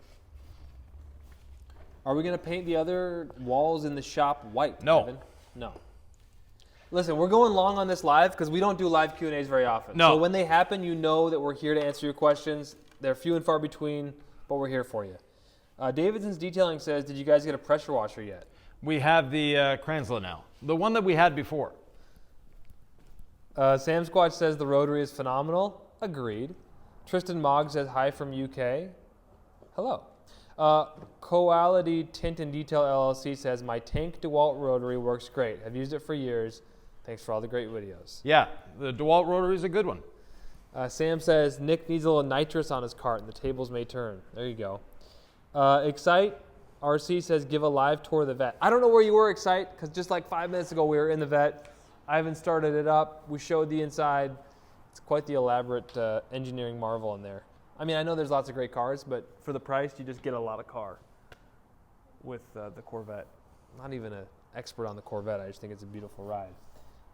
Are we going to paint the other walls in the shop white? No. Ivan? No. Listen, we're going long on this live because we don't do live Q&As very often. No. So when they happen, you know that we're here to answer your questions. They're few and far between, but we're here for you. Davidson's Detailing says, did you guys get a pressure washer yet? we have the Kranzla now, the one that we had before. Sam Squatch says the rotary is phenomenal. Agreed. Tristan Mogg says hi from UK. Hello. Quality Tint and Detail LLC says my Tank DeWalt rotary works great. I've used it for years. Thanks for all the great videos. Yeah, the DeWalt rotary is a good one. Sam says Nick needs a little nitrous on his cart and the tables may turn. There you go. Excite RC says give a live tour of the vet. I don't know where you were, Excite, because just like 5 minutes ago we were in the vet. I haven't started it up. We showed the inside. It's quite the elaborate engineering marvel in there. I mean, I know there's lots of great cars, but for the price, you just get a lot of car with the Corvette. Not even an expert on the Corvette. I just think it's a beautiful ride.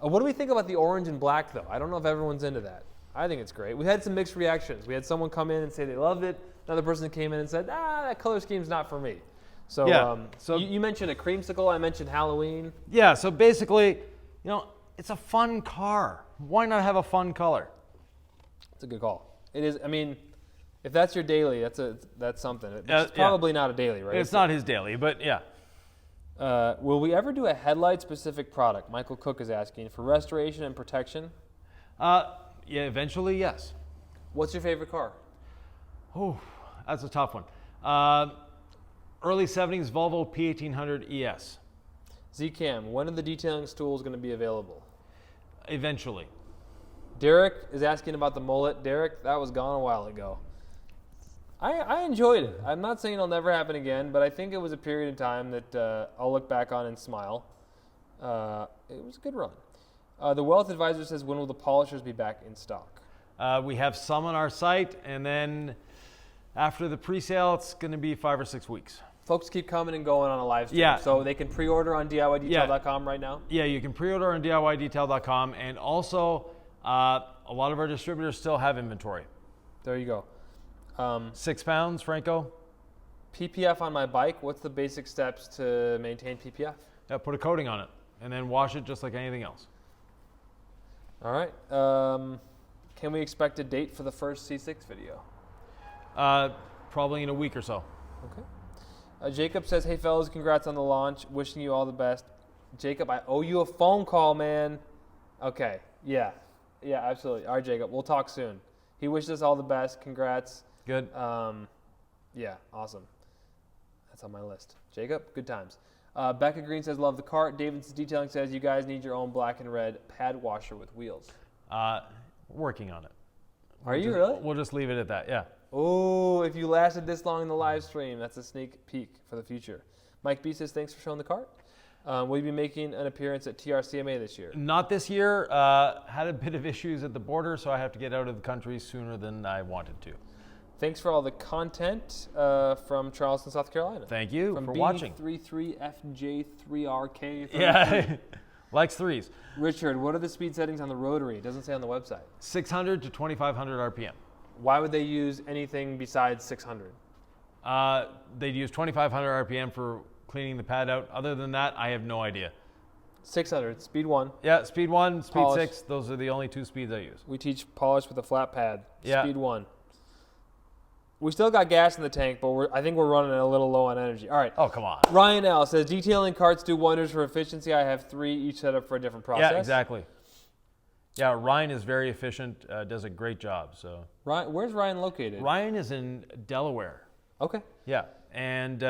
What do we think about the orange and black, though? I don't know if everyone's into that. I think it's great. We had some mixed reactions. We had someone come in and say they loved it. Another person came in and said, that color scheme's not for me. So, yeah, you mentioned a creamsicle. I mentioned Halloween. Yeah, so basically, it's a fun car. Why not have a fun color? It's a good call. It is. I mean, if that's your daily, that's something. It's probably not a daily, right? It's not his daily, but yeah. Will we ever do a headlight-specific product? Michael Cook is asking for restoration and protection. Yeah, eventually, yes. What's your favorite car? Oh, that's a tough one. Early 70s Volvo P1800 ES. Zcam, when are the detailing stools going to be available? Eventually. Derek is asking about the mullet. Derek, that was gone a while ago. I enjoyed it. I'm not saying it'll never happen again, but I think it was a period of time that I'll look back on and smile. It was a good run. The Wealth Advisor says, when will the polishers be back in stock? We have some on our site, and then after the pre-sale, it's going to be 5 or 6 weeks. Folks keep coming and going on a live stream. Yeah. So they can pre-order on DIYdetail.com right now? Yeah, you can pre-order on DIYdetail.com, and also a lot of our distributors still have inventory. There you go. 6 pounds, Franco. PPF on my bike. What's the basic steps to maintain PPF? Yeah, put a coating on it, and then wash it just like anything else. All right. Can we expect a date for the first C6 video? Probably in a week or so. Okay. Jacob says, hey, fellas, congrats on the launch. Wishing you all the best. Jacob, I owe you a phone call, man. Okay. Yeah, absolutely. All right, Jacob. We'll talk soon. He wishes us all the best. Congrats. Good. Yeah, awesome. That's on my list. Jacob, good times. Becca Green says, love the cart. David's Detailing says, you guys need your own black and red pad washer with wheels. Working on it. Are you really? We'll just leave it at that, yeah. Oh, if you lasted this long in the live stream, that's a sneak peek for the future. Mike B says, thanks for showing the cart. Will you be making an appearance at TRCMA this year? Not this year. Had a bit of issues at the border, so I have to get out of the country sooner than I wanted to. Thanks for all the content from Charleston, South Carolina. Thank you from for watching. 33FJ3RK. Yeah, likes threes. Richard, what are the speed settings on the rotary? It doesn't say on the website. 600 to 2,500 RPM. Why would they use anything besides 600? They'd use 2,500 RPM for cleaning the pad out. Other than that, I have no idea. 600, speed 1. Yeah, speed 1, speed Polish. 6. Those are the only 2 speeds I use. We teach polish with a flat pad. Yeah. Speed 1. We still got gas in the tank, but I think we're running a little low on energy. All right. Oh, come on. Ryan L. says, detailing carts do wonders for efficiency. I have 3, each set up for a different process. Yeah, exactly. Yeah, Ryan is very efficient, does a great job. So Ryan, where's Ryan located? Ryan is in Delaware. Okay. Yeah, and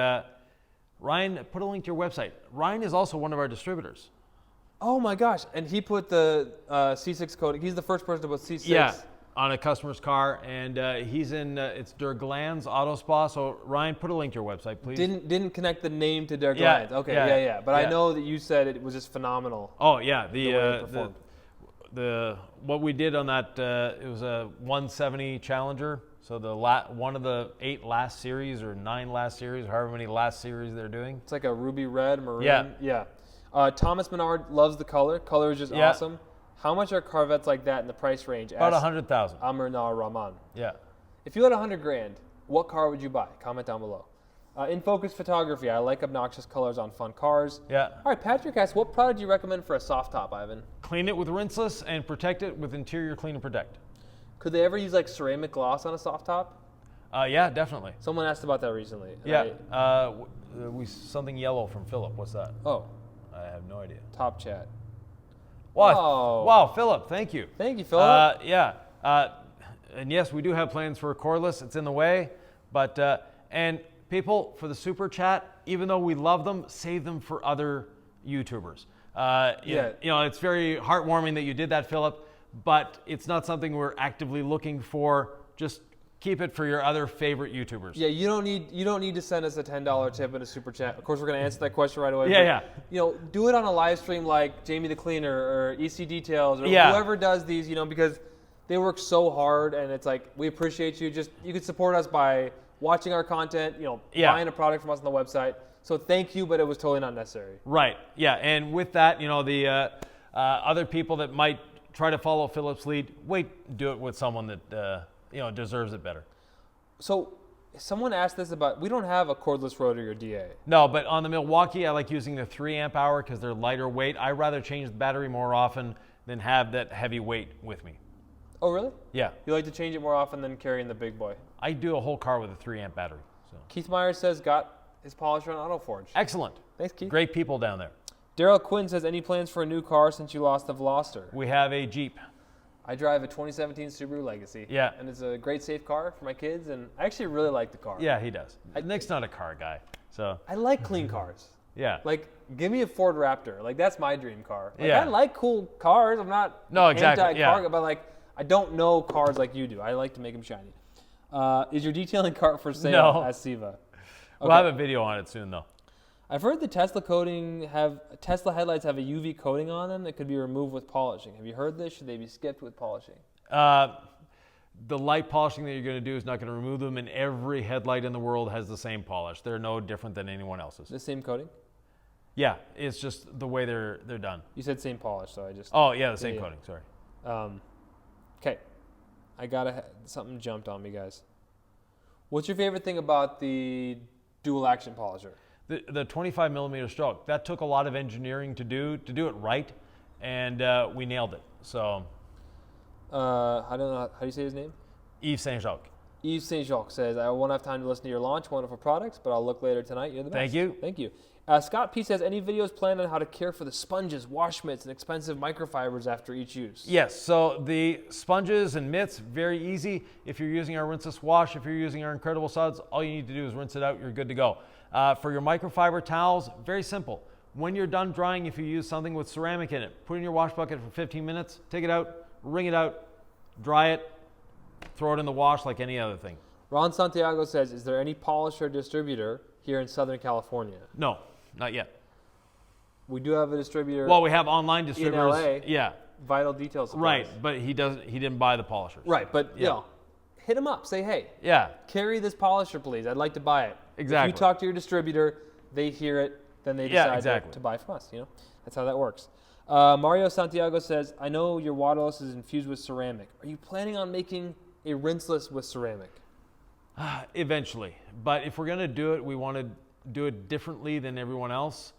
Ryan, put a link to your website. Ryan is also one of our distributors. Oh my gosh. And he put the C6 coating. He's the first person to put C6. Yeah, on a customer's car, and he's in, it's Der Glanz Auto Spa. So Ryan, put a link to your website, please. Didn't connect the name to Der Yeah, Glanz. Okay, yeah, yeah. But yeah. I know that you said it was just phenomenal. Oh yeah, the way it performed. the what we did on that, it was a 170 Challenger. So one of the 8 last series or 9 last series, however many last series they're doing. It's like a ruby red, maroon. Yeah. Yeah. Thomas Menard loves the color. Color is just Yeah. awesome. How much are Corvettes like that in the price range? About Ask 100,000. Amr Nar Rahman. Yeah. If you had $100,000, what car would you buy? Comment down below. In focus photography, I like obnoxious colors on fun cars. Yeah. All right, Patrick asks, what product do you recommend for a soft top, Ivan? Clean it with rinseless and protect it with interior clean and protect. Could they ever use like ceramic gloss on a soft top? Yeah, definitely. Someone asked about that recently. and Yeah. Something yellow from Philip. What's that? Oh, I have no idea. top chat. What? Oh. Wow, Philip, thank you. Thank you, Philip. Yeah. And yes, we do have plans for a cordless. It's in the way. But, and people, for the super chat, even though we love them, save them for other YouTubers. Yeah. You know, it's very heartwarming that you did that, Philip, but it's not something we're actively looking for. Just keep it for your other favorite YouTubers. Yeah, you don't need to send us a $10 tip in a super chat. Of course, we're going to answer that question right away. Yeah, but, yeah. You know, do it on a live stream like Jamie the Cleaner or EC Details or Yeah. whoever does these. You know, because they work so hard, and it's like we appreciate you. Just you can support us by watching our content. You know, Yeah. buying a product from us on the website. So thank you, but it was totally not necessary. Right. Yeah. And with that, you know, the other people that might try to follow Philip's lead, do it with someone that you know deserves it better. So someone asked this about, we don't have a cordless rotary or DA. No, but on the Milwaukee, I like using the 3 amp hour because they're lighter weight. I rather change the battery more often than have that heavy weight with me. Oh, really? Yeah. You like to change it more often than carrying the big boy. I do a whole car with a 3 amp battery. So Keith Myers says got his polisher on AutoForge. excellent. Thanks, Keith. Great people down there. Daryl Quinn says, any plans for a new car since you lost the Veloster? We have a Jeep. I drive a 2017 Subaru Legacy. Yeah. And it's a great, safe car for my kids, and I actually really like the car. Yeah, he does. Nick's not a car guy, so I like clean cars. yeah. Like, give me a Ford Raptor. Like, that's my dream car. Like, Yeah. I like cool cars. I'm not No, exactly, anti-car, yeah. but, like, I don't know cars like you do. I like to make them shiny. Is your detailing cart for sale? No. At Siva? We'll have a video on it soon, though. I've heard the Tesla headlights have a UV coating on them that could be removed with polishing. Have you heard this? Should they be skipped with polishing? The light polishing that you're going to do is not going to remove them, and every headlight in the world has the same polish. They're no different than anyone else's. The same coating? Yeah, it's just the way they're done. You said same polish, so I just... Oh, yeah, the same Yeah. coating, sorry. Okay. I got something jumped on me, guys. What's your favorite thing about the dual action polisher? The 25 millimeter stroke, that took a lot of engineering to do it right, and we nailed it. So, I don't know, how do you say his name? Yves Saint Jacques. Yves Saint Jacques says, I won't have time to listen to your launch, wonderful products, but I'll look later tonight. You're the best. Thank you. Thank you. Scott P says, any videos planned on how to care for the sponges, wash mitts, and expensive microfibers after each use? Yes, so the sponges and mitts, very easy. If you're using our rinseless wash, if you're using our incredible suds, all you need to do is rinse it out, you're good to go. For your microfiber towels, very simple. When you're done drying, if you use something with ceramic in it, put it in your wash bucket for 15 minutes, take it out, wring it out, dry it, throw it in the wash like any other thing. Ron Santiago says, is there any polisher distributor here in Southern California? No, not yet. We do have a distributor. Well, we have online distributors. LA. Yeah. Vital Details. Supplies. Right, but he didn't buy the polishers. Right, but you Yeah. know, hit him up. Say, hey, Yeah. carry this polisher, please. I'd like to buy it. Exactly. If you talk to your distributor, they hear it, then they Yeah, decide exactly. to buy from us. You know, that's how that works. Mario Santiago says, I know your waterless is infused with ceramic. Are you planning on making a rinseless with ceramic? Eventually, but if we're gonna do it, we want to do it differently than everyone else.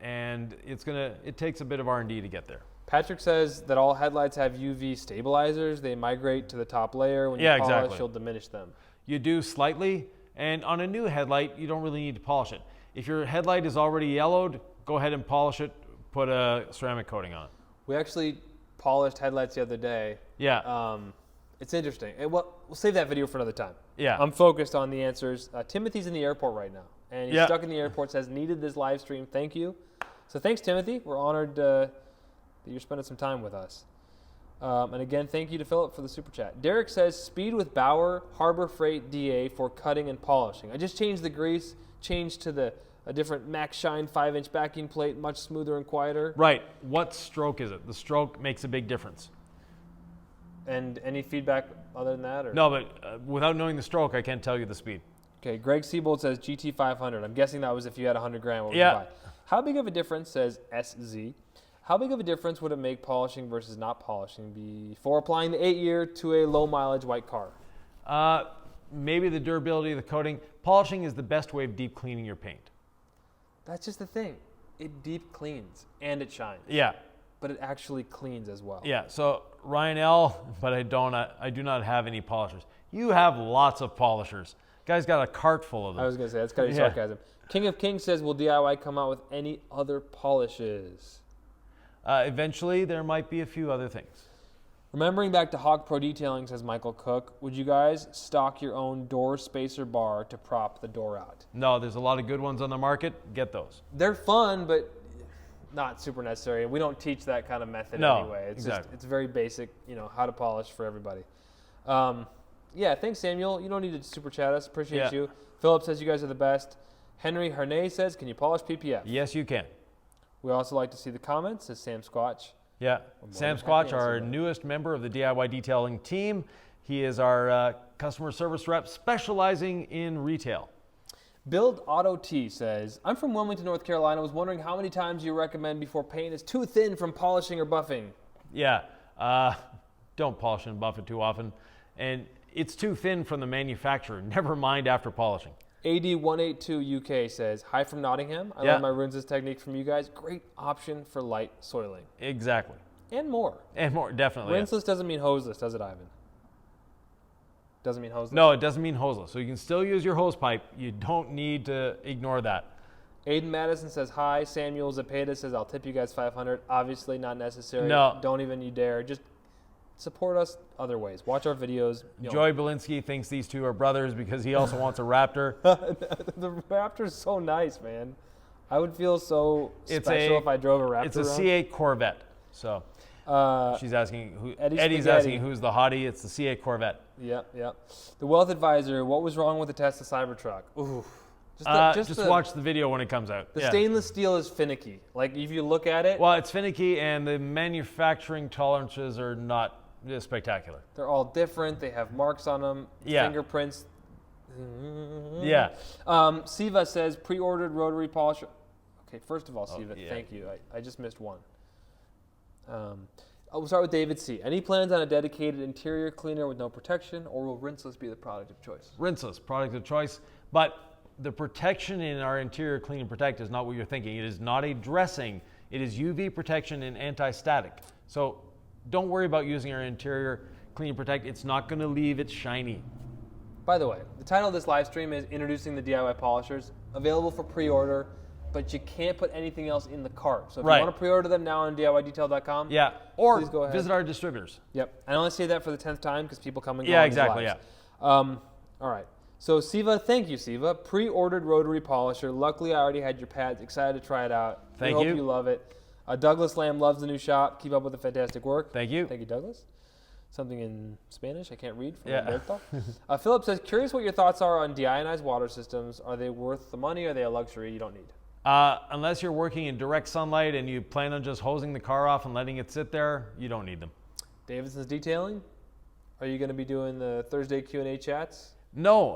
and it takes a bit of R&D to get there. Patrick says that all headlights have UV stabilizers. They migrate to the top layer. When you polish, exactly. you'll diminish them. You do slightly, and on a new headlight, you don't really need to polish it. If your headlight is already yellowed, go ahead and polish it, put a ceramic coating on it. We actually polished headlights the other day. Yeah. It's interesting. We'll save that video for another time. Yeah. I'm focused on the answers. Timothy's in the airport right now, and he's stuck in the airport, says, needed this live stream. Thank you. So thanks, Timothy. We're honored that you're spending some time with us. And again, thank you to Philip for the super chat. Derek says, speed with Bauer Harbor Freight DA for cutting and polishing. I just changed the grease, changed to a different Max Shine 5-inch backing plate, much smoother and quieter. Right. What stroke is it? The stroke makes a big difference. And any feedback other than that? Or? No, but without knowing the stroke, I can't tell you the speed. Okay, Greg Siebold says GT500. I'm guessing that was if you had 100 grand, what would you buy? How big of a difference, says SZ, how big of a difference would it make polishing versus not polishing before applying the 8-year to a low-mileage white car? Maybe the durability of the coating. Polishing is the best way of deep cleaning your paint. That's just the thing. It deep cleans, and it shines. Yeah. But it actually cleans as well. Yeah, so Ryan L., but I do not have any polishers. You have lots of polishers. Guy's got a cart full of them. I was going to say, that's kind of sarcasm. King of Kings says, will DIY come out with any other polishes? Eventually, there might be a few other things. Remembering back to Hawk Pro Detailing, says Michael Cook, would you guys stock your own door spacer bar to prop the door out? No, there's a lot of good ones on the market. Get those. They're fun, but not super necessary. We don't teach that kind of method anyway. It's exactly. just, it's very basic, how to polish for everybody. Thanks, Samuel. You don't need to super chat us. Appreciate you. Philip says you guys are the best. Henry Hernay says, can you polish PPF? Yes, you can. We also like to see the comments, says Sam Squatch. Yeah, Sam Squatch, our newest member of the DIY detailing team. He is our customer service rep specializing in retail. Build Auto T says, I'm from Wilmington, North Carolina. I was wondering how many times you recommend before paint is too thin from polishing or buffing. Yeah, don't polish and buff it too often. And it's too thin from the manufacturer, never mind after polishing. AD182 UK says, hi from Nottingham. I love my Rinses technique from you guys. Great option for light soiling. Exactly. And more. And more, definitely. Rinseless doesn't mean hoseless, does it, Ivan? Doesn't mean hoseless? No, it doesn't mean hoseless. So you can still use your hose pipe. You don't need to ignore that. Aiden Madison says, hi. Samuel Zepeda says, I'll tip you guys $500. Obviously not necessary. No. Don't even you dare. Just support us other ways. Watch our videos. Joey Belinsky thinks these two are brothers because he also wants a Raptor. The Raptor's so nice, man. I would feel so special if I drove a Raptor. It's a around. C8 Corvette. So she's asking Eddie's asking who's the hottie. It's the C8 Corvette. Yep. The Wealth Advisor, what was wrong with the Tesla Cybertruck? Ooh. Just watch the video when it comes out. The stainless steel is finicky. Like, if you look at it. Well, it's finicky, and the manufacturing tolerances are not spectacular. They're all different. They have marks on them, fingerprints. Yeah. Siva says, pre-ordered rotary polisher. Okay, first of all, Siva, thank you. I just missed one. We'll start with David C. Any plans on a dedicated interior cleaner with no protection, or will rinseless be the product of choice? Rinseless, product of choice. But the protection in our interior clean and protect is not what you're thinking. It is not a dressing. It is UV protection and anti-static. So don't worry about using our interior clean and protect. It's not going to leave it shiny. By the way, the title of this live stream is Introducing the DIY Polishers, available for pre-order, but you can't put anything else in the cart. So if you want to pre-order them now on DIYdetail.com, or please go ahead. Visit our distributors. Yep. I only say that for the 10th time because people come and go. Yeah, exactly. All right. So Siva, thank you, Siva. Pre-ordered rotary polisher. Luckily, I already had your pads. Excited to try it out. Thank you. Hope you love it. Douglas Lamb loves the new shop. Keep up with the fantastic work. Thank you. Thank you, Douglas. Something in Spanish I can't read from Roberto. Philip says, curious what your thoughts are on deionized water systems. Are they worth the money or are they a luxury you don't need? Unless you're working in direct sunlight and you plan on just hosing the car off and letting it sit there, you don't need them. Davidson's Detailing. Are you going to be doing the Thursday Q&A chats? No,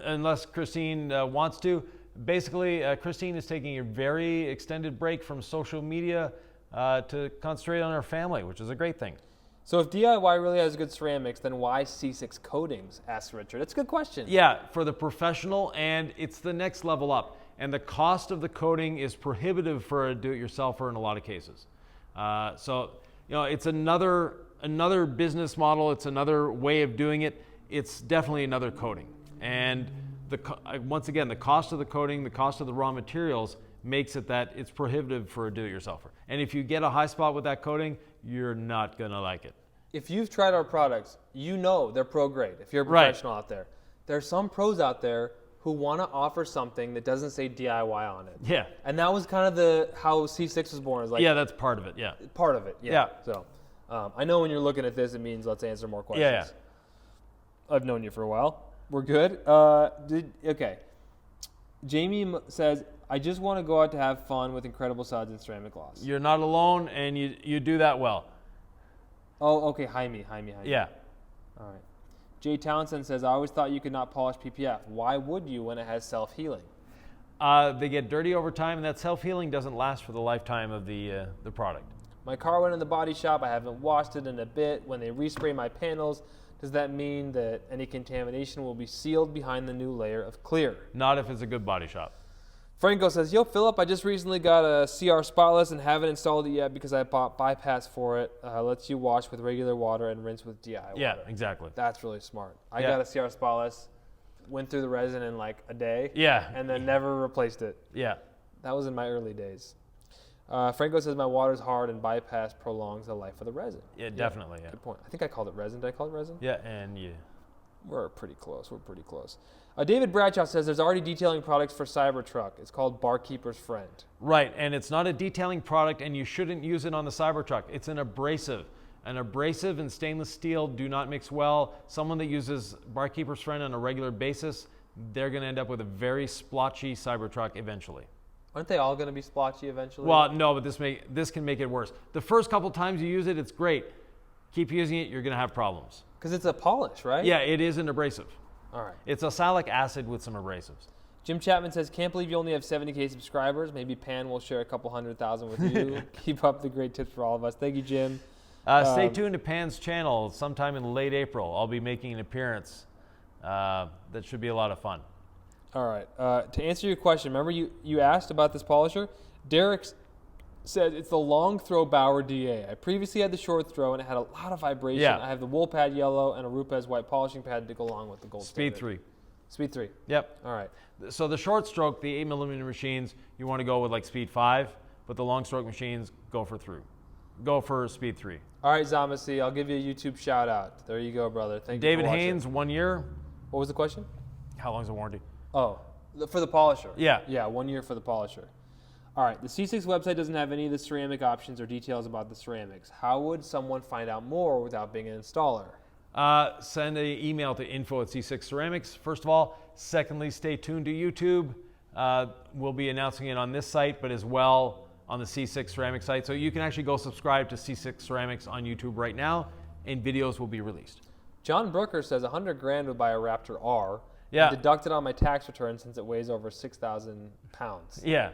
unless Christine wants to. Basically, Christine is taking a very extended break from social media to concentrate on her family, which is a great thing. So if DIY really has good ceramics, then why C6 coatings? Asks Richard. It's a good question. Yeah, for the professional, and it's the next level up. And the cost of the coating is prohibitive for a do-it-yourselfer in a lot of cases. So, it's another business model. It's another way of doing it. It's definitely another coating. And once again, the cost of the coating, the cost of the raw materials makes it that it's prohibitive for a do-it-yourselfer. And if you get a high spot with that coating, you're not going to like it. If you've tried our products, you know they're pro grade. If you're a professional out there, there are some pros out there who want to offer something that doesn't say DIY on it. Yeah. And that was kind of how C6 was born. Yeah, that's part of it. Yeah. Part of it. Yeah. So I know when you're looking at this, it means let's answer more questions. Yeah. I've known you for a while. We're good. Okay. Jamie says, I just want to go out to have fun with incredible suds and ceramic gloss. You're not alone, and you do that well. Oh, okay. Jaime. Yeah. All right. Jay Townsend says, I always thought you could not polish PPF. Why would you when it has self-healing? They get dirty over time, and that self-healing doesn't last for the lifetime of the product. My car went in the body shop. I haven't washed it in a bit. When they respray my panels, does that mean that any contamination will be sealed behind the new layer of clear? Not if it's a good body shop. Franco says, yo, Philip, I just recently got a CR Spotless and haven't installed it yet because I bought Bypass for it. Lets you wash with regular water and rinse with DI water. Yeah, exactly. That's really smart. I got a CR Spotless, went through the resin in like a day. Yeah. And then never replaced it. Yeah. That was in my early days. Franco says, my water's hard and Bypass prolongs the life of the resin. Yeah, definitely. Yeah. Good point. I think I called it resin. Did I call it resin? Yeah, and We're pretty close. David Bradshaw says there's already detailing products for Cybertruck. It's called Barkeeper's Friend. Right, and it's not a detailing product, and you shouldn't use it on the Cybertruck. It's an abrasive. An abrasive and stainless steel do not mix well. Someone that uses Barkeeper's Friend on a regular basis, they're going to end up with a very splotchy Cybertruck eventually. Aren't they all going to be splotchy eventually? Well, no, but this can make it worse. The first couple times you use it, it's great. Keep using it, you're going to have problems. Because it's a polish, right? Yeah, it is an abrasive. All right. It's oxalic acid with some abrasives. Jim Chapman says, can't believe you only have 70K subscribers. Maybe Pan will share a couple 100,000 with you. Keep up the great tips for all of us. Thank you, Jim. Stay tuned to Pan's channel sometime in late April. I'll be making an appearance. That should be a lot of fun. All right. To answer your question, remember you asked about this polisher? Derek said it's the long throw Bauer DA. I previously had the short throw and it had a lot of vibration. Yeah. I have the wool pad yellow and a Rupes white polishing pad to go along with the gold Speed standard. 3. Speed 3. Yep. All right. So the short stroke, the 8mm machines, you want to go with like speed 5, but the long stroke machines, go for speed 3. All right, Zamasi, I'll give you a YouTube shout out. There you go, brother. Thank you. David for watching. Haynes, 1 year. What was the question? How long's the warranty? Oh, for the polisher. Yeah. Yeah, 1 year for the polisher. All right, the C6 website doesn't have any of the ceramic options or details about the ceramics. How would someone find out more without being an installer? Send an email to info@C6ceramics, first of all. Secondly, stay tuned to YouTube. We'll be announcing it on this site, but as well on the C6 Ceramics site. So you can actually go subscribe to C6 Ceramics on YouTube right now, and videos will be released. John Brooker says 100 grand would buy a Raptor R. Yeah. Deduct it on my tax return since it weighs over 6,000 pounds. Yeah,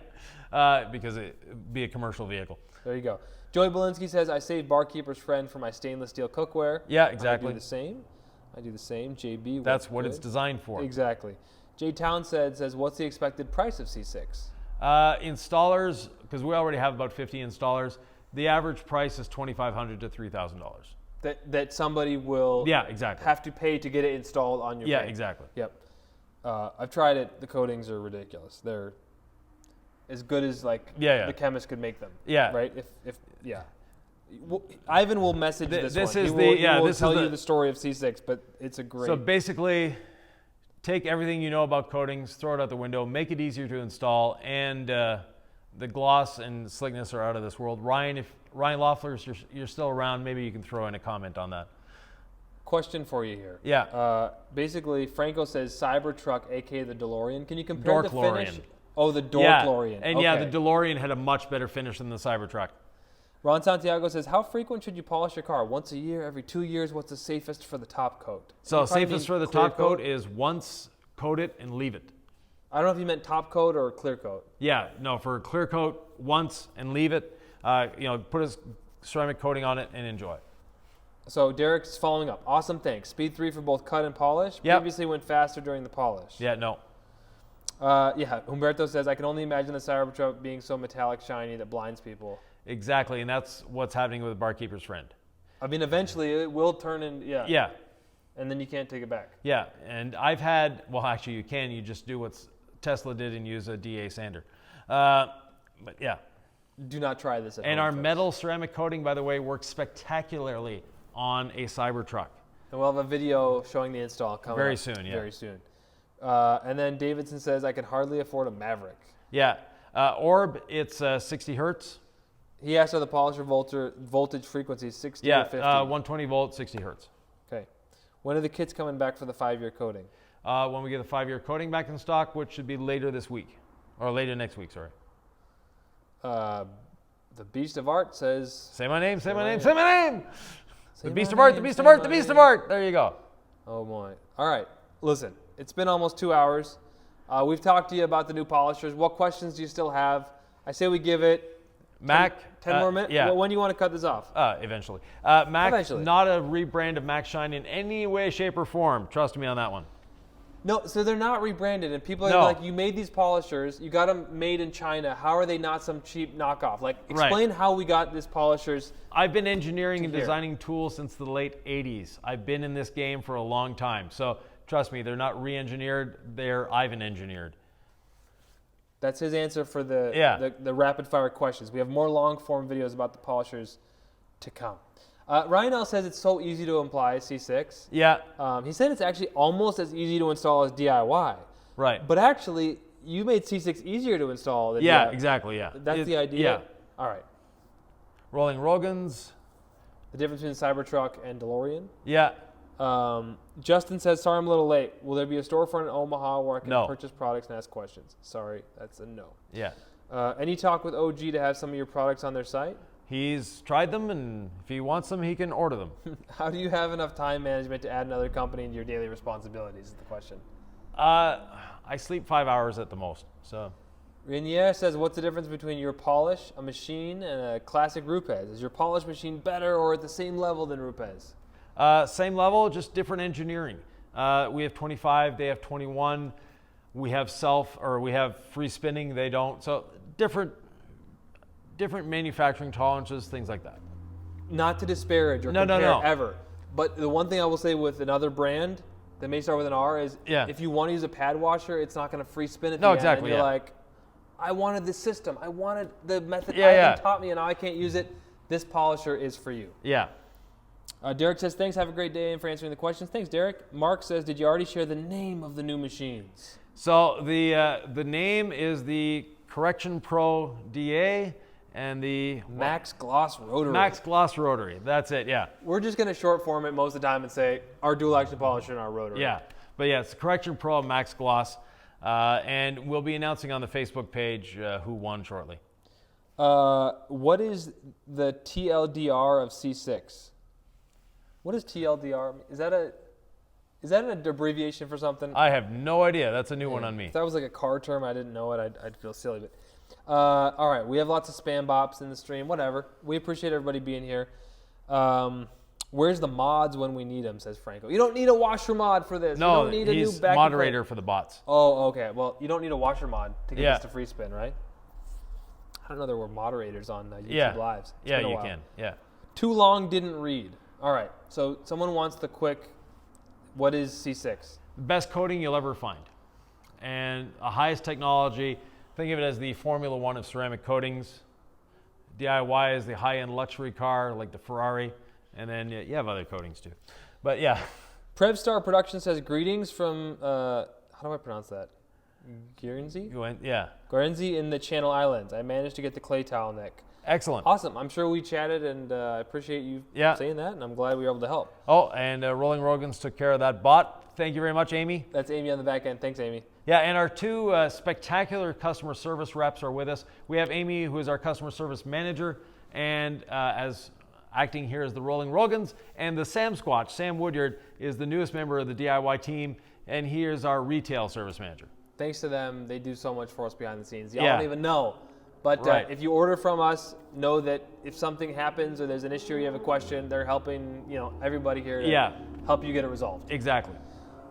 because it'd be a commercial vehicle. There you go. Joey Belinsky says, I saved Barkeeper's Friend for my stainless steel cookware. Yeah, exactly. I do the same. JB. That's what it's designed for. Exactly. Jay Townsend says, what's the expected price of C6? Installers, because we already have about 50 installers, the average price is $2,500 to $3,000. That somebody will have to pay to get it installed on your paint. Exactly. Yep. I've tried it. The coatings are ridiculous. They're as good as the chemist could make them. Yeah. Right? If Ivan will message this one. He will tell you the story of C6, but it's a great... So basically, take everything you know about coatings, throw it out the window, make it easier to install, and the gloss and slickness are out of this world. Ryan Loeffler, if you're still around, maybe you can throw in a comment on that. Question for you here. Yeah. Basically, Franco says Cybertruck, aka the DeLorean. Can you compare the finish? Oh, the Yeah. DeLorean. And okay. the DeLorean had a much better finish than the Cybertruck. Ron Santiago says, how frequent should you polish your car? Once a year, every 2 years? What's the safest for the top coat? So safest for the top coat is once, coat it, and leave it. I don't know if you meant top coat or clear coat. Yeah, no, for a clear coat, once and leave it. Put a ceramic coating on it and enjoy. So Derek's following up. Awesome, thanks. Speed 3 for both cut and polish. Yep. Previously went faster during the polish. Yeah, no. Yeah, Humberto says, I can only imagine the Cybertruck being so metallic shiny that blinds people. Exactly, and that's what's happening with the Barkeeper's Friend. I mean, eventually it will turn in, Yeah. And then you can't take it back. Yeah, and I've had, well, actually you can, you just do what Tesla did and use a DA sander. But yeah. Do not try this at And home, our folks. metal ceramic coating, by the way, works spectacularly on a Cybertruck. And we'll have a video showing the install coming Very up soon, yeah. Very soon. And then Davidson says, I can hardly afford a Maverick. Yeah, Orb, it's 60 hertz. He asked, are the polisher voltage frequencies 60 Yeah, or 50? 120 volt, 60 hertz. Okay. When are the kits coming back for the 5-year coating? When we get the 5-year coating back in stock, which should be later this week. Or later next week, sorry. The Beast of Art says... Say my name, say my name, name. say my name! Say The Beast my of Art, the name, Beast say of Art, my the Beast of name. Art! There you go. Oh, boy. All right. Listen, it's been almost 2 hours. We've talked to you about the new polishers. What questions do you still have? I say we give it... Mac. 10 more minutes? Yeah. Well, when do you want to cut this off? Eventually. Mac, Eventually. not a rebrand of Mac Shine in any way, shape, or form. Trust me on that one. No, so they're not rebranded, and people are No. like, you made these polishers, you got them made in China, how are they not some cheap knockoff? Like, explain how we got these polishers. I've been engineering and here. designing tools since the late 80s. I've been in this game for a long time. So trust me, they're not re-engineered, they're Ivan engineered. That's his answer for the rapid fire questions. We have more long form videos about the polishers to come. Ryan L says it's so easy to apply C6. Yeah, He said it's actually almost as easy to install as DIY. right. But actually, you made C6 easier to install than Yeah, DIY. exactly, yeah. That's the idea? Yeah. All right. Rolling Rogans. The difference between Cybertruck and DeLorean? Yeah. Justin says, sorry I'm a little late. Will there be a storefront in Omaha where I can No. purchase products and ask questions? Sorry, that's a no. Yeah. Any talk with OG to have some of your products on their site? He's tried them, and if he wants them, he can order them. How do you have enough time management to add another company into your daily responsibilities is the question. I sleep 5 hours at the most, so. Renier says, what's the difference between your polish, a machine, and a classic Rupes? Is your polish machine better or at the same level than Rupes? Same level, just different engineering. We have 25, they have 21. We have we have free spinning, they don't. So different manufacturing tolerances, things like that. Not to disparage or No, compare ever. But the one thing I will say with another brand that may start with an R is if you want to use a pad washer, it's not going to free spin at the end. Exactly. And you're like, I wanted this system. I wanted the method Yeah, Ivan taught me and now I can't use it. This polisher is for you. Yeah. Derek says, thanks, have a great day, and for answering the questions. Thanks, Derek. Mark says, did you already share the name of the new machines? So the name is the Correction Pro DA and the Max Gloss Rotary. Max Gloss Rotary. That's it, yeah. We're just going to short form it most of the time and say our dual action polisher and our rotary. Yeah, but yeah, it's the Correction Pro Max Gloss. And we'll be announcing on the Facebook page who won shortly. What is the TLDR of C6? What is TLDR? Is that an abbreviation for something? I have no idea. That's a new one on me. If that was like a car term, I didn't know it, I'd feel silly. But all right, we have lots of spam bops in the stream. Whatever. We appreciate everybody being here. Where's the mods when we need them, says Franco. You don't need a washer mod for this. No, you don't need a new he's back moderator for the bots. Oh, okay. Well, you don't need a washer mod to get this to free spin, right? I don't know there were moderators on YouTube Lives. It's been a you while. can. Yeah. Too long, didn't read. All right. So someone wants the quick, what is C6? The best coating you'll ever find. And the highest technology, think of it as the Formula One of ceramic coatings. DIY is the high-end luxury car like the Ferrari. And then you have other coatings too. But yeah. Prevstar Production says, greetings from, how do I pronounce that? Guernsey? Yeah. Guernsey in the Channel Islands. I managed to get the clay towel neck. Excellent. Awesome. I'm sure we chatted, and I appreciate you saying that, and I'm glad we were able to help. Oh, and Rolling Rogans took care of that bot. Thank you very much, Amy. That's Amy on the back end. Thanks, Amy. Yeah, and our two spectacular customer service reps are with us. We have Amy, who is our customer service manager, and as acting here as the Rolling Rogans, and the Sam Squatch, Sam Woodyard, is the newest member of the DIY team, and he is our retail service manager. Thanks to them, they do so much for us behind the scenes. Y'all don't even know. But Right. if you order from us, know that if something happens or there's an issue or you have a question, they're helping everybody here to help you get it resolved. Exactly.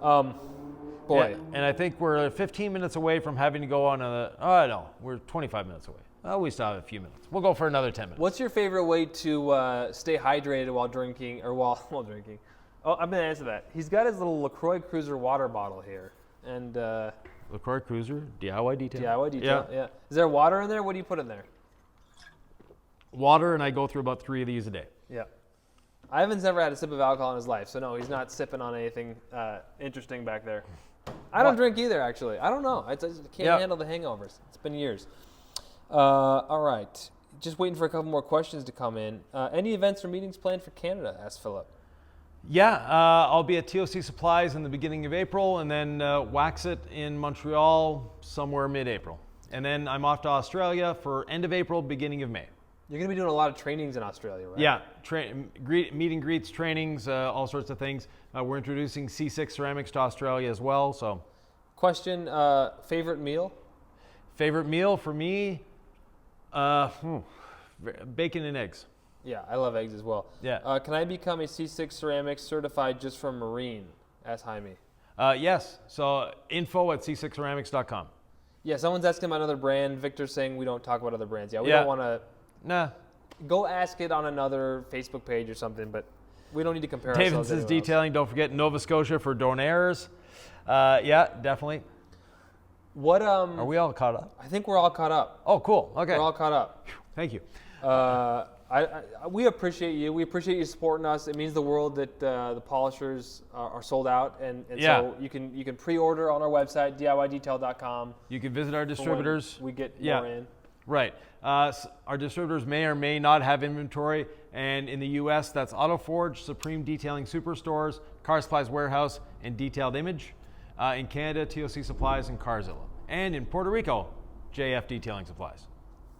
Boy, Yeah, and I think we're 15 minutes away from having to go on no, we're 25 minutes away. Oh, we still have a few minutes. We'll go for another 10 minutes. what's your favorite way to stay hydrated while drinking or while drinking? Oh, I'm gonna answer that. He's got his little LaCroix Cruiser water bottle here, and LaCroix Cruiser, DIY detail. DIY detail. Yeah. Is there water in there? What do you put in there? Water, and I go through about 3 of these a day. Yeah. Ivan's never had a sip of alcohol in his life, so no, he's not sipping on anything interesting back there. I don't drink either, actually. I don't know. I just can't handle the hangovers. It's been years. All right. Just waiting for a couple more questions to come in. Any events or meetings planned for Canada? Asked Philip. Yeah, I'll be at TOC Supplies in the beginning of April, and then Wax It in Montreal somewhere mid-April. And then I'm off to Australia for end of April, beginning of May. You're going to be doing a lot of trainings in Australia, right? Yeah, meet and greets, trainings, all sorts of things. We're introducing C6 ceramics to Australia as well. So, Question, favorite meal? favorite meal for me, bacon and eggs. Yeah, I love eggs as well. Yeah. Can I become a C6 ceramics certified just for marine? Asked Jaime. Yes, so info@c6ceramics.com. Yeah, someone's asking about another brand. Victor's saying we don't talk about other brands. Yeah, we Yeah. don't want to. Nah. Go ask it on another Facebook page or something, but we don't need to compare ourselves to Davidson's anyone else. Detailing, don't forget Nova Scotia for Donairs. Yeah, definitely. What Are we all caught up? I think we're all caught up. Oh, cool. Okay. We're all caught up. Thank you. We appreciate you. We appreciate you supporting us. It means the world that the polishers are sold out, and so you can pre-order on our website DIYdetail.com. You can visit our distributors. We get Yeah. more in. Right. Our distributors may or may not have inventory, and in the U.S., that's AutoForge, Supreme Detailing Superstores, Car Supplies Warehouse, and Detailed Image. In Canada, TOC Supplies and Carzilla. And in Puerto Rico, JF Detailing Supplies.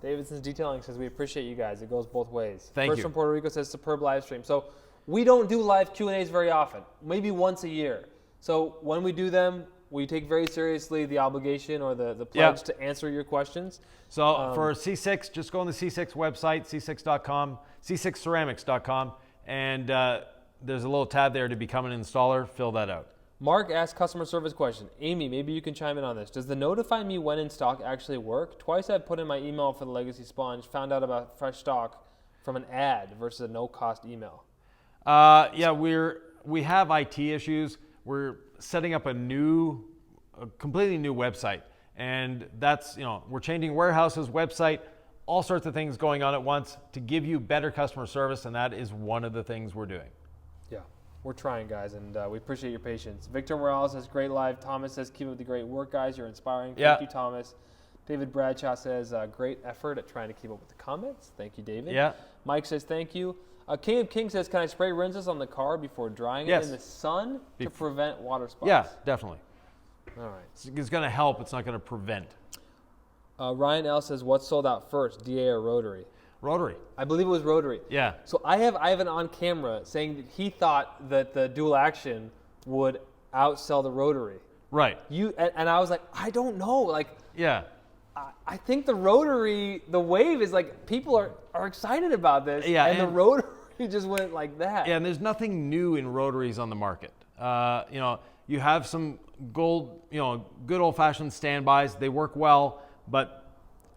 Davidson's Detailing says we appreciate you guys. It goes both ways. Thank you. First from Puerto Rico says superb live stream. So we don't do live Q&As very often, maybe once a year. So when we do them, we take very seriously the obligation or the pledge to answer your questions. So for C6, just go on the C6 website, c6.com, c6ceramics.com, and there's a little tab there to become an installer. Fill that out. Mark asked customer service question. Amy, maybe you can chime in on this. Does the notify me when in stock actually work? Twice I've put in my email for the Legacy Sponge, found out about fresh stock from an ad versus a no-cost email. Yeah, we have IT issues. We're setting up a completely new website, and that's we're changing warehouses, website, all sorts of things going on at once to give you better customer service, and that is one of the things we're doing. Yeah, we're trying, guys, and we appreciate your patience. Victor Morales says, great live. Thomas says, keep up the great work, guys. You're inspiring. Thank you, Thomas. David Bradshaw says, great effort at trying to keep up with the comments. Thank you, David. Yeah. Mike says, thank you. Caleb King says, can I spray rinses on the car before drying it in the sun to prevent water spots? Yeah, definitely. All right. It's going to help. It's not going to prevent. Ryan L says, what's sold out first, DA or rotary? Rotary. I believe it was rotary. Yeah. So I have Ivan on camera saying that he thought that the dual action would outsell the rotary. Right. And I was like, I don't know. Like, yeah. I think the rotary, the wave is like, people are excited about this. Yeah. And the rotary just went like that. Yeah, and there's nothing new in rotaries on the market. You have some good old-fashioned standbys. They work well, but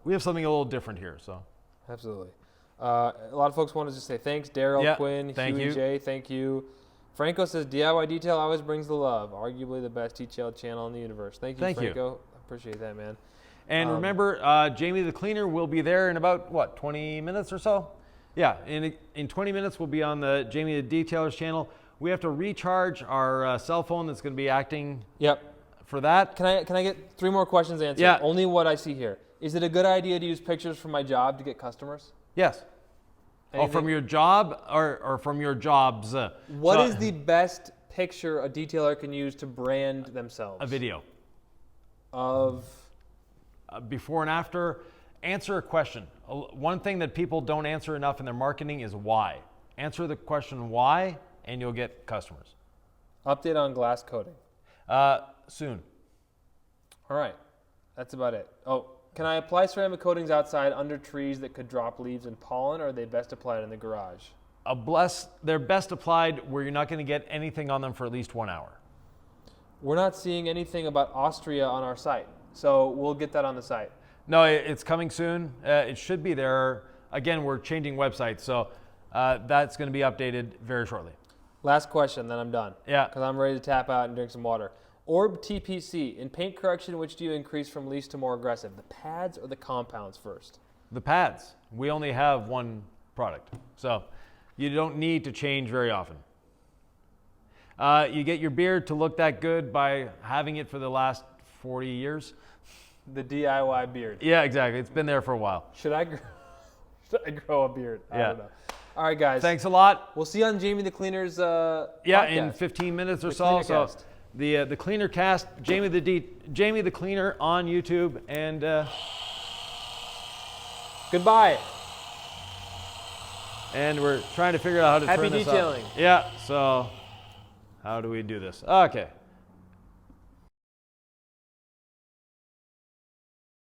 we have something a little different here. So. Absolutely. A lot of folks want to just say thanks. Daryl, Quinn, Huey J, thank you. Franco says, DIY Detail always brings the love. Arguably the best detailed channel in the universe. Thank you, Franco. I appreciate that, man. And remember, Jamie the Cleaner will be there in about, 20 minutes or so? Yeah, in 20 minutes we'll be on the Jamie the Detailer's channel. We have to recharge our cell phone that's going to be acting for that. Can I get 3 more questions answered? Yeah. Only what I see here. Is it a good idea to use pictures from my job to get customers? Yes. Anything? Oh, from your job or from your jobs? What is the best picture a detailer can use to brand themselves? A video. Of? Before and after. Answer a question. One thing that people don't answer enough in their marketing is why. Answer the question why, and you'll get customers. Update on glass coating. Soon. All right. That's about it. Oh, can I apply ceramic coatings outside under trees that could drop leaves and pollen, or are they best applied in the garage? They're best applied where you're not going to get anything on them for at least 1 hour. We're not seeing anything about Austria on our site, so we'll get that on the site. No, it's coming soon. It should be there. Again, we're changing websites, so that's going to be updated very shortly. Last question, then I'm done. Yeah. Because I'm ready to tap out and drink some water. Orb TPC. In paint correction, which do you increase from least to more aggressive? The pads or the compounds first? The pads. We only have one product, so you don't need to change very often. You get your beard to look that good by having it for the last 40 years. The DIY beard. Yeah, exactly. It's been there for a while. Should I grow a beard? I don't know. All right, guys. Thanks a lot. We'll see you on Jamie the Cleaner's yeah, podcast. in 15 minutes or The so. Cleaner So Cast. the Cleaner Cast, Jamie the Cleaner on YouTube, and Goodbye. and we're trying to figure out how to Happy turn this detailing. up. Yeah. So how do we do this? Okay.